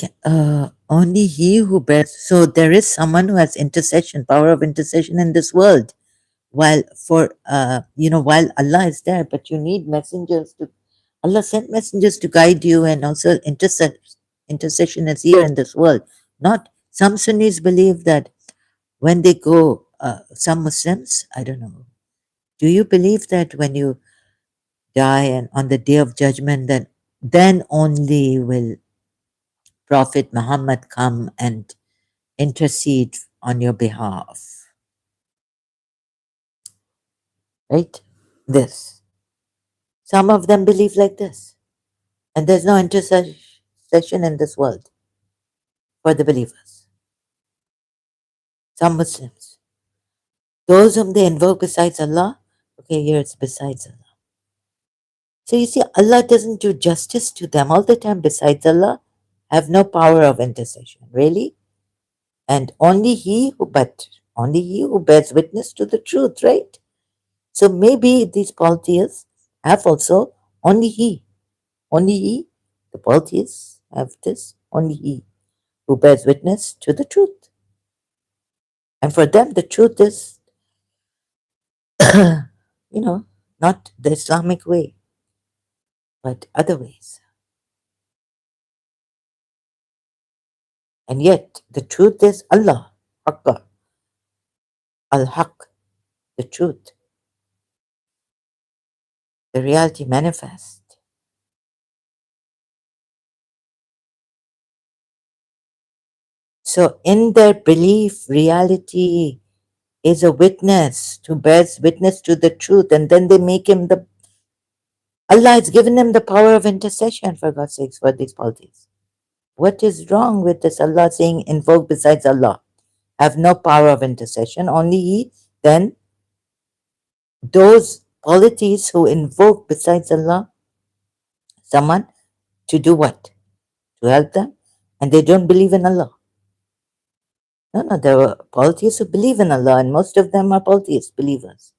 only he who bears. So, there is someone who has intercession, power of intercession in this world. While while Allah is there, but you need messengers to. Allah sent messengers to guide you, and also intercession is here in this world. Not some Sunnis believe that when they go, some Muslims, I don't know. Do you believe that when you die and on the day of judgment, then only will Prophet Muhammad come and intercede on your behalf? Right? This. Some of them believe like this. And there's no intercession in this world for the believers. Some Muslims. Those whom they invoke besides Allah, okay, here it's besides Allah. So you see, Allah doesn't do justice to them all the time besides Allah, have no power of intercession, really. And only He who bears witness to the truth, right? So maybe these polytheists have also only He, the polytheists have this, only He who bears witness to the truth. And for them, the truth is, you know, not the Islamic way, but other ways. And yet, the truth is Allah, Haqqa, Al Haq, the truth, the reality manifest. So, in their belief, reality is a witness to bears witness to the truth, and then they make him the Allah has given them the power of intercession, for God's sakes, for these polities. What is wrong with this Allah saying invoke besides Allah? Have no power of intercession, only He. Then those polities who invoke besides Allah someone to do what? To help them, and they don't believe in Allah. No, there are polytheists who believe in Allah, and most of them are polytheist believers.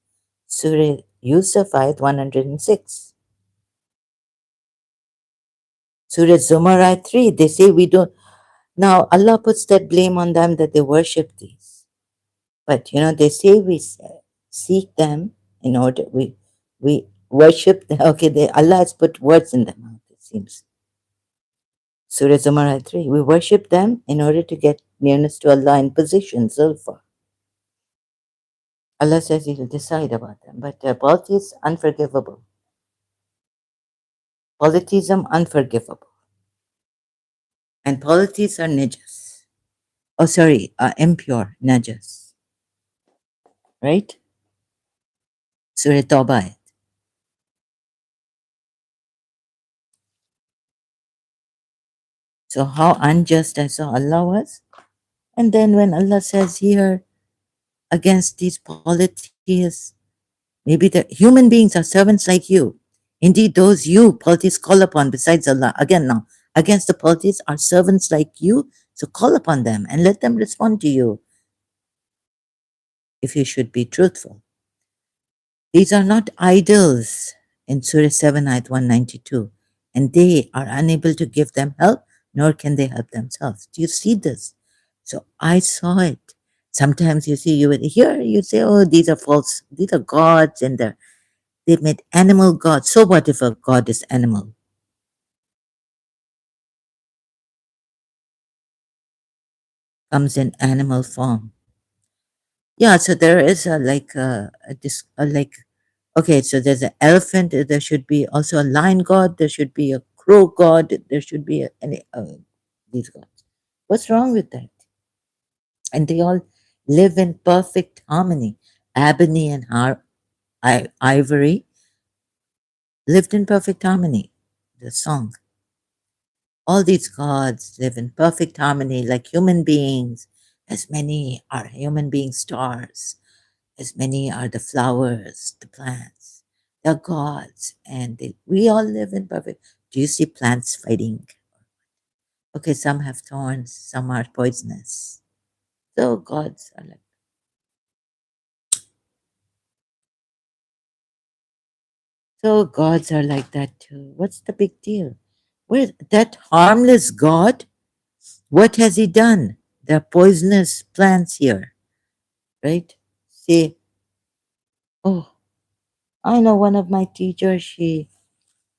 Surah Yusuf, ayat 106. Surah Zumar, ayat 3. They say we don't. Now, Allah puts that blame on them that they worship these. But, they say we seek them in order, we worship them. Okay, Allah has put words in their mouth, it seems. Surah Zumar, ayat 3. We worship them in order to get nearness to Allah in position, zulfa. Allah says He will decide about them. But polytheism, unforgivable. Polytheism, unforgivable. And polytheists are najas. Oh, sorry, impure, najas. Right? Surah Tawbah. So, how unjust I saw Allah was. And then when Allah says here against these polytheists, maybe the human beings are servants like you. Indeed, those you, polytheists, call upon besides Allah. Again, now, against the polytheists are servants like you. So call upon them and let them respond to you if you should be truthful. These are not idols in Surah 7, Ayat 192, and they are unable to give them help, nor can they help themselves. Do you see this? So I saw it. Sometimes you see, you would hear, you say, oh, these are false, these are gods, and they've made animal gods. So what if a god is animal? Comes in animal form. Yeah, so there is like okay, so there's an elephant. There should be also a lion god. There should be a crow god. There should be these gods. What's wrong with that? And they all live in perfect harmony. Ebony and ivory lived in perfect harmony. The song. All these gods live in perfect harmony, like human beings. As many are human being stars, as many are the flowers, the plants. They're gods, and we all live in perfect. Do you see plants fighting? Okay, some have thorns, some are poisonous. So gods are like. So gods are like that too. What's the big deal? Where that harmless God? What has he done? There are poisonous plants here, right? See, oh, I know one of my teachers. She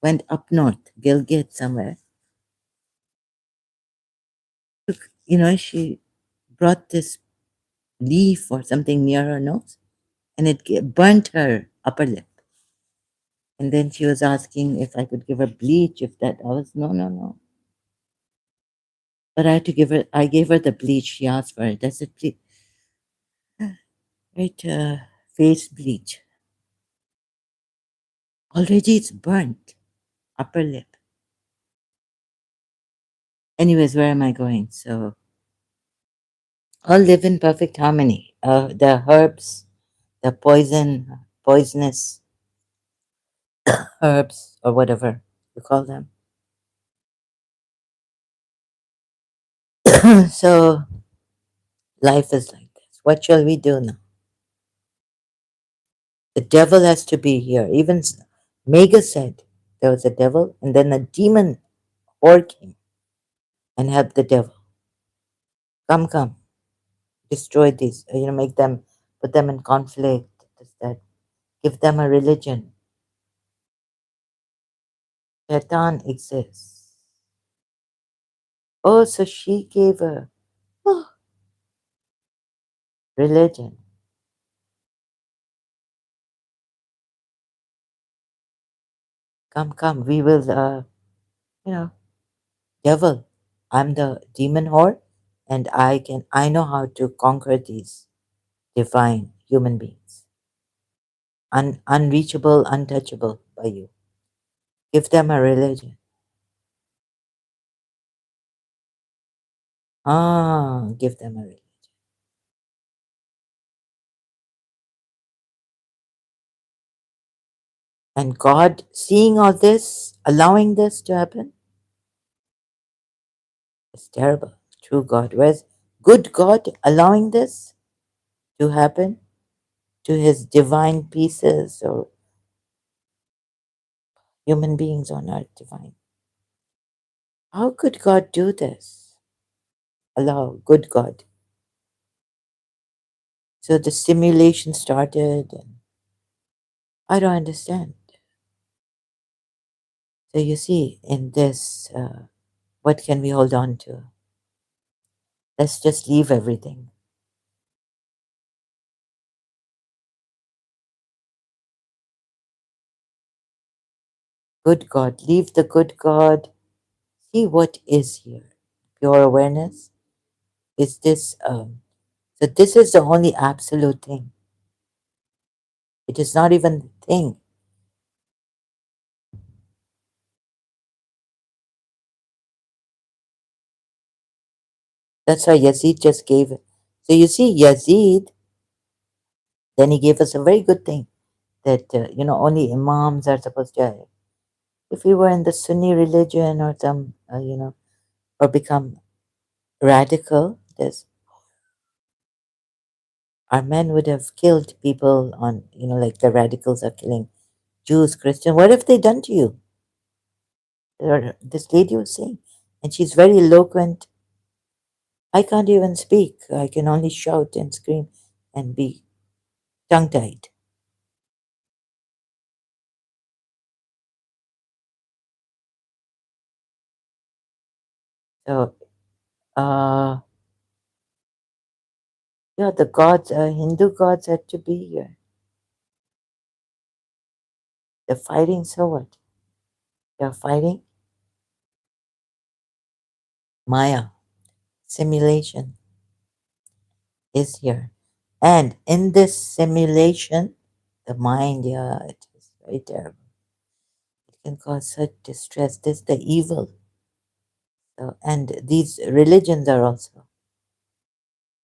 went up north, Gilgit somewhere. She brought this leaf or something near her nose, and it burnt her upper lip. And then she was asking if I could give her bleach. If that, I was no, no, no. But I had to give her. I gave her the bleach. She asked for it. I said, please, right, face bleach. Already it's burnt upper lip. Anyways, where am I going? So all live in perfect harmony. The herbs, the poisonous herbs, or whatever you call them. So life is like this. What shall we do now? The devil has to be here. Even Mega said there was a devil, and then a demon horde came and helped the devil. Come, come, destroy these. Make them, put them in conflict. This, that. Give them a religion. Shaitan exists. Oh, so she gave a religion. Come, come, we will, you know, devil. I'm the demon horde, and I know how to conquer these divine human beings. Unreachable, untouchable by you. Give them a religion. Give them a religion. And God, seeing all this, allowing this to happen, is terrible. True God. Whereas good God allowing this to happen to his divine pieces or human beings on earth divine. How could God do this? Allow, good God. So the simulation started, and I don't understand. So you see, in this, what can we hold on to? Let's just leave everything. Good God, leave the good God. See what is here. Pure awareness. Is this, so this is the only absolute thing. It is not even the thing. That's why Yazid just gave it. So you see, Yazid, then he gave us a very good thing that, only Imams are supposed to. If we were in the Sunni religion or some, or become radical, there's our men would have killed people on, like the radicals are killing Jews, Christians. What have they done to you? Or this lady was saying, and she's very eloquent. I can't even speak. I can only shout and scream and be tongue tied. So, uh, yeah, the gods, Hindu gods had to be here. They're fighting, so what? They're fighting Maya. Simulation is here. And in this simulation, the mind, yeah, it is very terrible. It can cause such distress. This the evil. So, and these religions are also.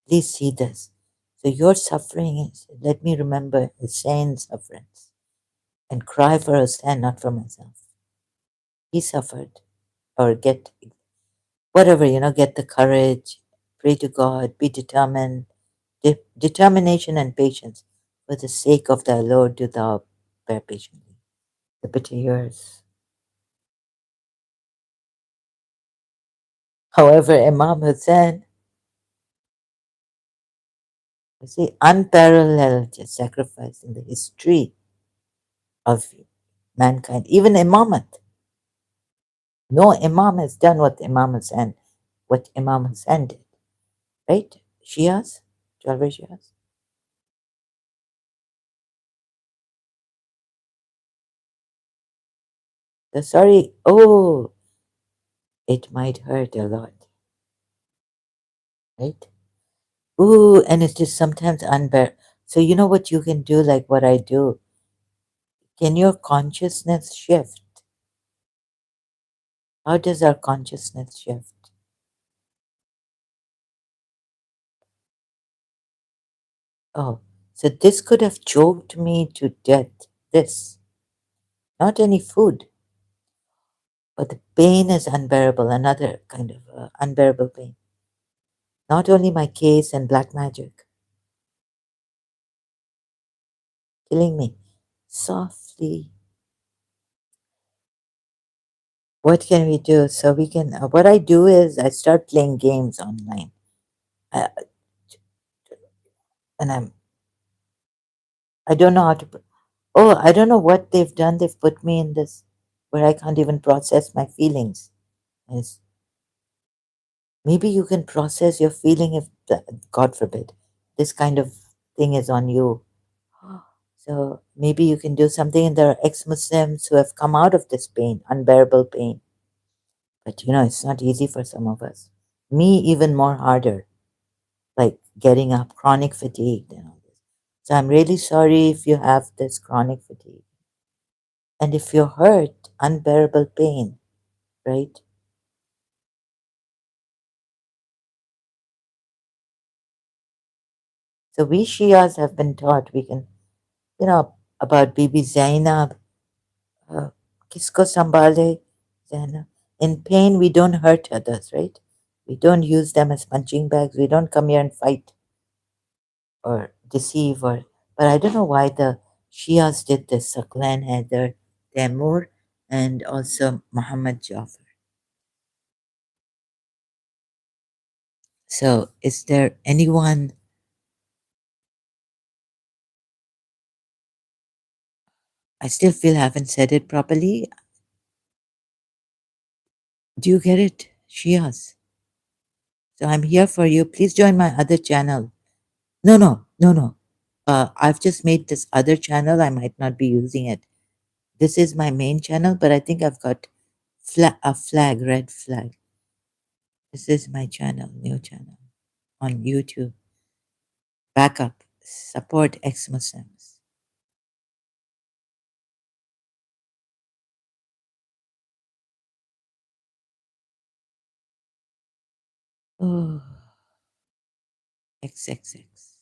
Please see this. So your suffering is, let me remember Hussein's sufferings and cry for Hussein, not for myself. He suffered. Or get whatever, get the courage, pray to God, be determined, determination and patience. For the sake of thy Lord, do thou bear patiently the bitter years. However, Imam Hussein, you see, unparalleled sacrifice in the history of mankind, even Imamat. No Imam has done what Imam Hussein did, right? Shias, 12 Shias. Sorry, oh, it might hurt a lot, right? Ooh, and it's just sometimes unbearable. So you know what you can do, like what I do? Can your consciousness shift? How does our consciousness shift? Oh, so this could have choked me to death. This, not any food, but the pain is unbearable. Another kind of unbearable pain. Not only my case and black magic killing me softly. What can we do? So we can. What I do is I start playing games online, uh, and I don't know how to. Oh, I don't know what they've done. They've put me in this where I can't even process my feelings. Yes. Maybe you can process your feeling if, God forbid, this kind of thing is on you. So maybe you can do something. And there are ex-Muslims who have come out of this pain, unbearable pain. But it's not easy for some of us. Me, even more harder, like getting up, chronic fatigue, and all this. So I'm really sorry if you have this chronic fatigue. And if you're hurt, unbearable pain, right? So we Shias have been taught we can, about Bibi Zainab, uh, kisko sambale, Zainab. In pain, we don't hurt others, right? We don't use them as punching bags. We don't come here and fight or deceive or. But I don't know why the Shias did this. Saqlan Haider, Taimur, and also Muhammad Jafar. So, is there anyone? I still feel I haven't said it properly. Do you get it, Shias? So I'm here for you. Please join my other channel. No, no, no, no. I've just made this other channel. I might not be using it. This is my main channel, but I think I've got a flag, red flag. This is my channel, new channel on YouTube. Backup, support ex-Muslims. Oh, XXX.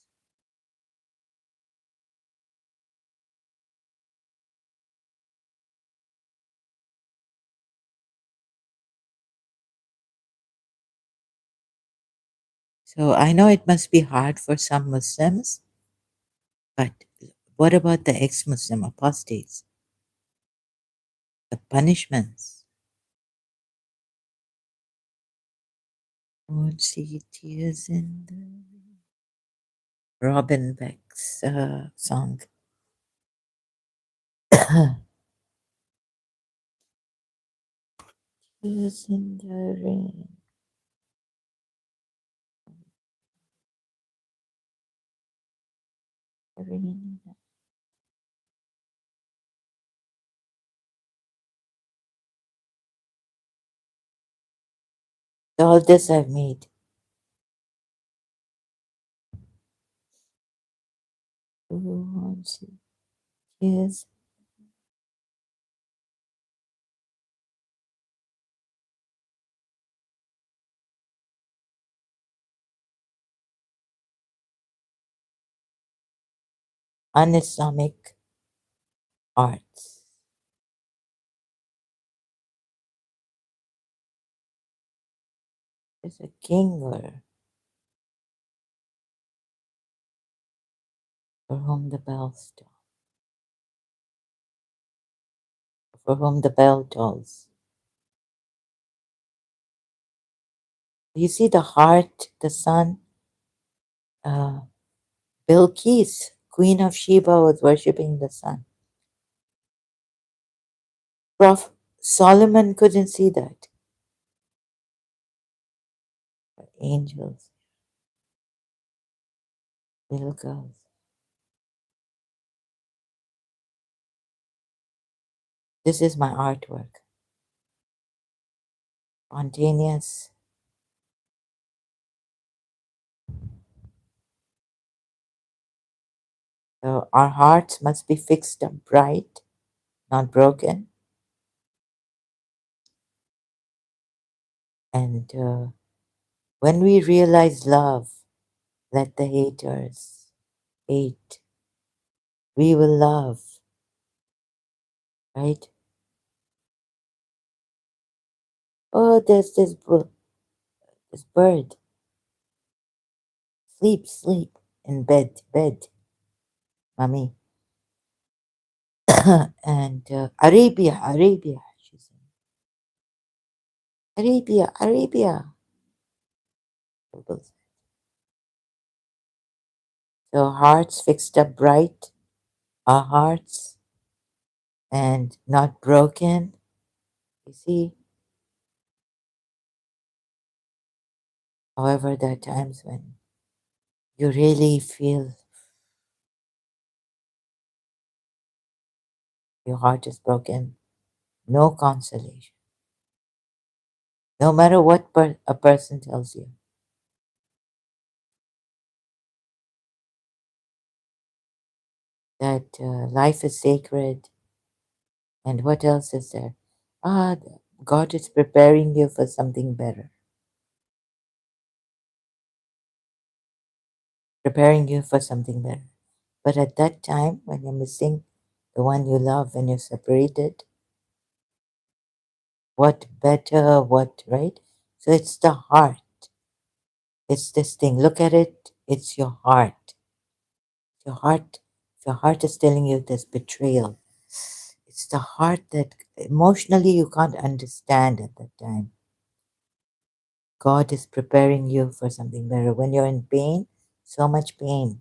So I know it must be hard for some Muslims. But what about the ex Muslim apostates? The punishments. Won't see tears in the Robin Beck's song. Tears in the rain. Rain. All this I've made. Who wants see tears? Un-Islamic arts. There's a king or for whom the bells toll. For whom the bell tolls. You see the heart, the sun. Uh, Bilqis, Queen of Sheba, was worshipping the sun. Prophet Solomon couldn't see that. Angels, little girls. This is my artwork. Spontaneous. So our hearts must be fixed up bright, not broken. And when we realize love, let the haters hate. We will love, right? Oh, there's this bird. Sleep, sleep in bed, bed, mommy. And Arabia, Arabia, she said. Arabia, Arabia. So hearts fixed up bright, our hearts, and not broken. You see, however, there are times when you really feel your heart is broken, no consolation. No matter what a person tells you, that life is sacred, and what else is there? Ah, God is preparing you for something better, preparing you for something better. But at that time, when you're missing the one you love and you're separated, what better, what, right? So it's the heart. It's this thing. Look at it. It's your heart. Your heart. If your heart is telling you this betrayal, it's the heart that emotionally you can't understand at that time. God is preparing you for something better. When you're in pain, so much pain.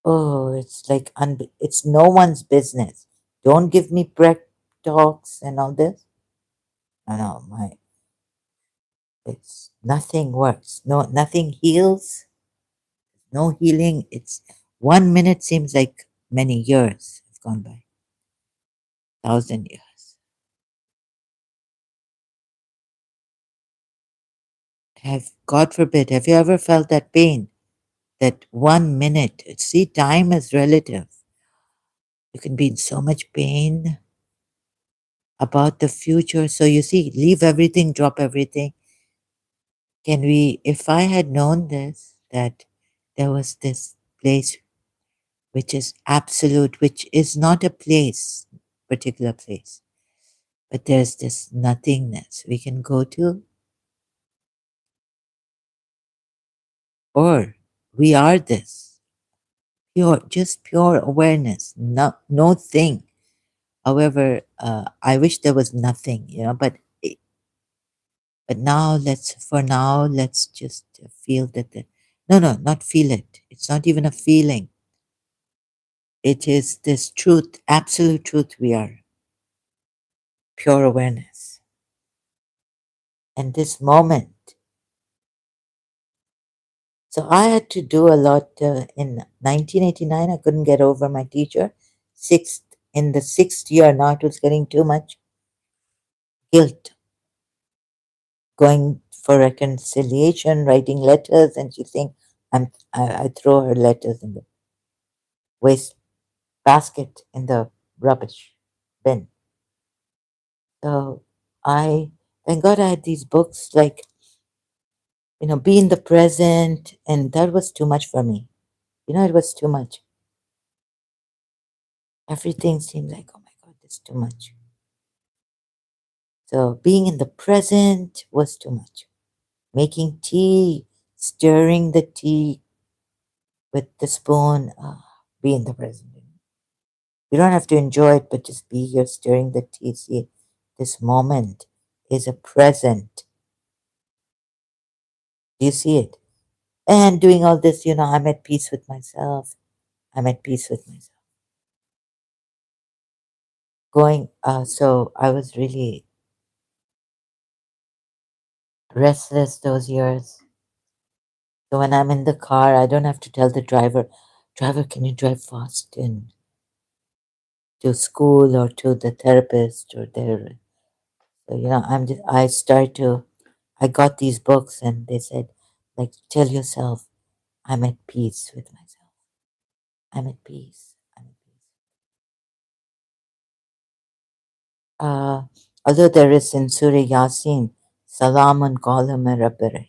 Oh, it's like it's no one's business. Don't give me prep talks and all this. No, my it's nothing works. No, nothing heals. No healing. It's 1 minute seems like many years have gone by, 1,000 years. Have God forbid, have you ever felt that pain? That 1 minute. See, time is relative. You can be in so much pain about the future. So you see, leave everything, drop everything. Can we, if I had known this, that there was this place which is absolute, which is not a place, particular place, but there's this nothingness we can go to, or We are this pure, just pure awareness, no thing. However, I wish there was nothing, but but now let's just feel that no, no, not feel it. It's not even a feeling. It is this truth, absolute truth. We are pure awareness. And this moment. So I had to do a lot in 1989. I couldn't get over my teacher. In the sixth year, now it was getting too much guilt, going for reconciliation, writing letters, and she saying, I throw her letters in the waste basket in the rubbish bin. So I, thank God I had these books like, be in the present, and that was too much for me. It was too much. Everything seemed like, oh my God, this is too much. So being in the present was too much. Making tea, stirring the tea with the spoon, be in the present. You don't have to enjoy it, but just be here stirring the tea. See, this moment is a present. Do you see it? And doing all this, I'm at peace with myself. I'm at peace with myself. So I was really restless those years. So when I'm in the car, I don't have to tell the driver, can you drive fast to school or to the therapist or there. So, I got these books and they said, like, tell yourself, I'm at peace with myself. I'm at peace. I'm at peace. Uh, Although there is in Surah Yasin, Salamun qawlan min Rabbir Rahim.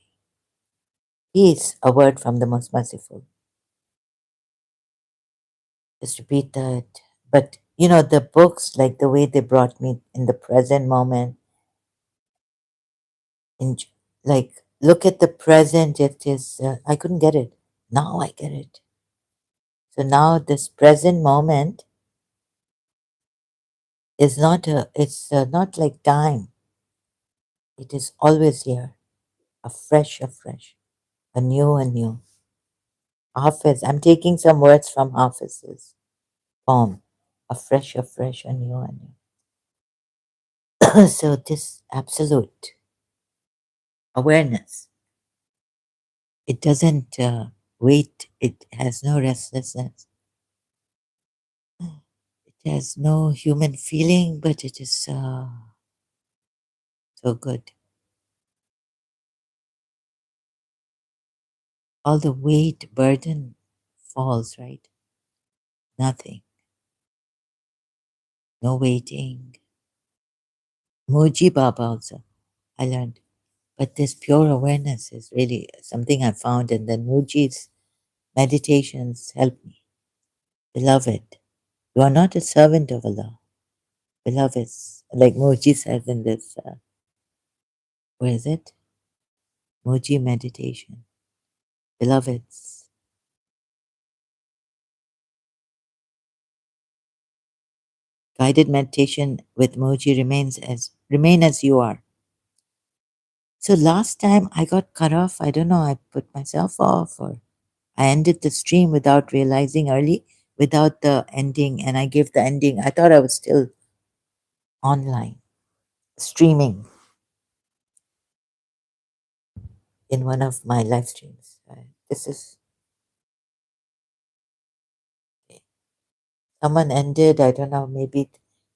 Peace, a word from the most merciful. Just repeat that. But, the books, like the way they brought me in the present moment, in, like, look at the present, it is, I couldn't get it. Now I get it. So now this present moment it's not like time. It is always here, afresh, a new. Hafiz, I'm taking some words from Hafiz's poem, afresh, a new. So this absolute awareness, it doesn't wait. It has no restlessness. It has no human feeling, but it is so good. All the weight, burden falls, right? Nothing. No waiting. Muji Baba also, I learned. But this pure awareness is really something I found, and then Muji's meditations help me. Beloved, you are not a servant of Allah. Beloveds, like Muji says in this, where is it? Muji meditation. Beloveds, guided meditation with Muji remain as you are. So last time I got cut off, I don't know, I put myself off or I ended the stream without realizing early, without the ending, and I gave the ending. I thought I was still online, streaming in one of my live streams. This is someone ended, I don't know, maybe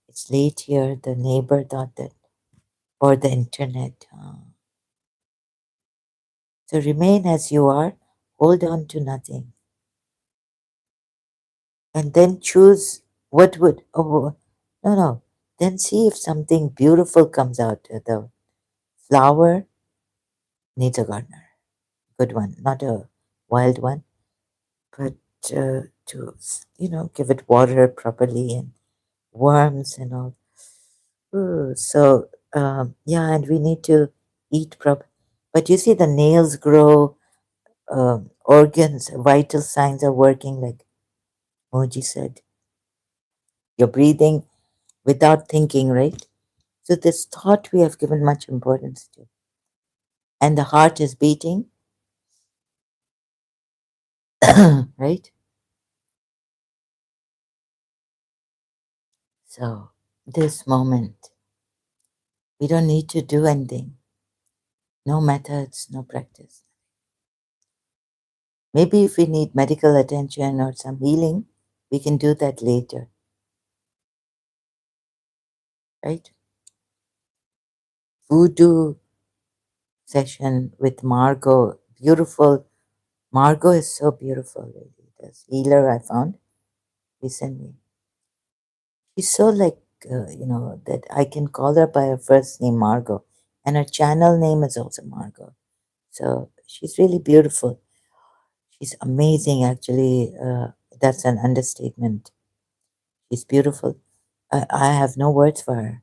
it's late here. The neighbor thought that, or the internet. So remain as you are, hold on to nothing, and then choose what would, oh, no, then see if something beautiful comes out. The flower needs a gardener, good one, not a wild one, but to, give it water properly and worms and all. Ooh, so, yeah, and we need to eat proper. But you see, the nails grow, organs, vital signs are working, like Moji said. You're breathing without thinking, right? So this thought we have given much importance to. And the heart is beating, right? So this moment, we don't need to do anything. No methods, no practice. Maybe if we need medical attention or some healing, we can do that later, right? Voodoo session with Margot. Beautiful. Margot is so beautiful, really. This healer I found recently. She's so like, that I can call her by her first name, Margot. And her channel name is also Margot. So she's really beautiful. She's amazing, actually. That's an understatement. She's beautiful. I have no words for her.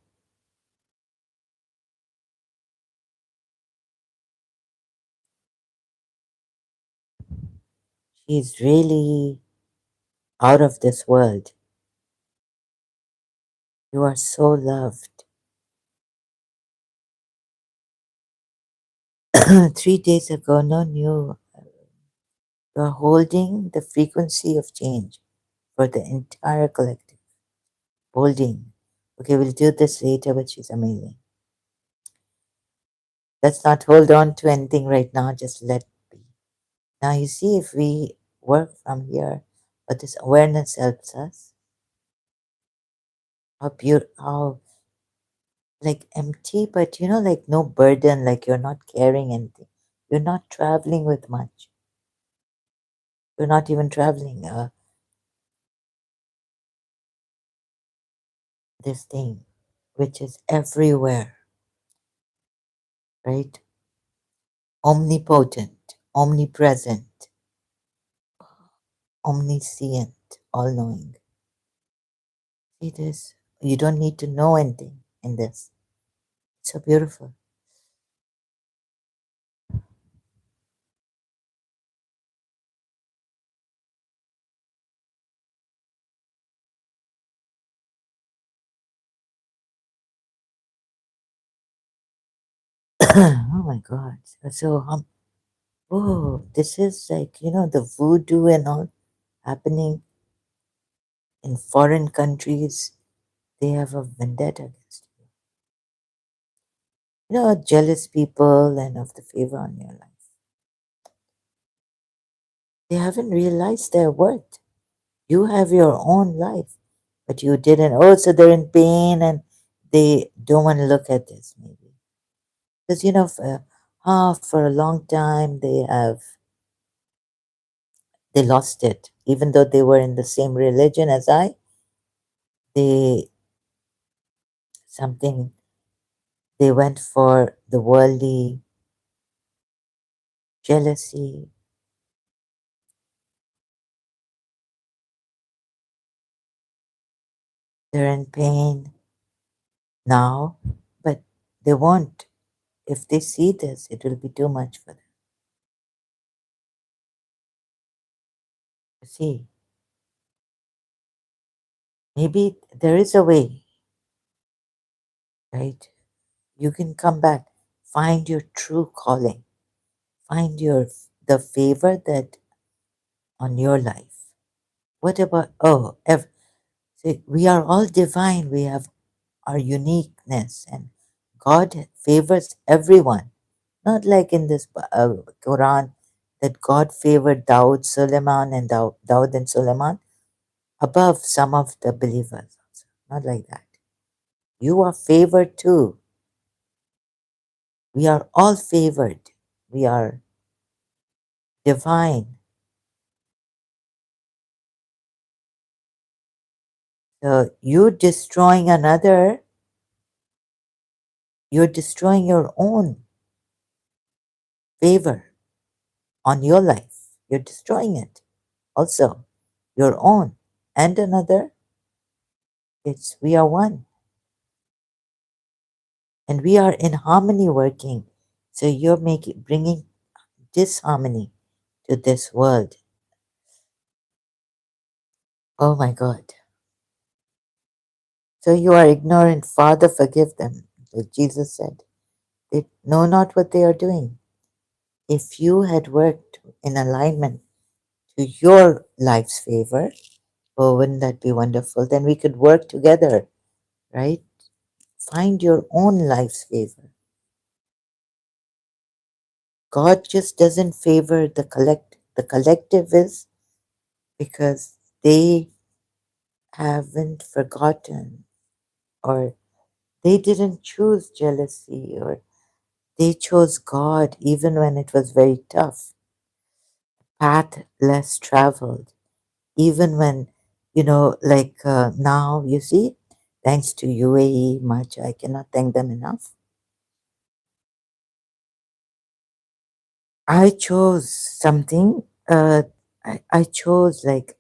She's really out of this world. You are so loved. 3 days ago, no new. You are holding the frequency of change for the entire collective. Holding. Okay, we'll do this later, but she's amazing. Let's not hold on to anything right now, just let be. Now, you see, if we work from here, but this awareness helps us, how like empty, but like no burden, like you're not carrying anything. You're not traveling with much. You're not even traveling this thing, which is everywhere, right? Omnipotent, omnipresent, omniscient, all knowing. See this? You don't need to know anything in this. It's so beautiful. Oh my God. So, oh, this is like, the voodoo and all happening in foreign countries. They have a vendetta against you. Jealous people and of the favor on your life. They haven't realized their worth. You have your own life, but you didn't. Oh, so they're in pain and they don't want to look at this, maybe. Because, for a long time they lost it. Even though they were in the same religion as I, they, something, they went for the worldly jealousy. They're in pain now, but they won't. If they see this, it will be too much for them. You see, maybe there is a way, right? You can come back, find your true calling, find the favor that on your life. What about see, we are all divine. We have our uniqueness, and God favors everyone. Not like in this Quran that God favored Daud, Suleiman, and Daud and Suleiman above some of the believers. Also. Not like that. You are favored too. We are all favored. We are divine. So you destroying another, you're destroying your own favor on your life. You're destroying it also, your own and another. It's we are one, and we are in harmony working. So you're bringing disharmony. to this world. Oh my God. So you are ignorant, Father, forgive them. Like Jesus said, they know not what they are doing. If you had worked in alignment to your life's favor, oh, wouldn't that be wonderful? Then we could work together, right? Find your own life's favor. God just doesn't favor the collect. The collective is because they haven't forgotten, or they didn't choose jealousy, or they chose God even when it was very tough, path less traveled, even when, like now, you see, thanks to UAE much, I cannot thank them enough. I chose something, I chose like,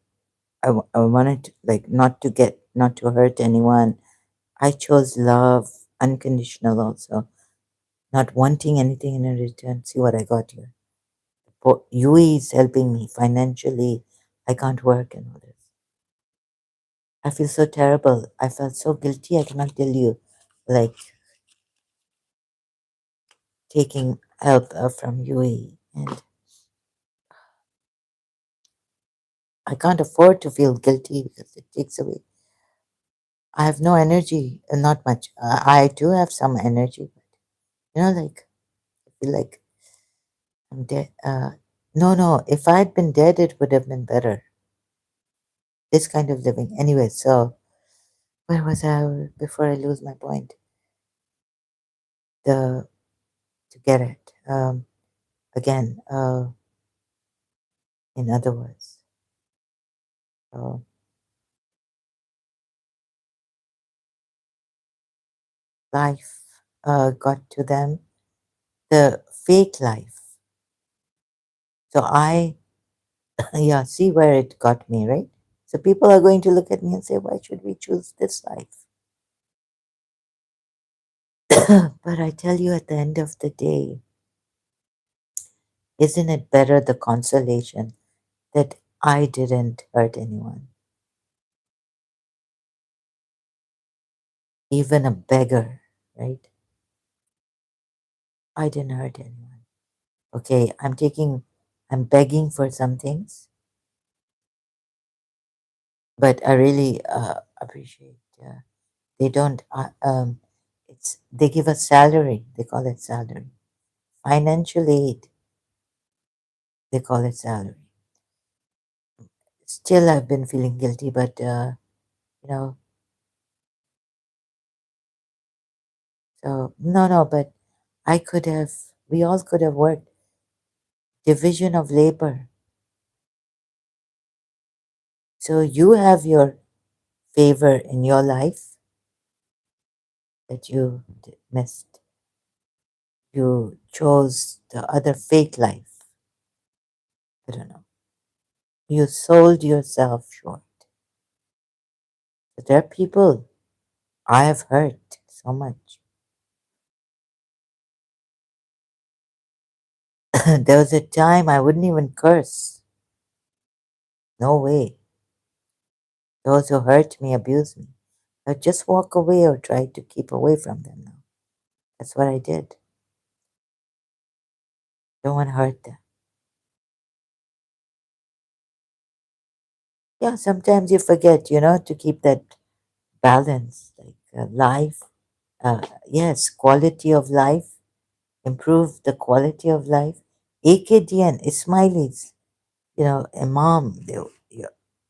I wanted like not to hurt anyone. I chose love, unconditional also, not wanting anything in return. See what I got here. UAE is helping me financially. I can't work and all this. I feel so terrible. I felt so guilty. I cannot tell you, like taking help from UAE, and I can't afford to feel guilty because it takes away. I have no energy, not much. I do have some energy, but like I feel like I'm dead. No, no. If I'd been dead, it would have been better. This kind of living, anyway. So where was I before I lose my point? The To get it again. In other words, uh, life got to them, the fake life. So yeah, see where it got me, right? So people are going to look at me and say, why should we choose this life? But I tell you, at the end of the day, isn't it better the consolation that I didn't hurt anyone? Even a beggar, right? I didn't hurt anyone. Okay, I'm begging for some things, but I really appreciate. They don't. They give us salary. They call it salary. Financial aid. They call it salary. Still, I've been feeling guilty, but you know. So no, no, but I could have. We all could have worked division of labor. So you have your favor in your life that you missed. You chose the other fake life. I don't know. You sold yourself short. But there are people I have hurt so much. There was a time I wouldn't even curse. No way. Those who hurt me, abuse me. I'd just walk away or try to keep away from them now. That's what I did. Don't want to hurt them. Yeah, sometimes you forget, to keep that balance, like life. Yes, quality of life, improve the quality of life. AKDN, Ismailis, Imam,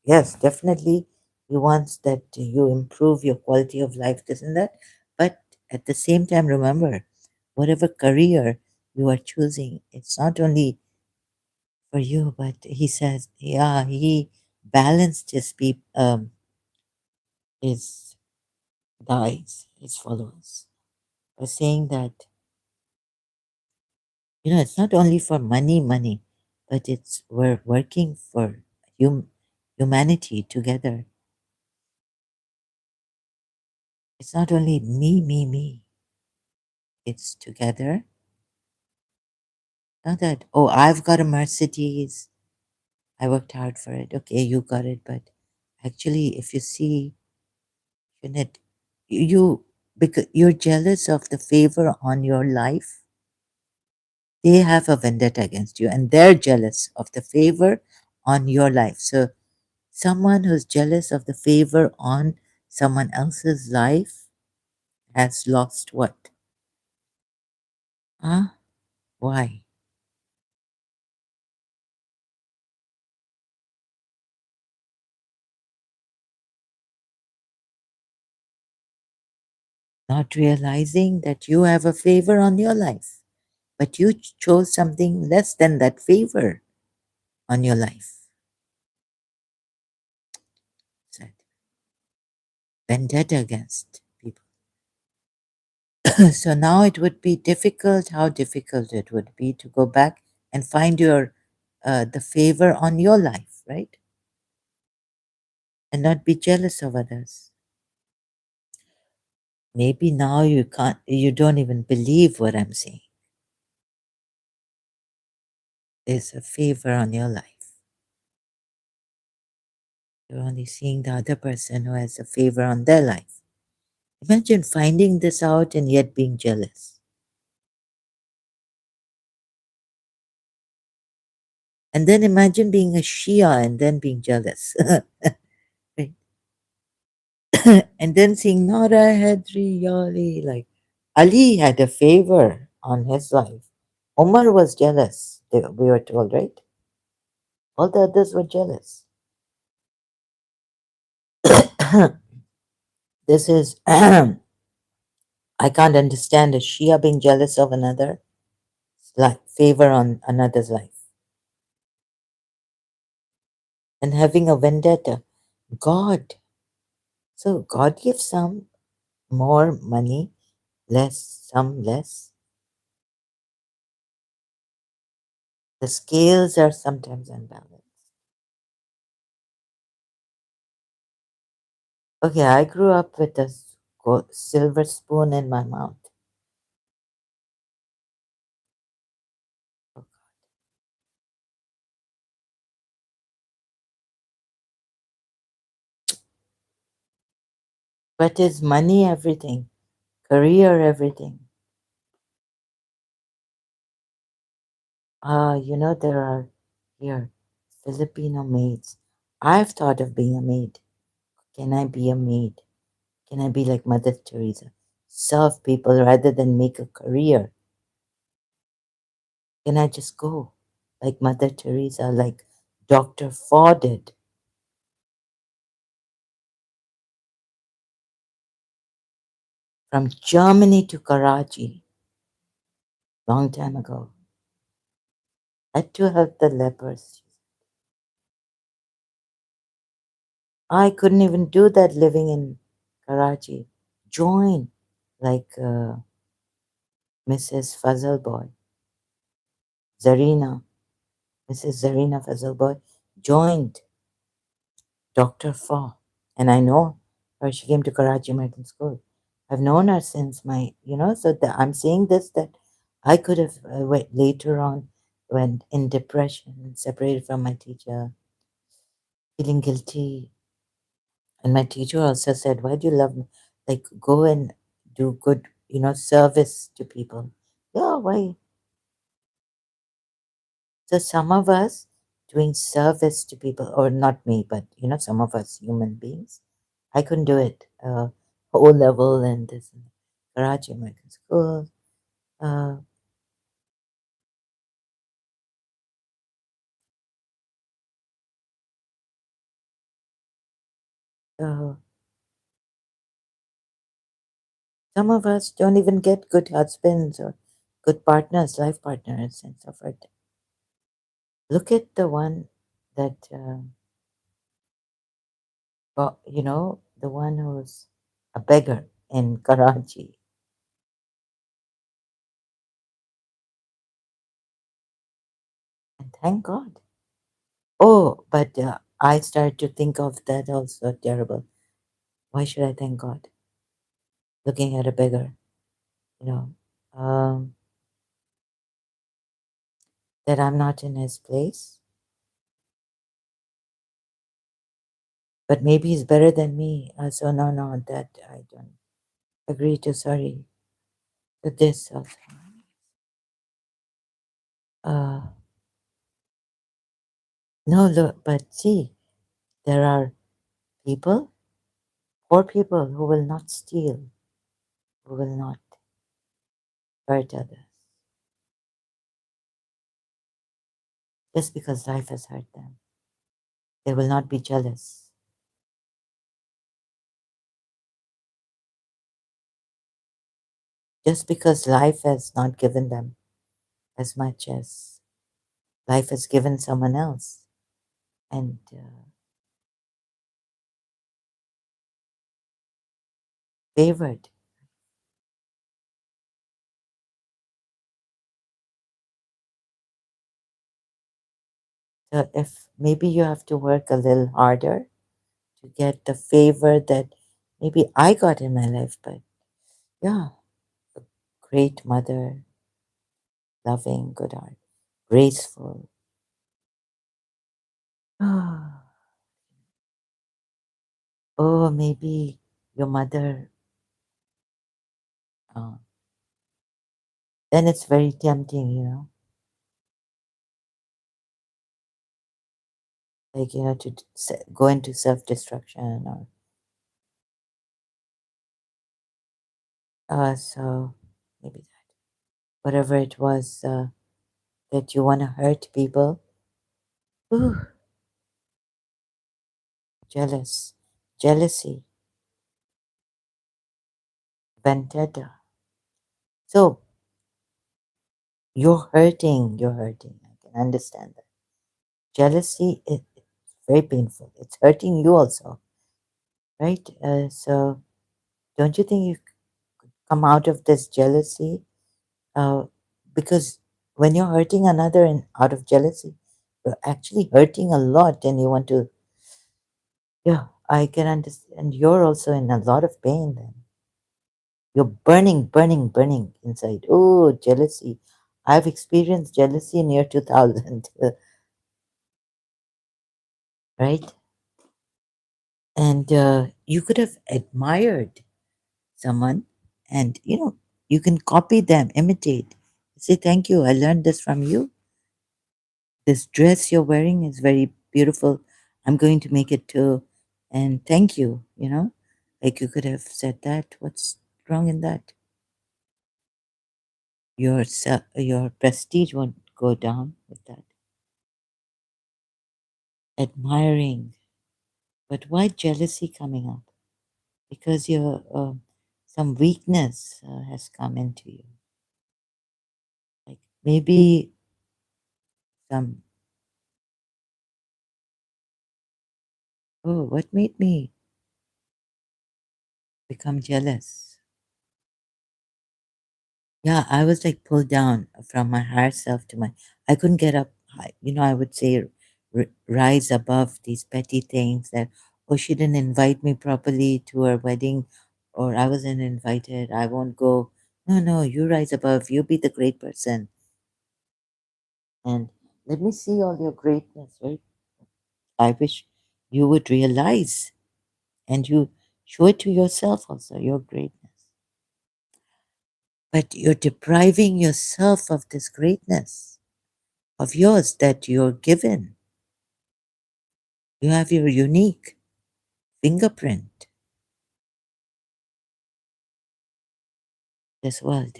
yes, definitely he wants that you improve your quality of life, this and that. But at the same time, remember, whatever career you are choosing, it's not only for you, but he says, yeah, he balanced his guides, his followers, by saying that, it's not only for money, but we're working for humanity together. It's not only me, me, me. It's together Not that, oh, I've got a Mercedes. I worked hard for it. Okay, you got it. But actually, if you see, Jeanette, because you're jealous of the favor on your life, they have a vendetta against you and they're jealous of the favor on your life. So, someone who's jealous of the favor on someone else's life has lost what? Huh? Why? Not realizing that you have a favor on your life, but you chose something less than that favor on your life. Said vendetta against people. So now it would be difficult, how difficult it would be to go back and find your the favor on your life, right? And not be jealous of others. Maybe now you don't even believe what I'm saying. There's a favor on your life. You're only seeing the other person who has a favor on their life. Imagine finding this out and yet being jealous. And then imagine being a Shia and then being jealous. Right? And then seeing Nara Hadri Yali, like Ali had a favor on his life. Omar was jealous, we were told, right? All the others were jealous. This is, I can't understand a Shia being jealous of another, like favor on another's life. And having a vendetta. God. So God gives some more money, less, some less. The scales are sometimes unbalanced. Okay, I grew up with a silver spoon in my mouth. But is money everything? Career everything? There are here Filipino maids. I've thought of being a maid. Can I be a maid? Can I be like Mother Teresa? Serve people rather than make a career? Can I just go like Mother Teresa, like Dr. Ford did? From Germany to Karachi, long time ago. Had to help the lepers. I couldn't even do that living in Karachi. Join like Mrs. Fazalboy, Zarina, Mrs. Zarina Fazalboy joined Dr. Fa. And I know her. She came to Karachi American School. I've known her since so that I'm saying this that I could have later on went in depression, separated from my teacher, feeling guilty. And my teacher also said, why do you love me? Like, go and do good, service to people. Yeah, why? So some of us doing service to people, or not me, but, some of us human beings, I couldn't do it. O level and this and Karachi American School. Uh, uh, some of us don't even get good husbands or good partners, life partners, and so forth. Look at the one that, the one who's a beggar in Karachi. And thank God. Oh, but I started to think of that also terrible. Why should I thank God? Looking at a beggar, you know. Um, that I'm not in his place, but maybe he's better than me. So no, no, that I don't agree to. Sorry to this also. Uh, no, look, but see, there are people, poor people, who will not steal, who will not hurt others, just because life has hurt them. They will not be jealous. Just because life has not given them as much as life has given someone else. And favored. So if maybe you have to work a little harder to get the favor that maybe I got in my life, but yeah, great mother, loving, good heart, graceful. Oh, maybe your mother, uh, then it's very tempting, like, to go into self destruction or, so maybe that, whatever it was that you want to hurt people. Ooh, jealousy, vendetta. So you're hurting. I can understand that. Jealousy, it's very painful. It's hurting you also, right? So don't you think you come out of this jealousy? Uh, because when you're hurting another and out of jealousy, you're actually hurting a lot and you want to, yeah, I can understand. You're also in a lot of pain then. You're burning, burning, burning inside. Oh, jealousy. I've experienced jealousy in year 2000, right? And you could have admired someone and, you can copy them, imitate. Say, thank you. I learned this from you. This dress you're wearing is very beautiful. I'm going to make it too. And thank you. Like you could have said that. What's wrong in that? Your prestige won't go down with that. Admiring. But why jealousy coming up? Because some weakness has come into you. Like maybe some, oh, what made me become jealous? Yeah, I was like pulled down from my higher self to my, I couldn't get up high. I would say rise above these petty things that, oh, she didn't invite me properly to her wedding, or I wasn't invited, I won't go. No, no, you rise above, you be the great person. And let me see all your greatness, right? I wish you would realize and you show it to yourself also, your greatness. But you're depriving yourself of this greatness of yours that you're given. You have your unique fingerprint, this world.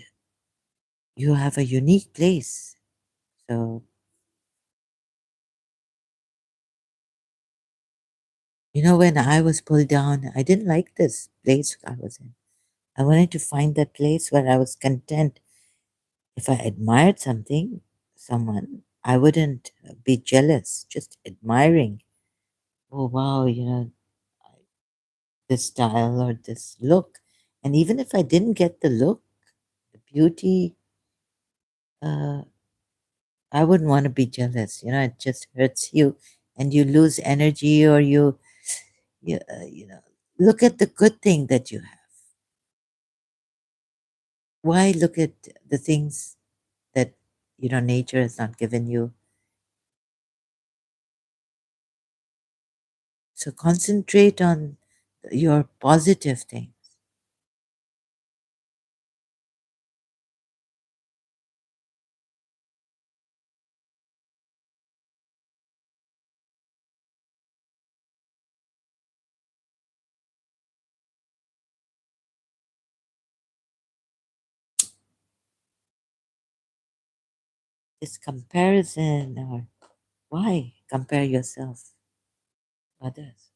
You have a unique place. So, when I was pulled down, I didn't like this place I was in. I wanted to find that place where I was content. If I admired someone, I wouldn't be jealous, just admiring. Oh, wow, this style or this look. And even if I didn't get the look, the beauty, uh, I wouldn't want to be jealous. It just hurts you and you lose energy or look at the good thing that you have. Why look at the things that nature has not given you. So concentrate on your positive things. This comparison, or why compare yourself to others?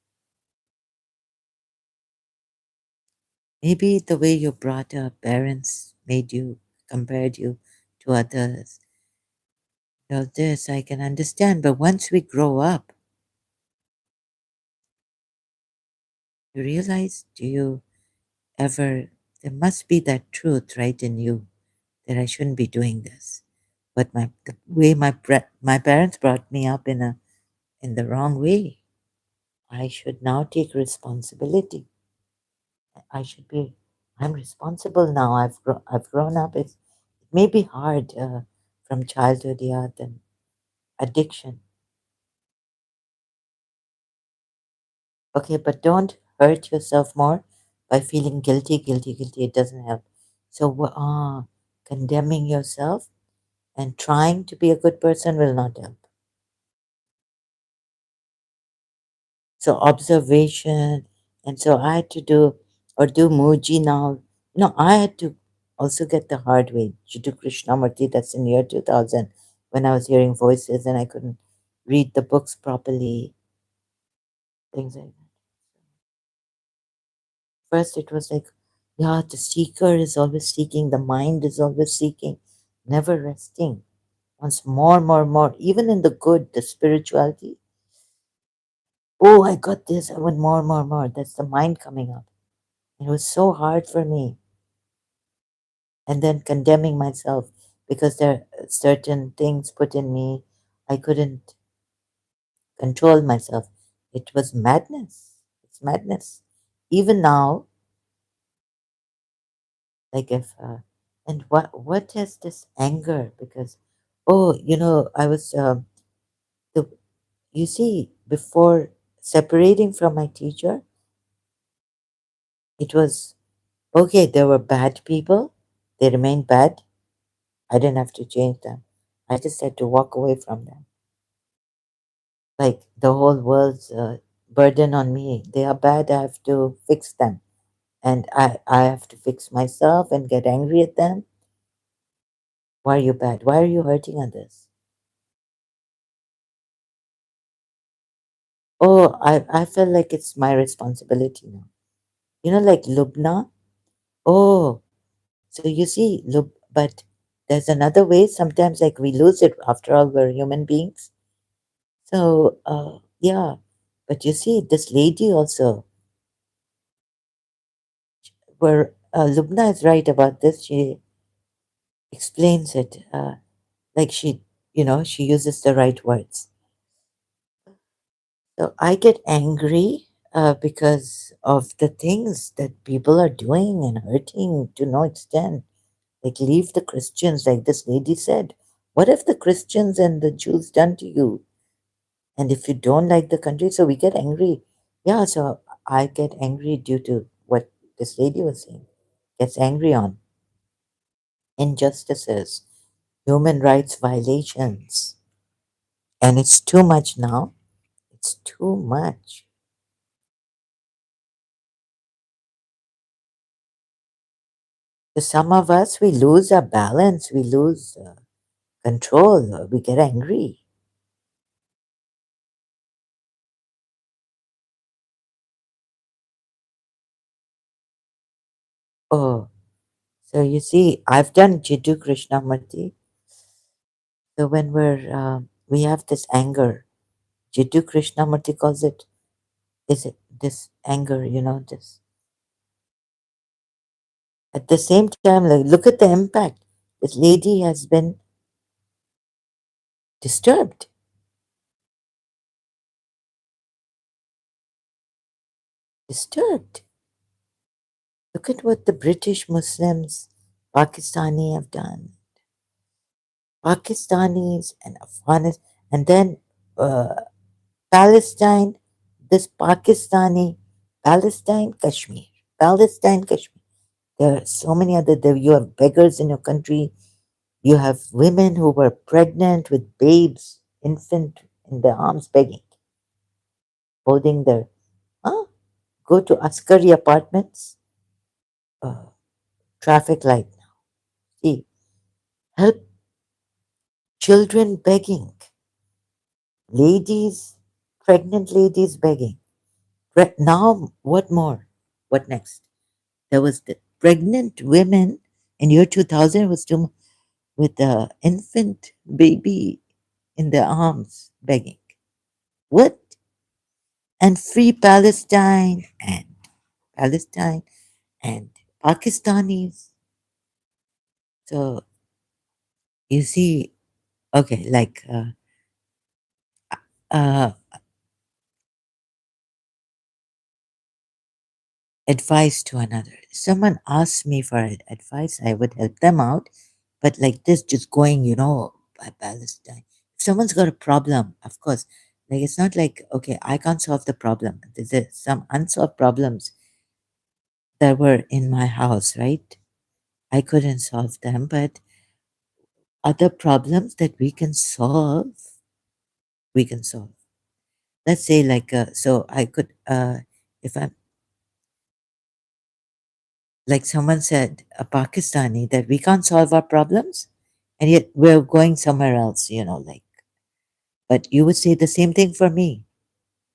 Maybe the way you're brought up, parents made you, compared you to others. This I can understand, but once we grow up, you realize, do you ever, there must be that truth right in you that I shouldn't be doing this. But the way my parents brought me up in the wrong way. I should now take responsibility. I should be. I'm responsible now. I've grown up. It may be hard from childhood, yeah, then addiction. Okay, but don't hurt yourself more by feeling guilty, guilty, guilty. It doesn't help. So, condemning yourself and trying to be a good person will not help. So observation, and so I had to do Muji now. No, I had to also get the hard way. Jiddu Krishnamurti, that's in year 2000, when I was hearing voices and I couldn't read the books properly, things like that. First, it was like, yeah, the seeker is always seeking, the mind is always seeking, never resting, wants more, more, more. Even in the good, the spirituality. Oh, I got this. I want more, more, more. That's the mind coming up. It was so hard for me. And then condemning myself because there are certain things put in me I couldn't control myself. It was madness. It's madness. Even now, like if and what is this anger? Because I was the you see before separating from my teacher, it was okay. There were bad people. They remained bad. I didn't have to change them. I just had to walk away from them. Like the whole world's burden on me. They are bad. I have to fix them. And I have to fix myself and get angry at them. Why are you bad? Why are you hurting others? Oh, I feel like it's my responsibility now. Like Lubna. Oh, so you see, but there's another way. Sometimes, like, we lose it. After all, we're human beings. So, yeah. But you see, this lady also, where Lubna is right about this. She explains it like she uses the right words. So I get angry because of the things that people are doing and hurting to no extent. Like, leave the Christians, like this lady said. What have the Christians and the Jews done to you? And if you don't like the country, so we get angry. Yeah, so I get angry due to what this lady was saying. Gets angry on injustices, human rights violations. And it's too much now. It's too much. So some of us, we lose our balance, we lose control, we get angry. Oh, so you see, I've done Jiddu Krishnamurti. So when we have this anger, Jiddu Krishnamurti calls it, is it this anger, this. At the same time, like, look at the impact. This lady has been disturbed, disturbed. Look at what the British Muslims, Pakistani have done. Pakistanis and Afghanis, and then uh, Palestine, this Pakistani, Palestine, Kashmir, Palestine, Kashmir. There are so many other. There you have beggars in your country. You have women who were pregnant with babes, infant in their arms, begging, holding their. Huh? Go to Askari apartments. Uh, traffic light now. See, help children begging, ladies, pregnant ladies begging. Now, what more? What next? There was the pregnant women in year 2000 was too, with the infant baby in their arms begging. What? And free Palestine and Pakistanis. So you see, okay, like uh, advice to another. Someone asks me for advice, I would help them out. But like this, just going, by Palestine. If someone's got a problem, of course, like it's not like, okay, I can't solve the problem. There's some unsolved problems that were in my house, right? I couldn't solve them, but other problems that we can solve. Let's say like, so I could, if I'm like someone said, a Pakistani, that we can't solve our problems, and yet we're going somewhere else, like, but you would say the same thing for me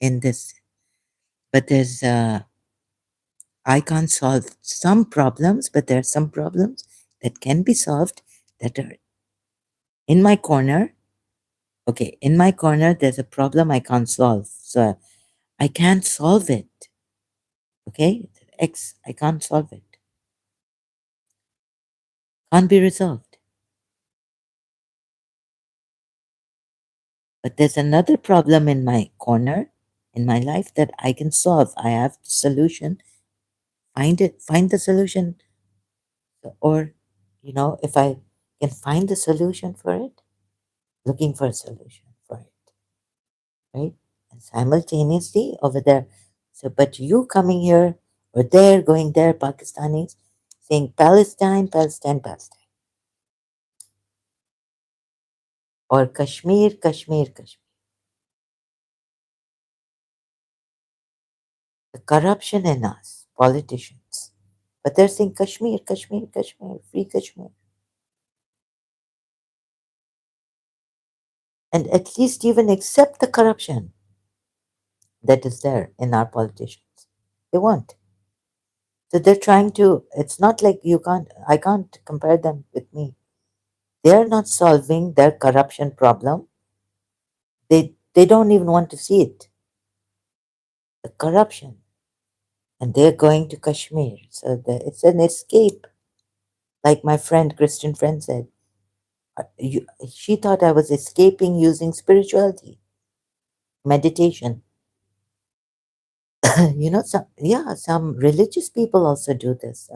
in this. But I can't solve some problems, but there are some problems that can be solved that are in my corner. Okay, in my corner, there's a problem I can't solve. So I can't solve it. Okay, X, I can't solve it. Can't be resolved. But there's another problem in my corner in my life that I can solve. I have the solution. Find the solution, or if I can find the solution for it, looking for a solution for it, right? And simultaneously over there. So, but you coming here or there, going there, Pakistanis saying Palestine, Palestine, Palestine, or Kashmir, Kashmir, Kashmir. The corruption in us, politicians. But they're saying Kashmir, Kashmir, Kashmir, free Kashmir. And at least even accept the corruption that is there in our politicians. They won't. So they're trying to, it's not like I can't compare them with me. They're not solving their corruption problem. They don't even want to see it, the corruption. And they're going to Kashmir. So it's an escape. Like my friend, Christian friend said, she thought I was escaping using spirituality, meditation. Some religious people also do this.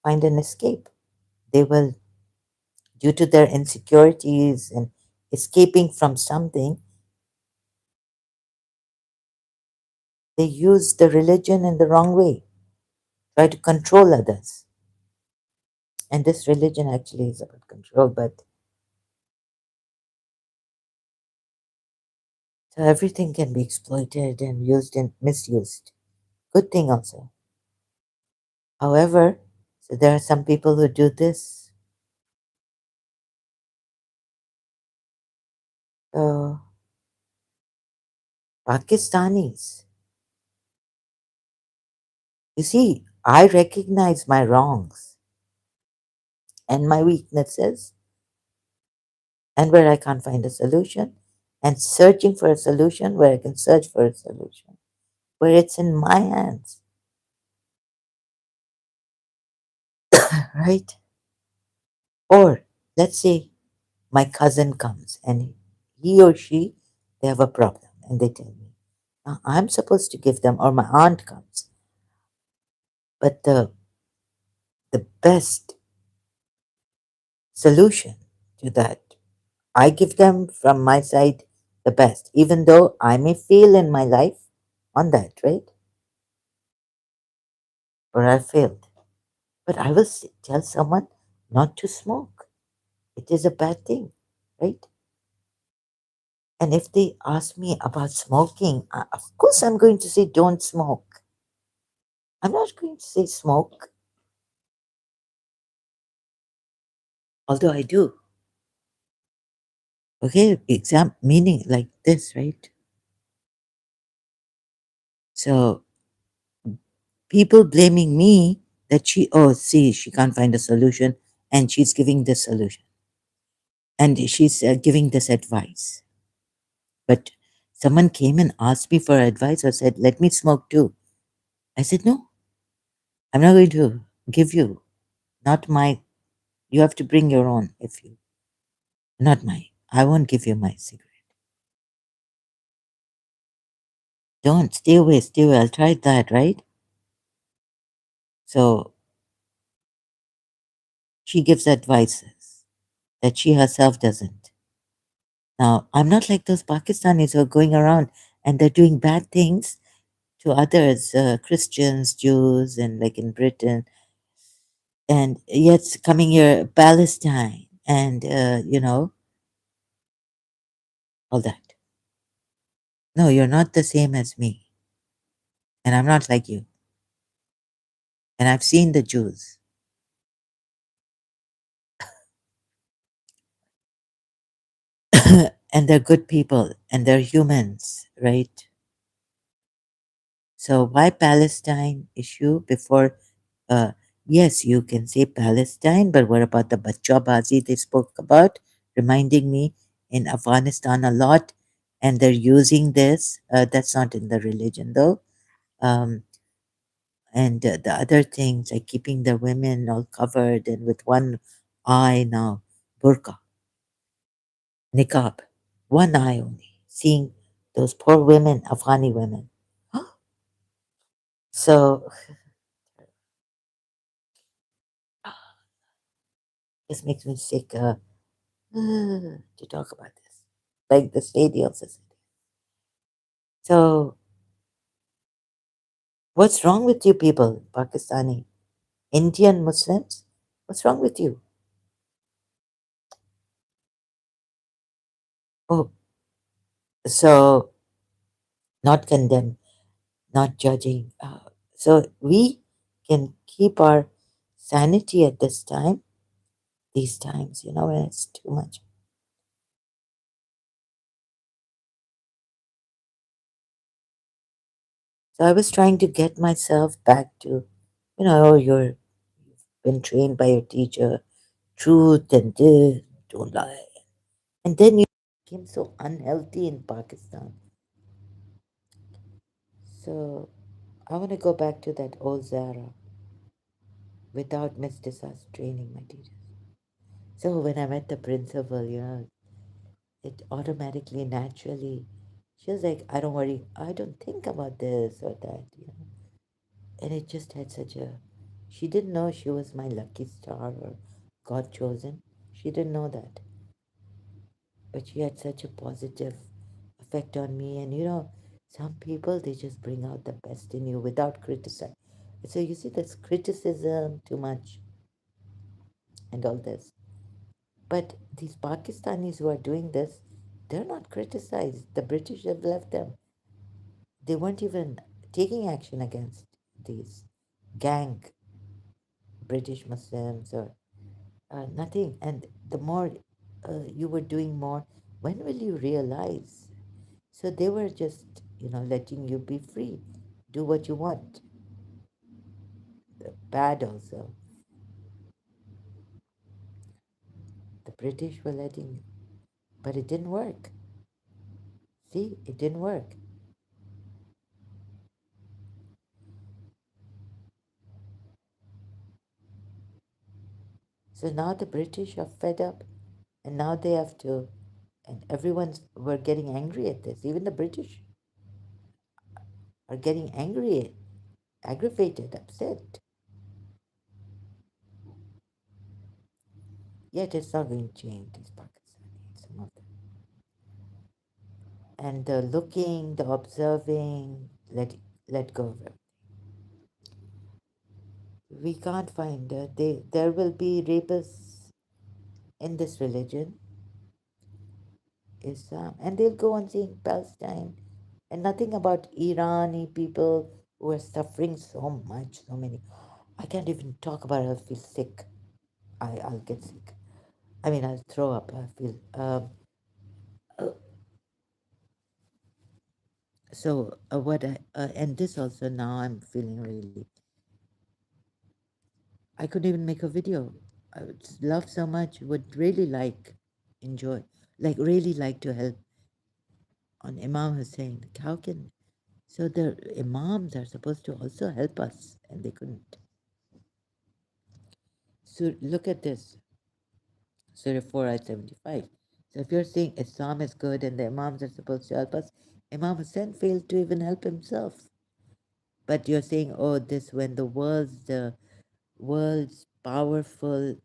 Find an escape. They will, due to their insecurities and escaping from something, they use the religion in the wrong way, try to control others. And this religion actually is about control, but so everything can be exploited and used and misused. Good thing also. However, so there are some people who do this. So Pakistanis, you see, I recognize my wrongs and my weaknesses and where I can't find a solution, and searching for a solution where I can search for a solution, where it's in my hands, right? Or let's say my cousin comes and he or she, they have a problem and they tell me, now I'm supposed to give them, or my aunt comes, but the best solution to that. I give them from my side the best, even though I may fail in my life on that, right? Or I failed. But I will tell someone not to smoke. It is a bad thing, right? And if they ask me about smoking, of course I'm going to say don't smoke. I'm not going to say smoke, although I do. Okay, exam meaning like this, right? So people blaming me that oh, see, she can't find a solution and she's giving this solution and she's giving this advice. But someone came and asked me for advice or said, let me smoke too. I said, no, I'm not going to give you, not my, you have to bring your own if you, not mine. I won't give you my cigarette. Don't, stay away, stay away. I'll try that, right? So she gives advices that she herself doesn't. Now, I'm not like those Pakistanis who are going around and they're doing bad things to others, Christians, Jews, and like in Britain, and yet coming here, Palestine, and all that. No, you're not the same as me, and I'm not like you. And I've seen the Jews, and they're good people, and they're humans, right? So why Palestine issue before? Uh, yes, you can say Palestine, but what about the Bachabazi they spoke about? Reminding me in Afghanistan a lot, and they're using this. That's not in the religion though. Um, and the other things like keeping the women all covered and with one eye now, burqa, niqab, one eye only, seeing those poor women, Afghani women. So this makes me sick to talk about this, like the stadium society. So what's wrong with you people, Pakistani, Indian Muslims? What's wrong with you? Oh, so not condemn, not judging. So we can keep our sanity at this time, these times, when it's too much. So I was trying to get myself back to, you've been trained by your teacher, truth and this, don't lie. And then you became so unhealthy in Pakistan. So I want to go back to that old Zara without Miss Desas training my teachers. So when I met the principal, it automatically, naturally, she was like, I don't worry, I don't think about this or that. And it just had such a, she didn't know she was my lucky star or God chosen. She didn't know that. But she had such a positive effect on me. And some people, they just bring out the best in you without criticizing. So you see, this criticism too much and all this. But these Pakistanis who are doing this, they're not criticized. The British have left them. They weren't even taking action against these gang British Muslims or nothing. And the more you were doing more, when will you realize? So they were just, letting you be free, do what you want. Bad also. The British were letting you, but it didn't work. See, it didn't work. So now the British are fed up, and now they have to, and everyone's, we're getting angry at this. Even the British are getting angry, aggravated, upset. Yet it's not going to change these Pakistanis, some of them. And the looking, the observing, let go of it. We can't find there will be rapists in this religion, Islam, and they'll go on saying Palestine and nothing about Irani people who are suffering so much, so many. I can't even talk about it. I'll feel sick. I'll get sick. I mean, I'll throw up. I feel. What I and this also now I'm feeling really. I couldn't even make a video. I would love so much. Would really like, enjoy, like really like to help on Imam Hussein. Like how can so the Imams are supposed to also help us and they couldn't. So look at this. Surah 4 ayat 75. So if you're saying Islam is good and the Imams are supposed to help us, Imam Hussein failed to even help himself. But you're saying, oh, this when the world's powerful,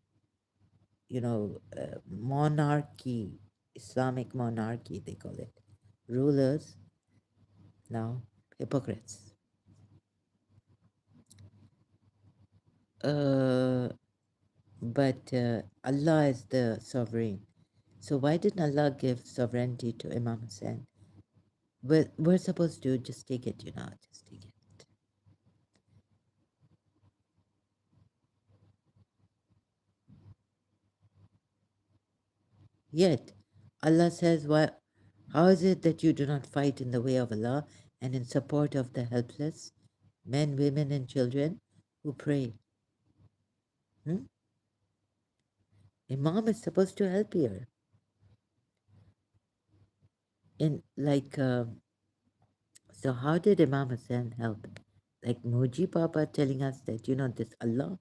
monarchy, Islamic monarchy, they call it, rulers, now hypocrites. Uh, but Allah is the sovereign. So why didn't Allah give sovereignty to Imam Hussein? We're supposed to just take it, just take it. Yet, Allah says, how is it that you do not fight in the way of Allah and in support of the helpless, men, women, and children who pray? Hmm? Imam is supposed to help here. In like, so how did Imam Hussein help? Like Muji Papa telling us that, this Allah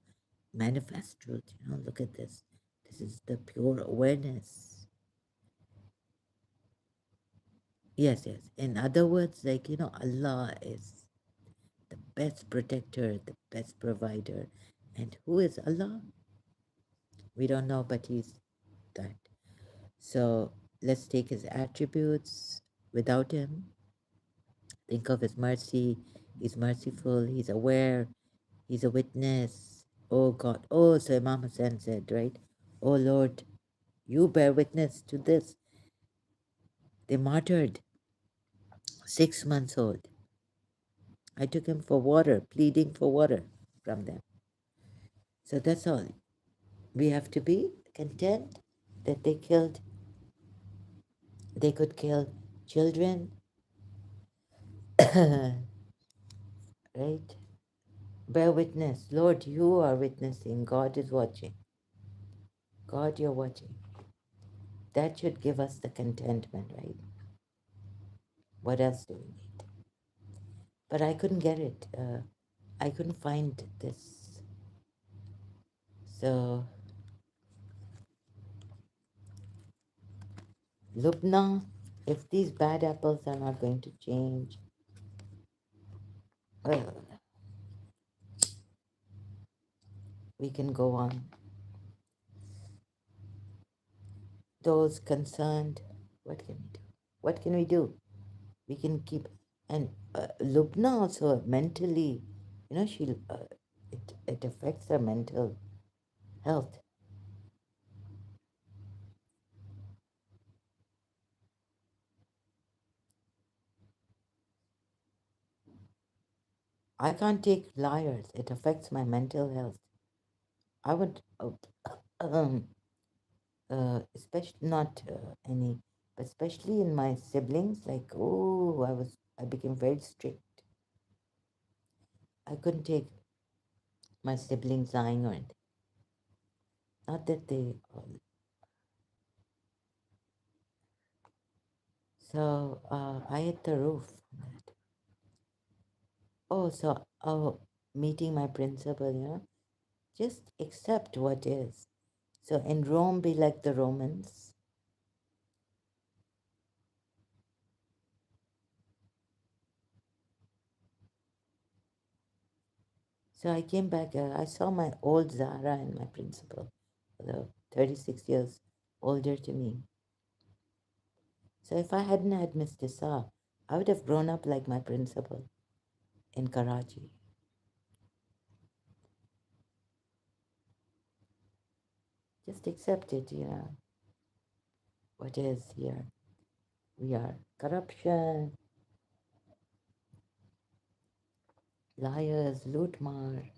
manifest truth, look at this. This is the pure awareness. Yes, yes. In other words, like, Allah is the best protector, the best provider. And who is Allah? We don't know, but He's that. So let's take His attributes. Without Him, think of His mercy. He's merciful, He's aware, He's a witness. Oh God. Oh, so Imam Hussein said, right? Oh Lord, you bear witness to this. They martyred 6 months old. I took him for water, pleading for water from them. So that's all. We have to be content that they could kill children, right? Bear witness. Lord, you are witnessing. God is watching. God, you're watching. That should give us the contentment, right? What else do we need? But I couldn't get it. I couldn't find this. So, Lubna, if these bad apples are not going to change, well, we can go on. Those concerned, what can we do? What can we do? We can keep, and Lubna also mentally, she it affects her mental health. I can't take liars. It affects my mental health. I would, um, especially not any, but especially in my siblings. Like, oh, I became very strict. I couldn't take my siblings lying or anything. Not that they. So I hit the roof. Oh, so meeting my principal, just accept what is. So in Rome, be like the Romans. So I came back. I saw my old Zara and my principal, the 36 years older to me. So if I hadn't had Mr. Sa, I would have grown up like my principal in Karachi. Just accept it, what is here. We are corruption, liars, lootmar.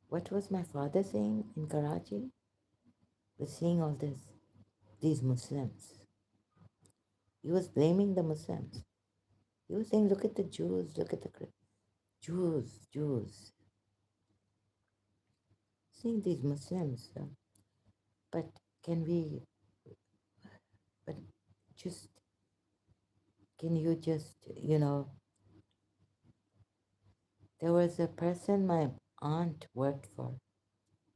What was my father saying in Karachi? Was seeing all these Muslims. He was blaming the Muslims. He was saying, look at the Jews, look at the Jews. Seeing these Muslims. But can we, but just, can you just, there was a person my aunt worked for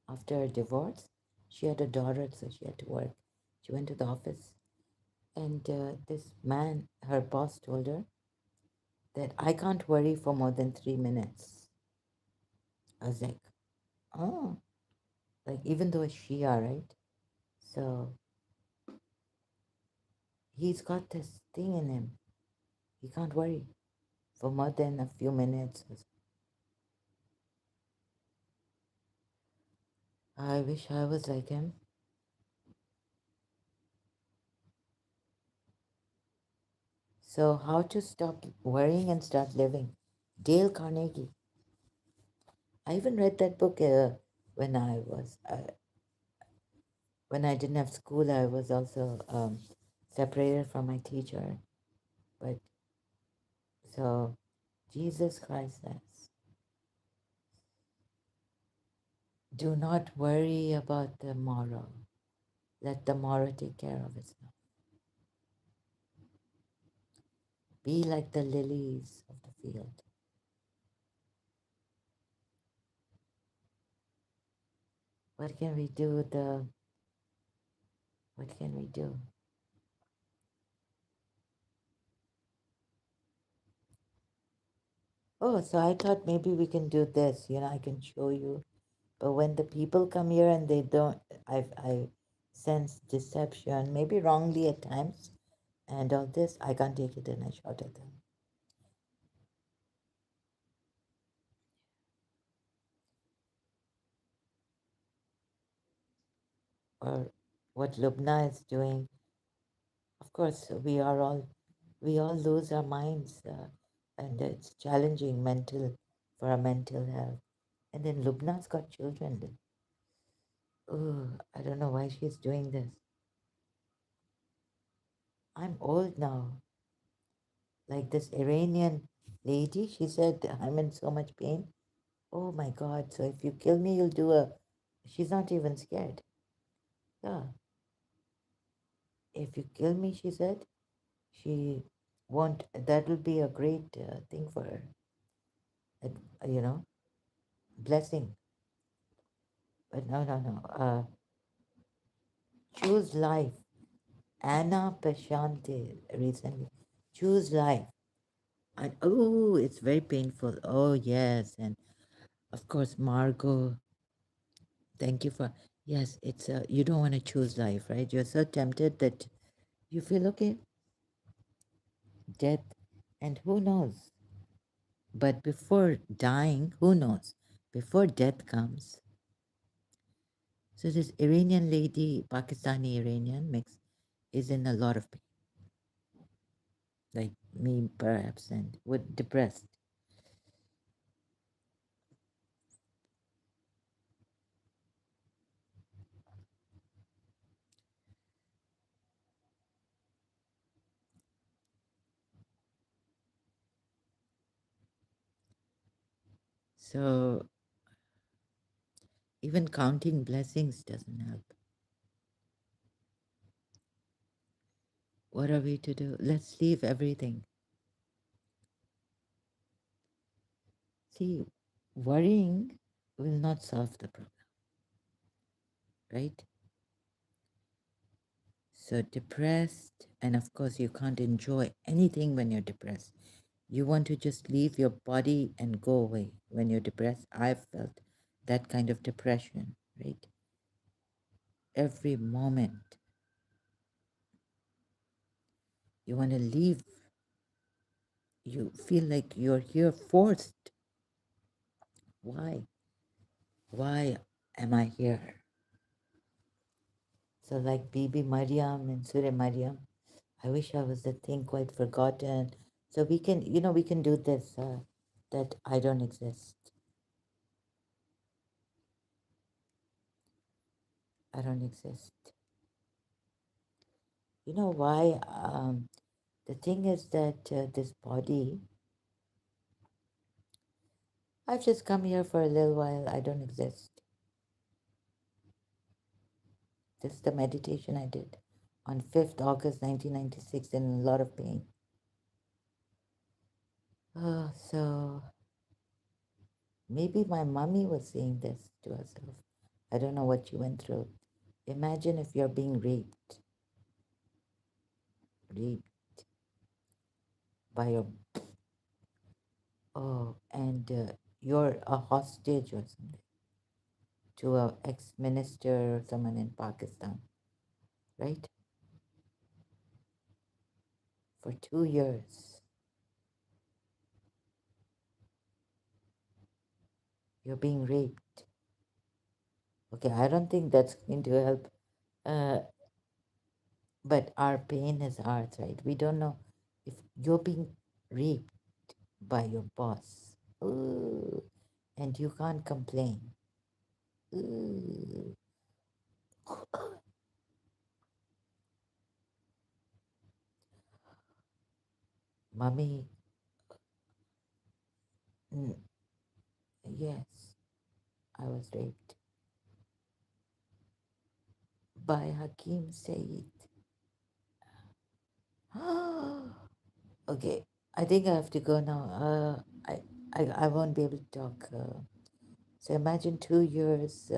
after her divorce. She had a daughter, so she had to work. She went to the office, and this man, her boss, told her that I can't worry for more than 3 minutes. I was like, oh, like even though it's Shia, right? So he's got this thing in him. He can't worry for more than a few minutes. I wish I was like him. So, how to stop worrying and start living? Dale Carnegie. I even read that book when I was when I didn't have school. I was also separated from my teacher. But so Jesus Christ says, "Do not worry about the morrow. Let the morrow take care of itself. Be like the lilies of the field." What can we do? What can we do? Oh, so I thought maybe we can do this. I can show you. But when the people come here and they don't, I sense deception, maybe wrongly at times, and all this, I can't take it and I shout at them. Or what Lubna is doing. Of course, we all lose our minds, and it's challenging for our mental health. And then Lubna's got children. Oh, I don't know why she's doing this. I'm old now. Like this Iranian lady, she said, I'm in so much pain. Oh my God. So if you kill me, you'll do a. She's not even scared. Yeah. If you kill me, she said, she won't. That will be a great thing for her. uh, You know, blessing. But no, no, no. Choose life. Anna Pashante recently. Choose life. And oh, it's very painful. Oh, yes. And of course, Margot, thank you for. Yes, it's you don't want to choose life, right? You're so tempted that you feel okay, death, and who knows? But before dying, who knows? Before death comes, so this Iranian lady, Pakistani Iranian mix, is in a lot of pain, like me perhaps, and with depressed. So even counting blessings doesn't help. What are we to do? Let's leave everything. See, worrying will not solve the problem, right? So depressed, and of course, you can't enjoy anything when you're depressed. You want to just leave your body and go away when you're depressed. I've felt that kind of depression, right? Every moment you want to leave, you feel like you're here forced. Why? Why am I here? So, like Bibi Mariam and Surah Mariam, I wish I was a thing quite forgotten. So we can, we can do this. That I don't exist. I don't exist. You know why? The thing is that this body, I've just come here for a little while. I don't exist. This is the meditation I did on 5th August 1996 in a lot of pain. Oh, so maybe my mummy was saying this to herself. I don't know what you went through. Imagine if you're being raped by your, and you're a hostage or something to a ex-minister or someone in Pakistan, right? For 2 years, you're being raped. Okay, I don't think that's going to help. Uh, but our pain is ours, right? We don't know if you're being raped by your boss. Ooh, and you can't complain. Ooh. Mommy, mm, yes, I was raped by Hakim Saeed. Okay, I think I have to go now. I won't be able to talk. So imagine 2 years.